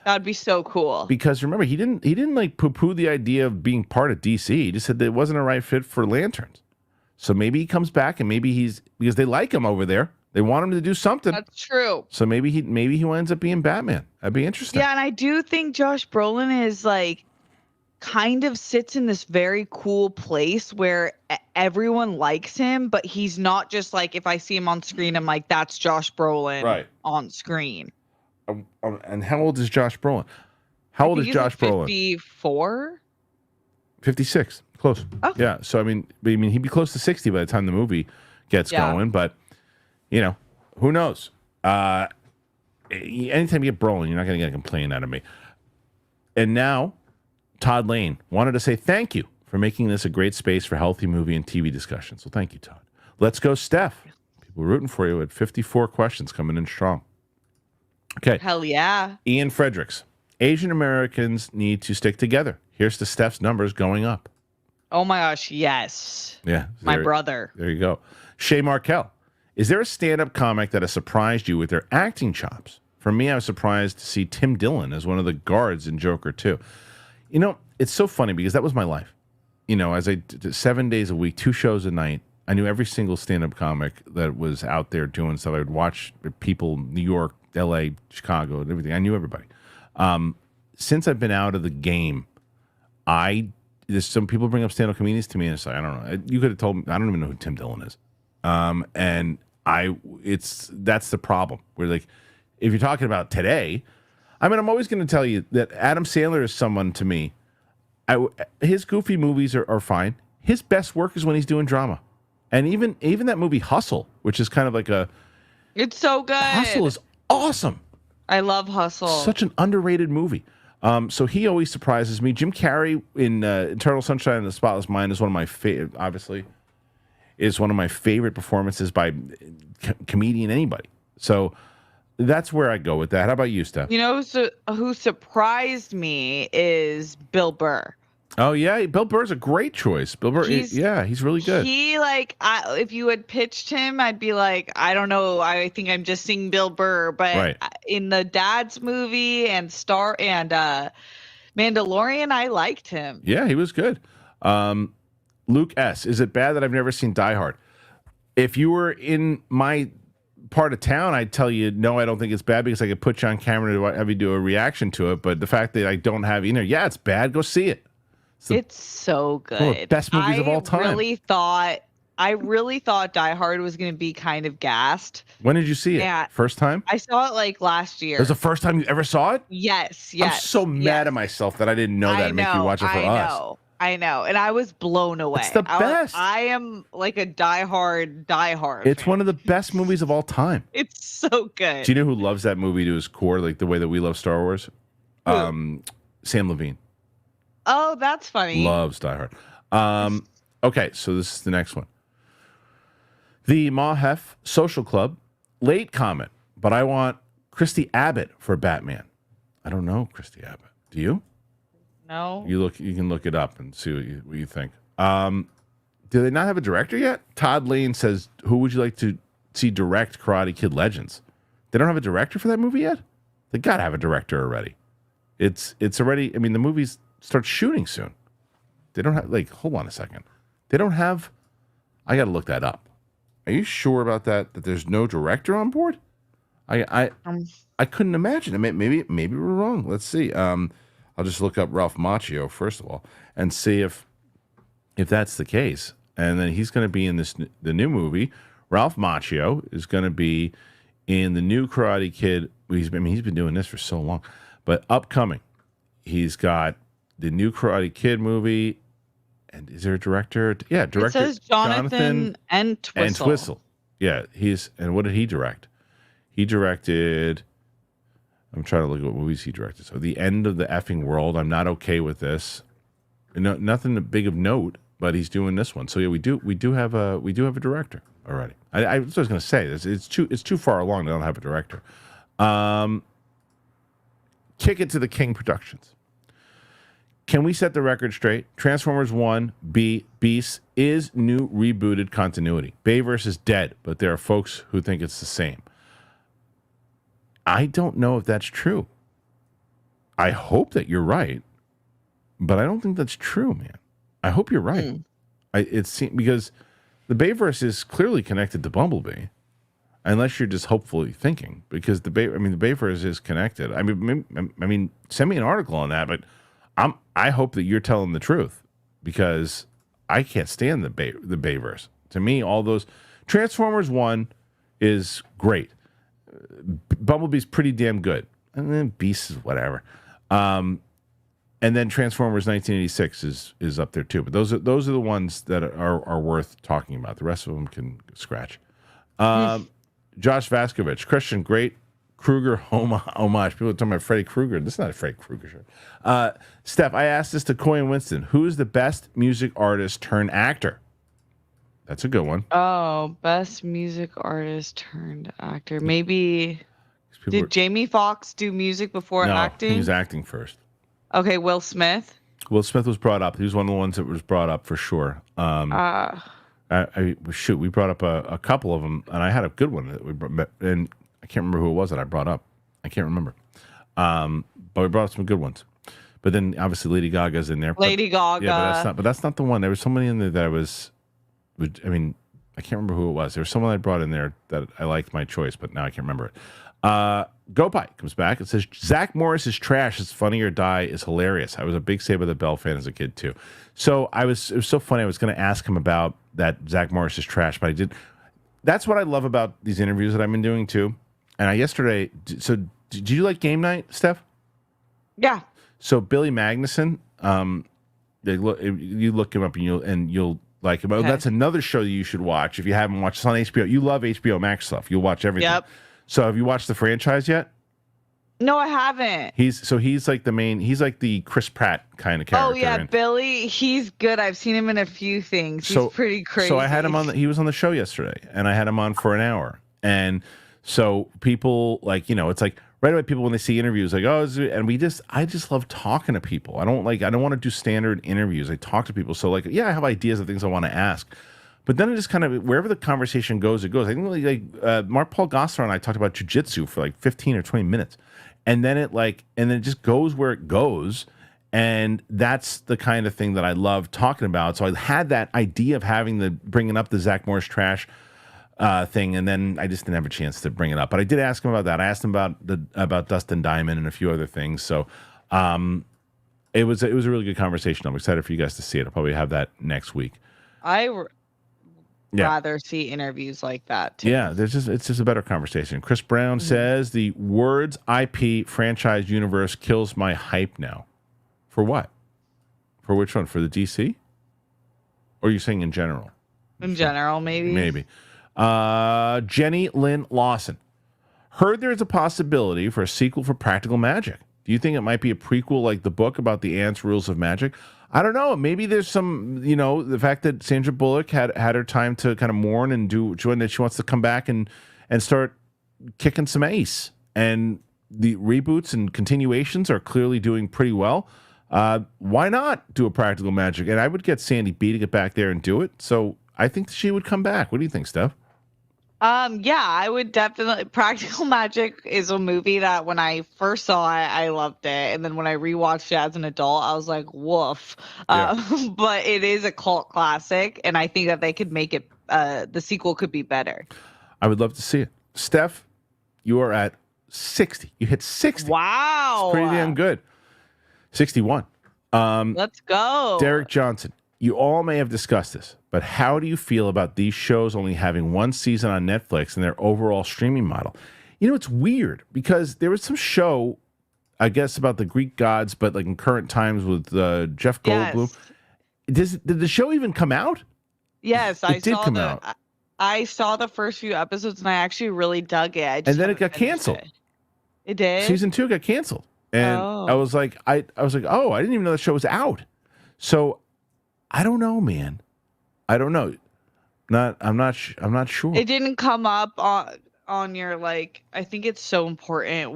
Speaker 2: That'd be so cool.
Speaker 1: Because remember, he didn't like poo-poo the idea of being part of DC. He just said that it wasn't a right fit for Lanterns. So maybe he comes back, and maybe because they like him over there. They want him to do something.
Speaker 2: That's true.
Speaker 1: So maybe he winds up being Batman. That'd be interesting.
Speaker 2: Yeah, and I do think Josh Brolin is like kind of sits in this very cool place where everyone likes him, but he's not just like, if I see him on screen, I'm like, that's Josh Brolin on screen.
Speaker 1: And how old is Josh Brolin? How old is Josh Brolin?
Speaker 2: 54?
Speaker 1: 56. Close. Oh. Yeah. So I mean, he'd be close to 60 by the time the movie gets going. But who knows? Anytime you get Brolin, you're not going to get a complaint out of me. And now, Todd Lane wanted to say thank you for making this a great space for healthy movie and TV discussion. So thank you, Todd. Let's go, Steph. People rooting for you at 54 questions coming in strong. Okay.
Speaker 2: Hell yeah.
Speaker 1: Ian Fredericks. Asian Americans need to stick together. Here's to Steph's numbers going up.
Speaker 2: Oh my gosh, yes.
Speaker 1: Yeah.
Speaker 2: My brother.
Speaker 1: There you go. Shay Markel. Is there a stand-up comic that has surprised you with their acting chops? For me, I was surprised to see Tim Dillon as one of the guards in Joker 2. It's so funny because that was my life. As I did 7 days a week, 2 shows a night, I knew every single stand-up comic that was out there doing stuff. I would watch people, New York, L.A., Chicago, and everything. I knew everybody. Since I've been out of the game, there's some people bring up stand-up comedians to me, and it's like, I don't know. You could have told me. I don't even know who Tim Dillon is. And that's the problem. We're like, if you're talking about today, I'm always going to tell you that Adam Sandler is someone to me. His goofy movies are fine. His best work is when he's doing drama, and even that movie Hustle, which is kind of like
Speaker 2: it's so good.
Speaker 1: Hustle is awesome.
Speaker 2: I love Hustle.
Speaker 1: Such an underrated movie. So he always surprises me. Jim Carrey in Eternal Sunshine of the Spotless Mind is one of my favorite. Obviously, is one of my favorite performances by comedian anybody. So that's where I go with that. How about you, Steph?
Speaker 2: Who surprised me is Bill Burr.
Speaker 1: Oh yeah, Bill Burr's a great choice. Bill Burr, he's really good.
Speaker 2: He if you had pitched him, I'd be like, I don't know, I think I'm just seeing Bill Burr. But in the Dad's movie and Mandalorian, I liked him.
Speaker 1: Yeah, he was good. Luke S. Is it bad that I've never seen Die Hard? If you were in my part of town, I'd tell you no, I don't think it's bad because I could put you on camera to have you do a reaction to it. But the fact that I don't have it's bad. Go see it.
Speaker 2: It's so good.
Speaker 1: One of the best movies of all time.
Speaker 2: I really thought Die Hard was going to be kind of gassed.
Speaker 1: When did you see it? First time?
Speaker 2: I saw it last year.
Speaker 1: It was the first time you ever saw it?
Speaker 2: Yes.
Speaker 1: I'm so mad at myself that I didn't know that and make you watch it for us.
Speaker 2: I know. And I was blown away.
Speaker 1: It's the best.
Speaker 2: I am like a diehard
Speaker 1: It's
Speaker 2: fan.
Speaker 1: one of the best movies of all time.
Speaker 2: It's so good.
Speaker 1: Do you know who loves that movie to his core, like the way that we love Star Wars? Sam Levine.
Speaker 2: Oh, that's funny.
Speaker 1: Loves Die Hard. Okay, so this is the next one. The Mahef Social Club, late comment, but I want Christy Abbott for Batman. I don't know Christy Abbott. Do you?
Speaker 2: No.
Speaker 1: You can look it up and see what you think. Do they not have a director yet? Todd Lane says, who would you like to see direct Karate Kid Legends? They don't have a director for that movie yet? They got to have a director already. It's already, the movies start shooting soon. They don't have, hold on a second. They don't have I got to look that up. Are you sure about that? That there's no director on board? I couldn't imagine. I mean, maybe we're wrong. Let's see. I'll just look up Ralph Macchio first of all and see if that's the case. And then he's going to be in the new movie. Ralph Macchio is going to be in the new Karate Kid. He's been doing this for so long, but upcoming, he's got the new Karate Kid movie. And is there a director? Yeah, director.
Speaker 2: It says Jonathan Entwistle.
Speaker 1: Entwistle. Yeah, and what did he direct? He directed. I'm trying to look at what movies he directed. So, The End of the Effing World. I'm not okay with this. No, nothing big of note, but he's doing this one. So yeah, we do have a director already. I was going to say this. It's too far along. They don't have a director. Kick it to the King Productions. Can we set the record straight? Transformers 1, Beasts is new rebooted continuity. Bayverse is dead, but there are folks who think it's the same. I don't know if that's true. I hope that you're right, but I don't think that's true, man. I hope you're right. Because the Bayverse is clearly connected to Bumblebee, unless you're just hopefully thinking. Because the Bayverse is connected. I mean, send me an article on that, but I hope that you're telling the truth, because I can't stand the Bayverse. To me, all those Transformers 1 is great. Bumblebee's pretty damn good, and then Beast is whatever. And then Transformers 1986 is up there too. But those are the ones that are worth talking about. The rest of them can scratch. Josh Vaskovich, Kristian, great Kruger homage. People are talking about Freddy Krueger. This is not a Freddy Krueger shirt. Steph, I asked this to Coy and Winston. Who is the best music artist turned actor? That's a good one.
Speaker 2: Oh, best music artist turned actor. Maybe did Jamie Foxx do music before acting?
Speaker 1: He was acting first.
Speaker 2: Okay, Will Smith.
Speaker 1: Will Smith was brought up. He was one of the ones that was brought up for sure. We brought up a couple of them, and I had a good one that we brought, and I can't remember who it was that I brought up. I can't remember. But we brought up some good ones. But then obviously Lady Gaga's in there.
Speaker 2: Lady Gaga.
Speaker 1: Yeah, but that's not the one. There was somebody in there that I can't remember who it was. There was someone I brought in there that I liked my choice, but now I can't remember it. GoPie comes back. It says, Zach Morris is trash. It's Funny or Die is hilarious. I was a big Saved by the Bell fan as a kid, too. So it was so funny. I was going to ask him about that Zach Morris is trash, but I did. That's what I love about these interviews that I've been doing, too. And yesterday, so did you like Game Night, Steph?
Speaker 2: Yeah.
Speaker 1: So Billy Magnuson, you look him up and you'll like him. Okay. Oh, that's another show that you should watch if you haven't watched. It's on HBO. You love HBO Max stuff. You'll watch everything. Yep. So have you watched the franchise yet?
Speaker 2: No, I haven't.
Speaker 1: He's like the main. He's like the Chris Pratt kind of character.
Speaker 2: Oh yeah, Billy. He's good. I've seen him in a few things. He's pretty crazy.
Speaker 1: So I had him on. He was on the show yesterday, and I had him on for an hour. And so people it's like right away. People when they see interviews, like I just love talking to people. I don't want to do standard interviews. I talk to people. So I have ideas of things I want to ask. But then it just kind of, wherever the conversation goes, it goes. I think Mark Paul Gosselaar and I talked about jiu-jitsu for 15 or 20 minutes. And then it just goes where it goes. And that's the kind of thing that I love talking about. So I had that idea of bringing up the Zach Morris trash thing. And then I just didn't have a chance to bring it up. But I did ask him about that. I asked him about Dustin Diamond and a few other things. So it was a really good conversation. I'm excited for you guys to see it. I'll probably have that next week.
Speaker 2: Rather see interviews like that too.
Speaker 1: Yeah, it's just a better conversation. Chris Brown says the words IP franchise universe kills my hype now. For what? For which one? For the DC? Or are you saying in general?
Speaker 2: In general, maybe.
Speaker 1: Maybe. Jenny Lynn Lawson. Heard there's a possibility for a sequel for Practical Magic. Do you think it might be a prequel like the book about the ants' rules of magic? I don't know. Maybe there's some, the fact that Sandra Bullock had her time to kind of mourn and that she wants to come back and start kicking some ace. And the reboots and continuations are clearly doing pretty well. Why not do a Practical Magic? And I would get Sandy B to get back there and do it. So I think she would come back. What do you think, Steph?
Speaker 2: Yeah, I would definitely. Practical Magic is a movie that when I first saw it, I loved it. And then when I rewatched it as an adult, I was like, woof. Yeah. But it is a cult classic. And I think that they could make it the sequel could be better.
Speaker 1: I would love to see it. Steph, you are at 60. You hit 60.
Speaker 2: Wow.
Speaker 1: It's pretty damn good. 61.
Speaker 2: Let's go.
Speaker 1: Derek Johnson, you all may have discussed this, but how do you feel about these shows only having one season on Netflix and their overall streaming model? You know, it's weird because there was some show, I guess, about the Greek gods, but like in current times with Jeff Goldblum. Yes. Did the show even come out?
Speaker 2: Yes, I saw out. I saw the first few episodes and I actually really dug it.
Speaker 1: And then it got canceled.
Speaker 2: It did?
Speaker 1: Season 2 got canceled. And I was like, oh, I didn't even know the show was out. So I don't know, man. I don't know. I'm not sure.
Speaker 2: It didn't come up on your, like, I think it's so important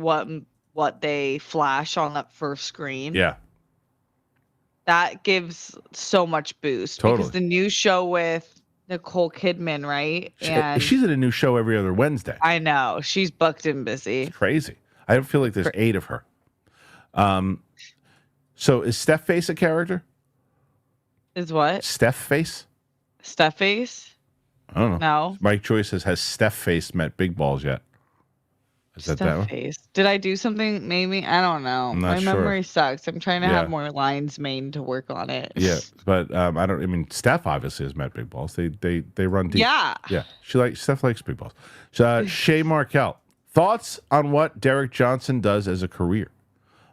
Speaker 2: what they flash on that first screen.
Speaker 1: Yeah.
Speaker 2: That gives so much boost.
Speaker 1: Totally.
Speaker 2: Because the new show with Nicole Kidman, right? And
Speaker 1: she's at a new show every other Wednesday.
Speaker 2: I know. She's booked and busy.
Speaker 1: It's crazy. I don't feel like there's 8 of her. So is Steph Face a character?
Speaker 2: Is what?
Speaker 1: Steph Face?
Speaker 2: Steph Face?
Speaker 1: I don't know.
Speaker 2: No.
Speaker 1: Mike Joyce says, has Steph Face met Big Balls yet? Is that
Speaker 2: Steph Face. Did I do something? Maybe? I don't know.
Speaker 1: My
Speaker 2: memory sucks. I'm trying to have more lines made to work on it.
Speaker 1: Yeah, but Steph obviously has met Big Balls. They run deep.
Speaker 2: Yeah.
Speaker 1: Yeah. Steph likes Big Balls. Shay Markel. Thoughts on what Derek Johnson does as a career?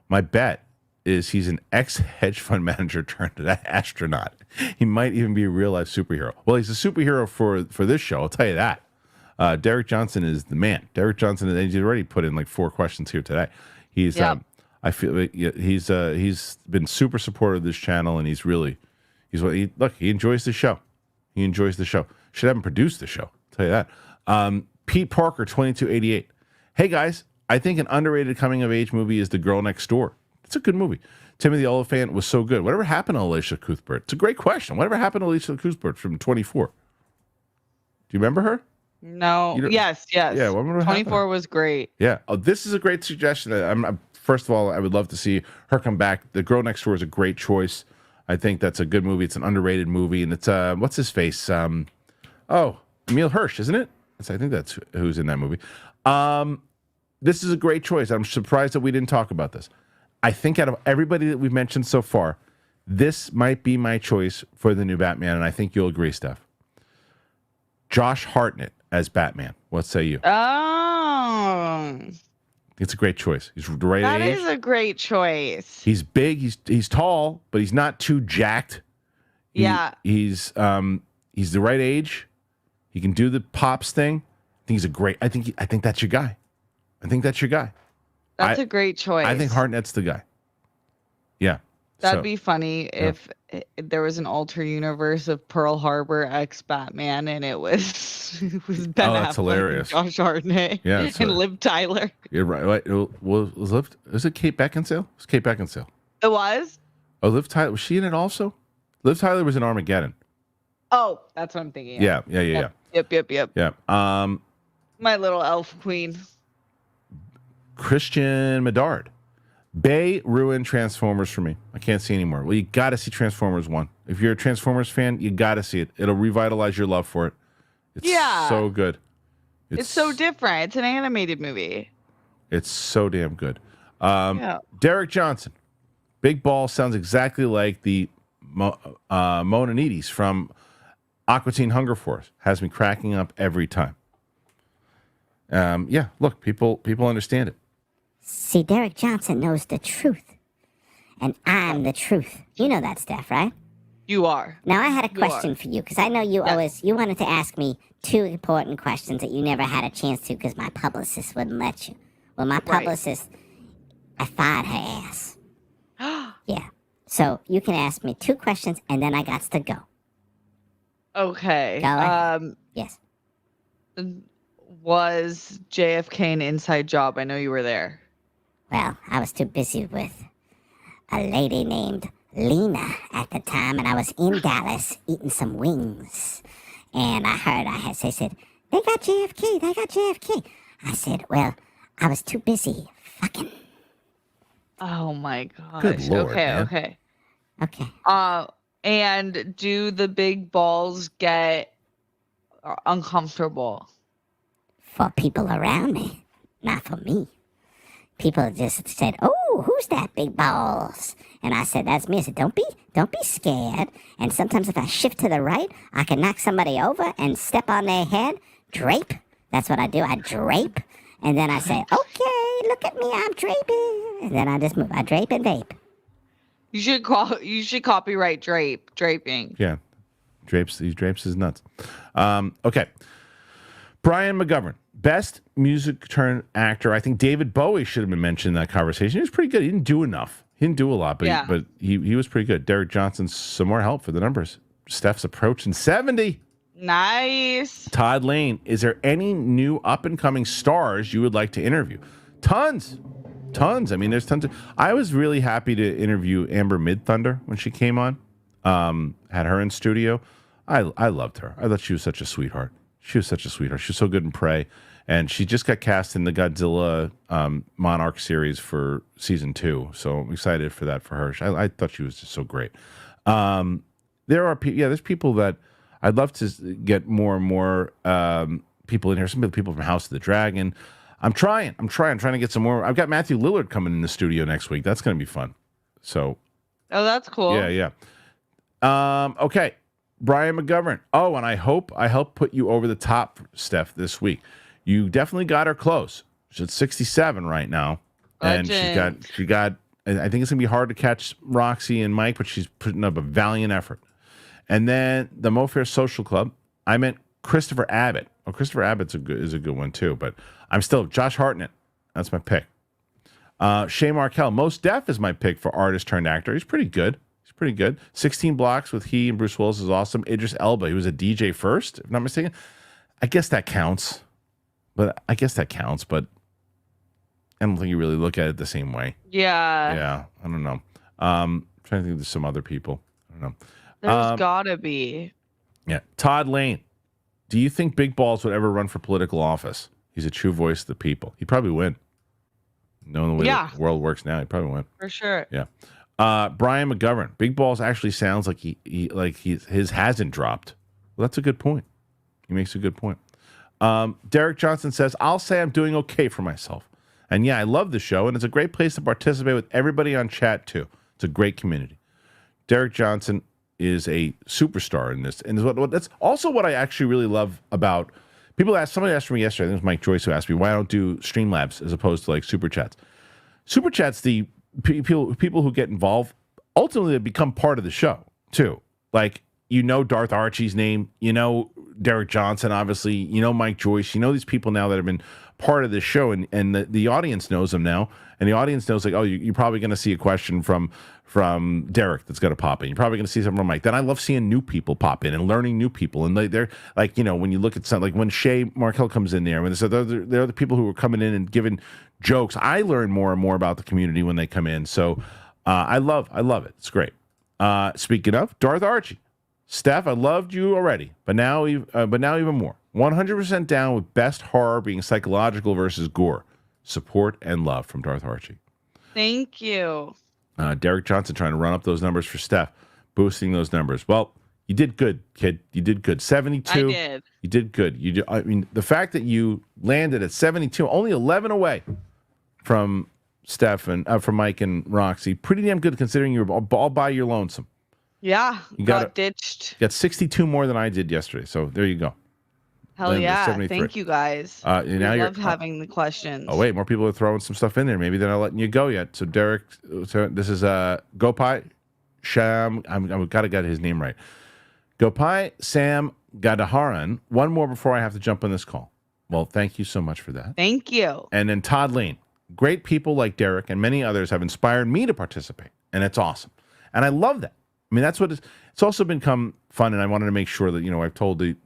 Speaker 1: My bet is he's an ex-hedge fund manager turned astronaut. He might even be a real-life superhero. Well, he's a superhero for this show, I'll tell you that. Derek Johnson is the man. Derek Johnson, and he's already put in like 4 questions here today. He's, I feel he's been super supportive of this channel, and he enjoys the show. He enjoys the show. Should have him produce the show, I'll tell you that. Pete Parker, 2288. Hey guys, I think an underrated coming-of-age movie is The Girl Next Door. It's a good movie. Timothy Oliphant was so good. Whatever happened to Alicia Cuthbert? It's a great question. Whatever happened to Alicia Cuthbert from 24? Do you remember her?
Speaker 2: No. Yes.
Speaker 1: Yeah.
Speaker 2: 24 was great.
Speaker 1: Yeah. Oh, this is a great suggestion. First of all, I would love to see her come back. The Girl Next Door is a great choice. I think that's a good movie. It's an underrated movie, and it's what's his face? Emile Hirsch, isn't it? I think that's who's in that movie. This is a great choice. I'm surprised that we didn't talk about this. I think out of everybody that we've mentioned so far, this might be my choice for the new Batman, and I think you'll agree, Steph. Josh Hartnett as Batman. What say you?
Speaker 2: Oh.
Speaker 1: It's a great choice. He's the right age.
Speaker 2: That is a great choice.
Speaker 1: He's big. He's tall, but he's not too jacked. He's the right age. He can do the pops thing. I think he's a great. I think that's your guy.
Speaker 2: That's a great choice.
Speaker 1: I think Hartnett's the guy. Yeah.
Speaker 2: That'd be funny if there was an alter universe of Pearl Harbor x Batman, and it was Ben Affleck,
Speaker 1: that's hilarious.
Speaker 2: And Josh Hartnett, and Liv Tyler.
Speaker 1: You're right. Was it Kate Beckinsale? It was Kate Beckinsale.
Speaker 2: It was.
Speaker 1: Oh, Liv Tyler, was she in it also? Liv Tyler was in Armageddon.
Speaker 2: Oh, that's what I'm thinking.
Speaker 1: Yeah.
Speaker 2: Yep.
Speaker 1: Yeah.
Speaker 2: My little elf queen.
Speaker 1: Kristian Medard. Bay ruined Transformers for me. I can't see anymore. Well, you got to see Transformers 1. If you're a Transformers fan, you got to see it. It'll revitalize your love for it. It's so good.
Speaker 2: It's so different. It's an animated movie.
Speaker 1: It's so damn good. Derek Johnson. Big Ball sounds exactly like the Monanides from Aqua Teen Hunger Force. Has me cracking up every time. Look, people understand it.
Speaker 3: See, Derek Johnson knows the truth. And I'm the truth. You know that, Steph, right?
Speaker 2: You are.
Speaker 3: Now, I had a question for you, because I know you wanted to ask me 2 important questions that you never had a chance to because my publicist wouldn't let you. Well, my publicist, I fired her ass. Yeah. So you can ask me 2 questions, and then I got to go.
Speaker 2: Okay.
Speaker 3: Go ahead. Yes.
Speaker 2: Was JFK an inside job? I know you were there.
Speaker 3: Well, I was too busy with a lady named Lena at the time, and I was in Dallas eating some wings. And I heard, they said, they got JFK. I said, well, I was too busy fucking.
Speaker 2: Oh my gosh.
Speaker 1: Good Lord,
Speaker 2: okay. And do the big balls get uncomfortable?
Speaker 3: For people around me, not for me. People just said, "Oh, who's that big balls?" And I said, "That's me." I said, "Don't be scared." And sometimes if I shift to the right, I can knock somebody over and step on their head, drape. That's what I do. I drape, and then I say, "Okay, look at me, I'm draping." And then I just move. I drape and vape.
Speaker 2: You should copyright draping.
Speaker 1: Yeah, these drapes is nuts. Okay, Brian McGovern. Best music turned actor. I think David Bowie should have been mentioned in that conversation. He was pretty good. He didn't do enough. He didn't do a lot, but he was pretty good. Derek Johnson, some more help for the numbers. Steph's approaching 70.
Speaker 2: Nice.
Speaker 1: Todd Lane, is there any new up-and-coming stars you would like to interview? Tons. I mean, there's tons. I was really happy to interview Amber Midthunder when she came on. Had her in studio. I loved her. I thought she was such a sweetheart. She was so good in Prey. And she just got cast in the Godzilla Monarch series for season 2. So I'm excited for that for her. I thought she was just so great. There's people that I'd love to get more and more people in here. Some of the people from House of the Dragon. I'm trying to get some more. I've got Matthew Lillard coming in the studio next week. That's going to be fun. So.
Speaker 2: Oh, that's cool.
Speaker 1: Yeah. Okay. Brian McGovern. Oh, and I helped put you over the top, Steph, this week. You definitely got her close. She's at 67 right now.
Speaker 2: Legend.
Speaker 1: And she got, I think it's going to be hard to catch Roxy and Mike, but she's putting up a valiant effort. And then the Mo Fair Social Club, I meant Christopher Abbott. Oh, Christopher Abbott's is a good one too, but I'm still Josh Hartnett. That's my pick. Shay Markell. Most Def is my pick for artist turned actor. He's pretty good. 16 Blocks with he and Bruce Willis is awesome. Idris Elba. He was a DJ first, if not mistaken. I guess that counts. But I don't think you really look at it the same way.
Speaker 2: Yeah.
Speaker 1: I don't know. I'm trying to think there's some other people. I don't know.
Speaker 2: There's gotta be.
Speaker 1: Yeah. Todd Lane. Do you think Big Balls would ever run for political office? He's a true voice of the people. He'd probably win. Knowing the way the world works now, he'd probably win.
Speaker 2: For sure.
Speaker 1: Yeah. Brian McGovern. Big Balls actually sounds like his hasn't dropped. Well, that's a good point. He makes a good point. Derek Johnson says, I'll say I'm doing okay for myself. And yeah, I love the show, and it's a great place to participate with everybody on chat, too. It's a great community. Derek Johnson is a superstar in this. And that's also what I actually really love about somebody asked me yesterday, I think it was Mike Joyce who asked me, why I don't do Streamlabs as opposed to like Super Chats. Super Chats, the people who get involved, ultimately they become part of the show, too. Like, Darth Archie's name, Derek Johnson, obviously, Mike Joyce, these people now that have been part of this show, and the audience knows them now, and the audience knows, like, oh, you're probably going to see a question from Derek that's going to pop in. You're probably going to see something from Mike. Then I love seeing new people pop in and learning new people, and they're like, when you look at something, like when Shay Markell comes in there, when they're the people who are coming in and giving jokes, I learn more and more about the community when they come in, so I love it. It's great. Speaking of, Darth Archie. Steph, I loved you already, but now even more. 100% down with best horror being psychological versus gore. Support and love from Darth Archie.
Speaker 2: Thank you.
Speaker 1: Derek Johnson trying to run up those numbers for Steph, boosting those numbers. Well, you did good, kid. You did good. 72.
Speaker 2: I did.
Speaker 1: You did good. I mean, the fact that you landed at 72, only 11 away from Steph and from Mike and Roxy, pretty damn good considering you were all by your lonesome.
Speaker 2: Yeah, you got ditched.
Speaker 1: Got 62 more than I did yesterday, so there you go.
Speaker 2: Hell yeah. Thank you guys.
Speaker 1: Now
Speaker 2: I love having the questions.
Speaker 1: Oh, wait, more people are throwing some stuff in there. Maybe they're not letting you go yet. So, Derek, this is Gopai Sham. I've got to get his name right. Gopai Sam Gadaharan. One more before I have to jump on this call. Well, thank you so much for that.
Speaker 2: Thank you.
Speaker 1: And then Todd Lane. Great people like Derek and many others have inspired me to participate, and it's awesome. And I love that. I mean, that's what it's also become fun, and I wanted to make sure that, I've told the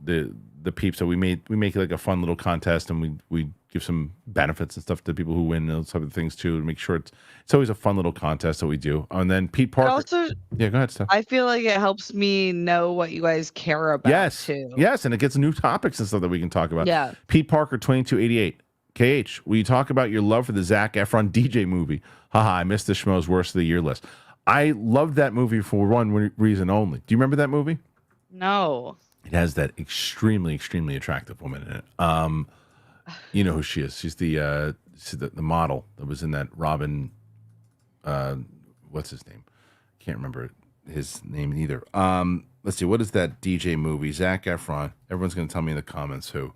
Speaker 1: peeps that we make like a fun little contest, and we give some benefits and stuff to people who win and those type of things too, to make sure it's always a fun little contest that we do. And then Pete Parker. Yeah, go ahead, Steph.
Speaker 2: I feel like it helps me know what you guys care about too.
Speaker 1: Yes, and it gets new topics and stuff that we can talk about.
Speaker 2: Yeah.
Speaker 1: Pete Parker, 2288. KH, will you talk about your love for the Zac Efron DJ movie? Haha, I missed the Schmo's Worst of the Year list. I loved that movie for one reason only. Do you remember that movie?
Speaker 2: No.
Speaker 1: It has that extremely, extremely attractive woman in it. You know who she is. She's the model that was in that Robin. What's his name? Can't remember his name either. Let's see. What is that DJ movie? Zac Efron. Everyone's going to tell me in the comments who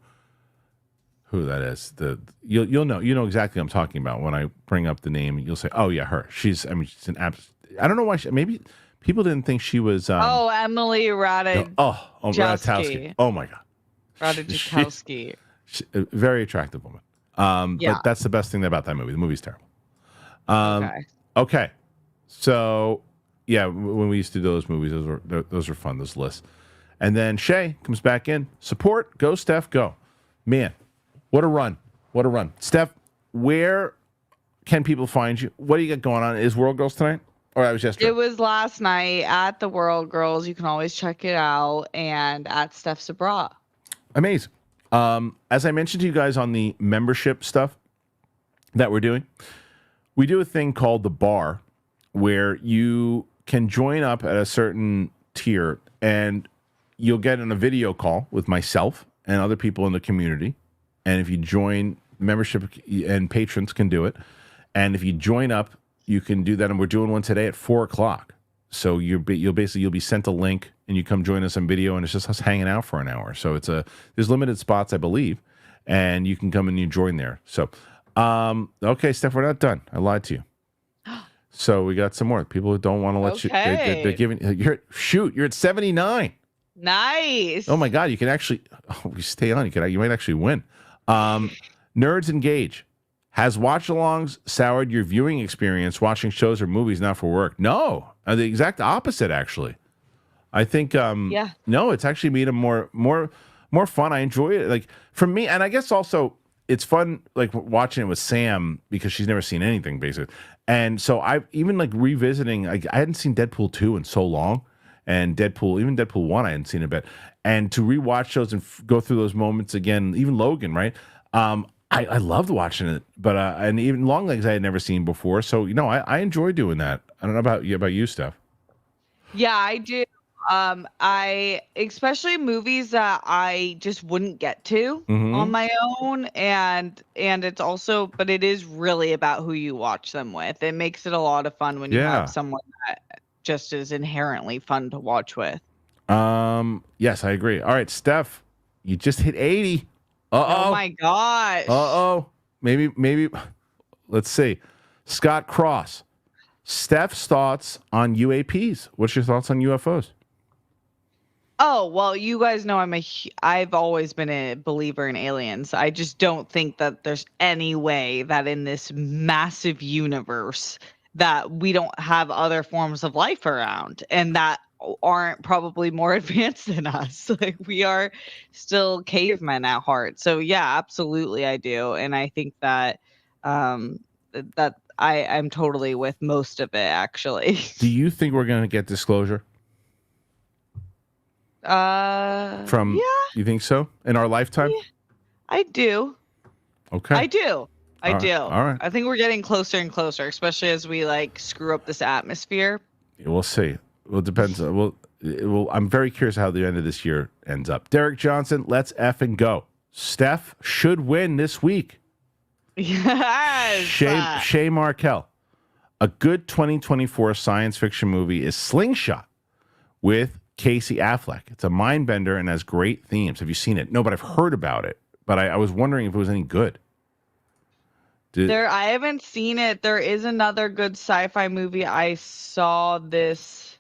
Speaker 1: that is. You'll know. You know exactly what I'm talking about when I bring up the name. You'll say, "Oh yeah, her." She's an I don't know why. Maybe people didn't think she was.
Speaker 2: Emily Ratajkowski.
Speaker 1: Ratajkowski. Oh my God.
Speaker 2: Ratajkowski.
Speaker 1: A very attractive woman. But that's the best thing about that movie. The movie's terrible. Okay. So, yeah, when we used to do those movies, those were fun, those lists. And then Shay comes back in. Support. Go, Steph. Go. Man, what a run. What a run. Steph, where can people find you? What do you got going on? Is World Girls tonight? Or that was yesterday?
Speaker 2: It was last night at the World Girls. You can always check it out. And at Steph Sabra.
Speaker 1: Amazing. As I mentioned to you guys on the membership stuff that we're doing, we do a thing called the bar where you can join up at a certain tier and you'll get on a video call with myself and other people in the community. And if you join membership, and patrons can do it. And if you join up, you can do that. And we're doing one today at 4:00. So you'll be sent a link and you come join us on video, and it's just us hanging out for an hour. So there's limited spots, I believe, and you can come and you join there. So, okay, Steph, we're not done. I lied to you. So we got some more people who don't want to let you. They're giving you're at 79.
Speaker 2: Nice.
Speaker 1: Oh my God, you can actually. Oh, you stay on. You might actually win. Nerds Engage. Has watch-alongs soured your viewing experience watching shows or movies not for work? No, the exact opposite, actually. I think, no, it's actually made them more fun. I enjoy it. Like, for me, and I guess also it's fun, like, watching it with Sam because she's never seen anything, basically. And so I even, like, revisiting, I hadn't seen Deadpool 2 in so long, and even Deadpool 1 I hadn't seen a bit. And to rewatch those and go through those moments again, even Logan, right? I loved watching it, but and even Longlegs I had never seen before. So I enjoy doing that. I don't know about you, Steph.
Speaker 2: Yeah, I do. I especially movies that I just wouldn't get to on my own, and it's also, but it is really about who you watch them with. It makes it a lot of fun when you have someone that just is inherently fun to watch with.
Speaker 1: Yes, I agree. All right, Steph, you just hit 80. Uh-oh.
Speaker 2: Oh my gosh.
Speaker 1: Uh-oh. Maybe. Let's see. Scott Cross. Steph's thoughts on UAPs. What's your thoughts on UFOs?
Speaker 2: Oh, well, you guys know I've always been a believer in aliens. I just don't think that there's any way that in this massive universe that we don't have other forms of life around, and that aren't probably more advanced than us. Like, we are still cavemen at heart. So yeah, absolutely I do. And I think that that I'm totally with most of it, actually.
Speaker 1: Do you think we're going to get disclosure? You think so? In our lifetime?
Speaker 2: Yeah, I do.
Speaker 1: Okay.
Speaker 2: I do. I do.
Speaker 1: All right.
Speaker 2: I think we're getting closer and closer, especially as we screw up this atmosphere.
Speaker 1: We'll see. Well, it depends. I'm very curious how the end of this year ends up. Derek Johnson, let's effing go. Steph should win this week.
Speaker 2: Yes.
Speaker 1: Shay Markel. A good 2024 science fiction movie is Slingshot with Casey Affleck. It's a mind bender and has great themes. Have you seen it? No, but I've heard about it. But I was wondering if it was any good.
Speaker 2: I haven't seen it. There is another good sci-fi movie. I saw this.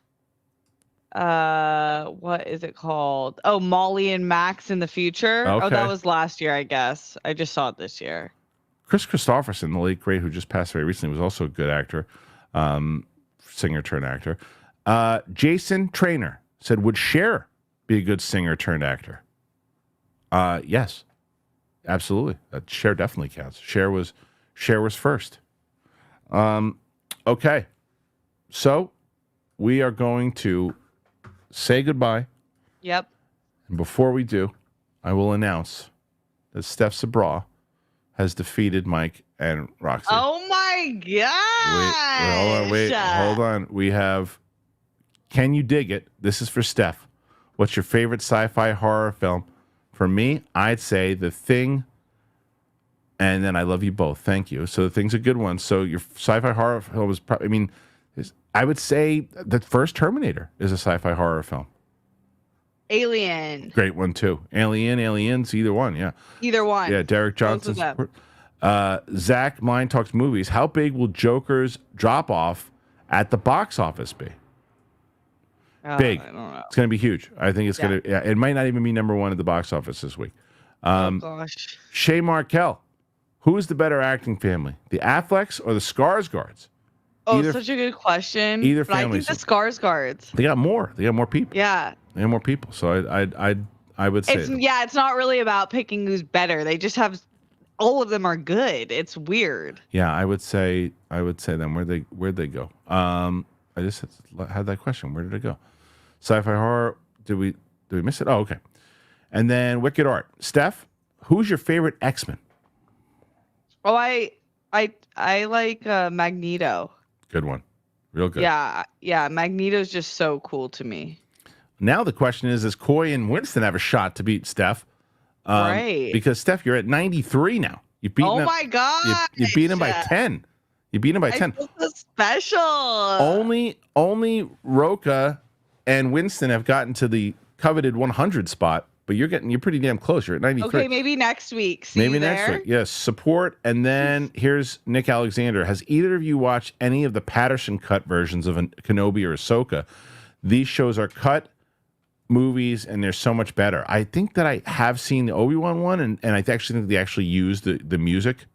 Speaker 2: What is it called? Oh, Molly and Max in the Future.
Speaker 1: Okay.
Speaker 2: Oh, that was last year, I guess. I just saw it this year.
Speaker 1: Chris Christopherson, the late great, who just passed away recently, was also a good actor, singer turned actor. Jason Trainer said, would Cher be a good singer turned actor? Yes, absolutely. Cher definitely counts. Cher was first. Okay, so we are going to say goodbye.
Speaker 2: Yep.
Speaker 1: And before we do, I will announce that Steph Sabra has defeated Mike and Roxy.
Speaker 2: Oh my God!
Speaker 1: Wait, hold on. We have Can You Dig It? This is for Steph. What's your favorite sci-fi horror film? For me, I'd say The Thing, and then I Love You Both. Thank you. So The Thing's a good one. So your sci-fi horror film is probably, I would say the first Terminator is a sci-fi horror film.
Speaker 2: Alien.
Speaker 1: Great one, too. Aliens, either one, yeah.
Speaker 2: Either one.
Speaker 1: Yeah, Derek Johnson's. Zach, Mine Talks Movies. How big will Joker's drop-off at the box office be? Big.
Speaker 2: I don't know.
Speaker 1: It's going to be huge. I think it's going to. Yeah, it might not even be number one at the box office this week.
Speaker 2: Oh gosh.
Speaker 1: Shay Markel. Who is the better acting family, the Afflecks or the Skarsgårds?
Speaker 2: Oh, such a good question.
Speaker 1: Either
Speaker 2: family. I think the Skarsgårds.
Speaker 1: They got more. They got more people.
Speaker 2: Yeah.
Speaker 1: They have more people. So I would say.
Speaker 2: It's not really about picking who's better. They just have. All of them are good. It's weird.
Speaker 1: Yeah, I would say them. Where'd they go? I just had that question. Where did it go? Sci-fi horror. Did we miss it? Oh, okay. And then Wicked Art. Steph, who's your favorite X-Men?
Speaker 2: Oh, I like Magneto.
Speaker 1: Good one. Real good.
Speaker 2: Yeah. Magneto's just so cool to me.
Speaker 1: Now the question is, does Coy and Winston have a shot to beat Steph?
Speaker 2: Right. Because
Speaker 1: Steph, you're at 93 now. You beat him.
Speaker 2: Oh my God.
Speaker 1: You beat him by 10. You beat him by 10.
Speaker 2: I feel so special.
Speaker 1: Only Roca and Winston have gotten to the coveted 100 spot, but you're pretty damn close. You're at 93.
Speaker 2: Okay, maybe next week. See you there?
Speaker 1: Next week. Yes, support. And then here's Nick Alexander. Has either of you watched any of the Patterson cut versions of Kenobi or Ahsoka? These shows are cut movies, and they're so much better. I think that I have seen the Obi-Wan one, and I actually think they actually use the music.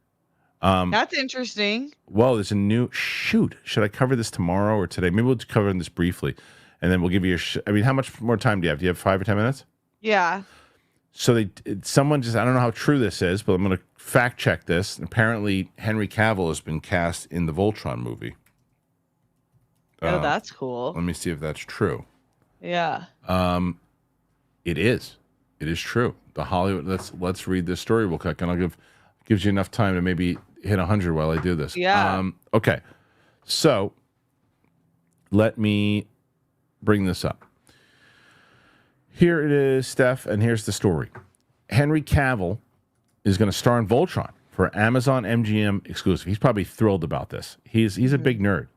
Speaker 2: That's interesting.
Speaker 1: Well, there's a new shoot. Should I cover this tomorrow or today? Maybe we'll just cover this briefly, and then we'll give you how much more time do you have? Do you have 5 or 10 minutes?
Speaker 2: Yeah.
Speaker 1: So someone I don't know how true this is, but I'm going to fact check this. Apparently, Henry Cavill has been cast in the Voltron movie.
Speaker 2: Oh, that's cool.
Speaker 1: Let me see if that's true.
Speaker 2: Yeah.
Speaker 1: It is. It is true. The Hollywood. Let's read this story real quick, and gives you enough time to maybe hit 100 while I do this.
Speaker 2: Yeah.
Speaker 1: Okay. So let me bring this up. Here it is, Steph, and here's the story. Henry Cavill is going to star in Voltron for Amazon MGM exclusive. He's probably thrilled about this. He's a big nerd.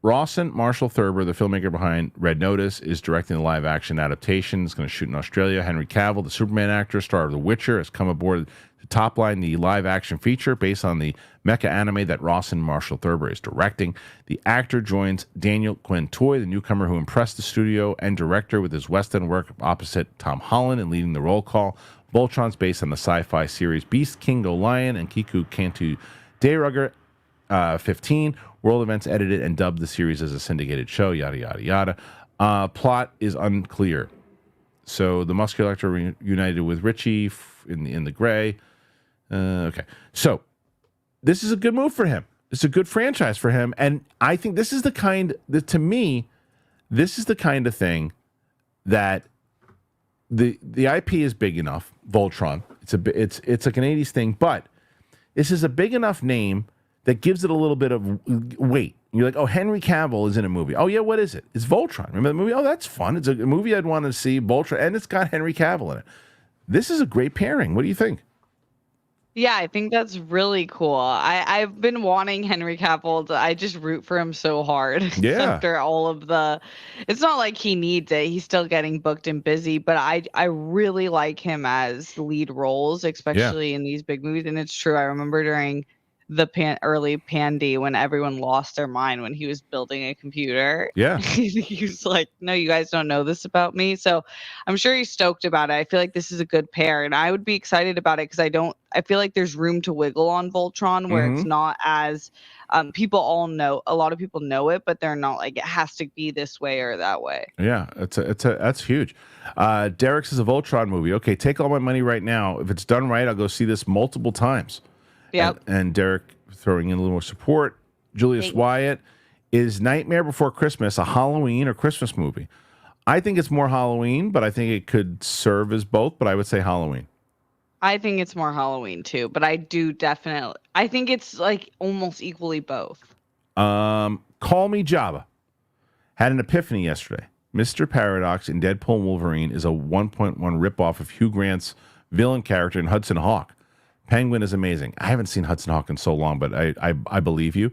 Speaker 1: Rawson Marshall Thurber, the filmmaker behind Red Notice, is directing the live-action adaptation. It's going to shoot in Australia. Henry Cavill, the Superman actor, star of The Witcher, has come aboard to topline the live-action feature based on the mecha anime that Rawson Marshall Thurber is directing. The actor joins Daniel Quinn Toy, the newcomer who impressed the studio and director with his West End work opposite Tom Holland and leading the roll call. Voltron's based on the sci-fi series Beast King Go Lion and Kiku Kantu Dairugger 15. World Events edited and dubbed the series as a syndicated show, yada, yada, yada. Plot is unclear. So the muscular actor reunited with Richie in the gray. Okay. So this is a good move for him. It's a good franchise for him. And I think this is the kind that, to me, this is the kind of thing that the IP is big enough. Voltron. It's like an 80s thing, but this is a big enough name that gives it a little bit of weight. You're like, oh, Henry Cavill is in a movie. Oh, yeah, what is it? It's Voltron. Remember the movie? Oh, that's fun. It's a movie I'd want to see, Voltron, and it's got Henry Cavill in it. This is a great pairing. What do you think?
Speaker 2: Yeah, I think that's really cool. I've been wanting Henry Cavill I just root for him so hard.
Speaker 1: Yeah.
Speaker 2: After all of it's not like he needs it. He's still getting booked and busy, but I really like him as lead roles, especially in these big movies. And it's true. I remember during the early Pandy when everyone lost their mind when he was building a computer.
Speaker 1: Yeah.
Speaker 2: He was like, no, you guys don't know this about me. So I'm sure he's stoked about it. I feel like this is a good pair, and I would be excited about it because I feel like there's room to wiggle on Voltron where it's not as people all know, a lot of people know it, but they're not like it has to be this way or that way.
Speaker 1: Yeah, that's huge. Derek says a Voltron movie. Okay, take all my money right now. If it's done right, I'll go see this multiple times.
Speaker 2: Yep.
Speaker 1: And Derek throwing in a little more support. Julius Wyatt, is Nightmare Before Christmas a Halloween or Christmas movie? I think it's more Halloween, but I think it could serve as both, but I would say Halloween.
Speaker 2: I think it's more Halloween too, but I think it's like almost equally both.
Speaker 1: Call Me Jabba had an epiphany yesterday. Mr. Paradox in Deadpool and Wolverine is a 1.1 ripoff of Hugh Grant's villain character in Hudson Hawk. Penguin is amazing. I haven't seen Hudson Hawk in so long, but I believe you.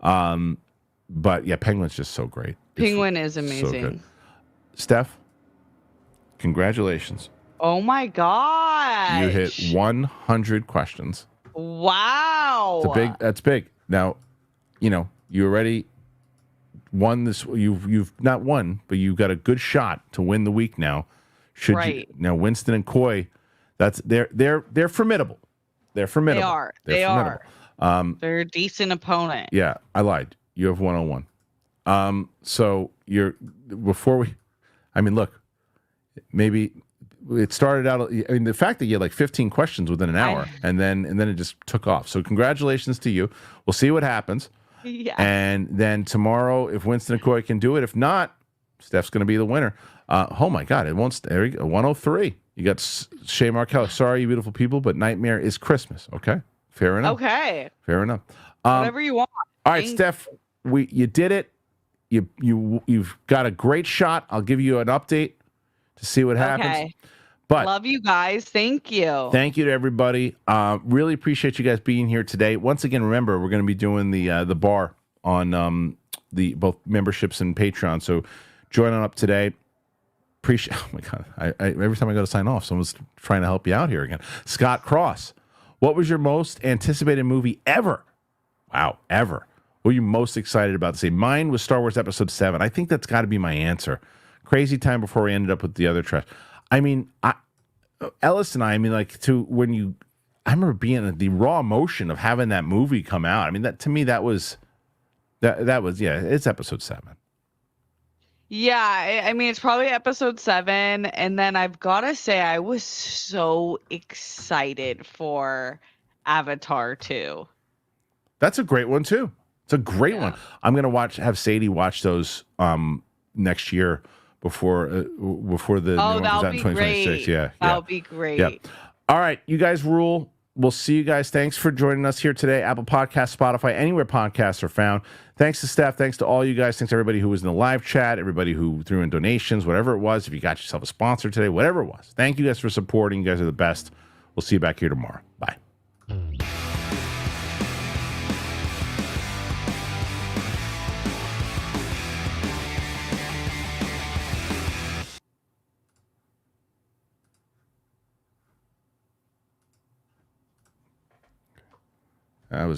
Speaker 1: But yeah, Penguin's just so great.
Speaker 2: Penguin is amazing. So good.
Speaker 1: Steph, congratulations.
Speaker 2: Oh my God.
Speaker 1: You hit 100 questions.
Speaker 2: Wow.
Speaker 1: That's big. Now, you already won this. You've not won, but you've got a good shot to win the week now. Now Winston and Coy, they're formidable. They're formidable.
Speaker 2: They are. They're a decent opponent.
Speaker 1: Yeah, I lied. You have 101. So look, maybe it started out. I mean, the fact that you had like 15 questions within an hour, and then it just took off. So congratulations to you. We'll see what happens.
Speaker 2: Yeah.
Speaker 1: And then tomorrow, if Winston and Coy can do it, if not, Steph's going to be the winner. Oh my God, it won't. There you go. 103. You got Shay Markel. Sorry, you beautiful people, but Nightmare is Christmas. Okay, fair enough.
Speaker 2: Okay,
Speaker 1: fair enough.
Speaker 2: Whatever you want.
Speaker 1: All right, Steph, you did it. You've got a great shot. I'll give you an update to see what happens. Okay. But
Speaker 2: love you guys. Thank you.
Speaker 1: Thank you to everybody. Really appreciate you guys being here today. Once again, remember we're going to be doing the bar on the both memberships and Patreon. So join on up today. Appreciate. Oh my God! I every time I go to sign off, someone's trying to help you out here again. Scott Cross, what was your most anticipated movie ever? Wow, ever. What were you most excited about to see? Mine was Star Wars Episode 7. I think that's got to be my answer. Crazy time before we ended up with the other trash. I mean, Ellis and I mean, like, I remember being the raw emotion of having that movie come out. I mean, that to me, that was, it's Episode 7.
Speaker 2: Yeah, I mean, it's probably Episode 7. And then I've got to say, I was so excited for Avatar 2.
Speaker 1: That's a great one, too. It's a great one. I'm going to have Sadie watch those next year before the new one comes out in 2026. Yeah.
Speaker 2: That'll be great.
Speaker 1: Yeah. All right, you guys rule. We'll see you guys. Thanks for joining us here today. Apple Podcasts, Spotify, anywhere podcasts are found. Thanks to Steph. Thanks to all you guys. Thanks to everybody who was in the live chat, everybody who threw in donations, whatever it was. If you got yourself a sponsor today, whatever it was. Thank you guys for supporting. You guys are the best. We'll see you back here tomorrow. Bye.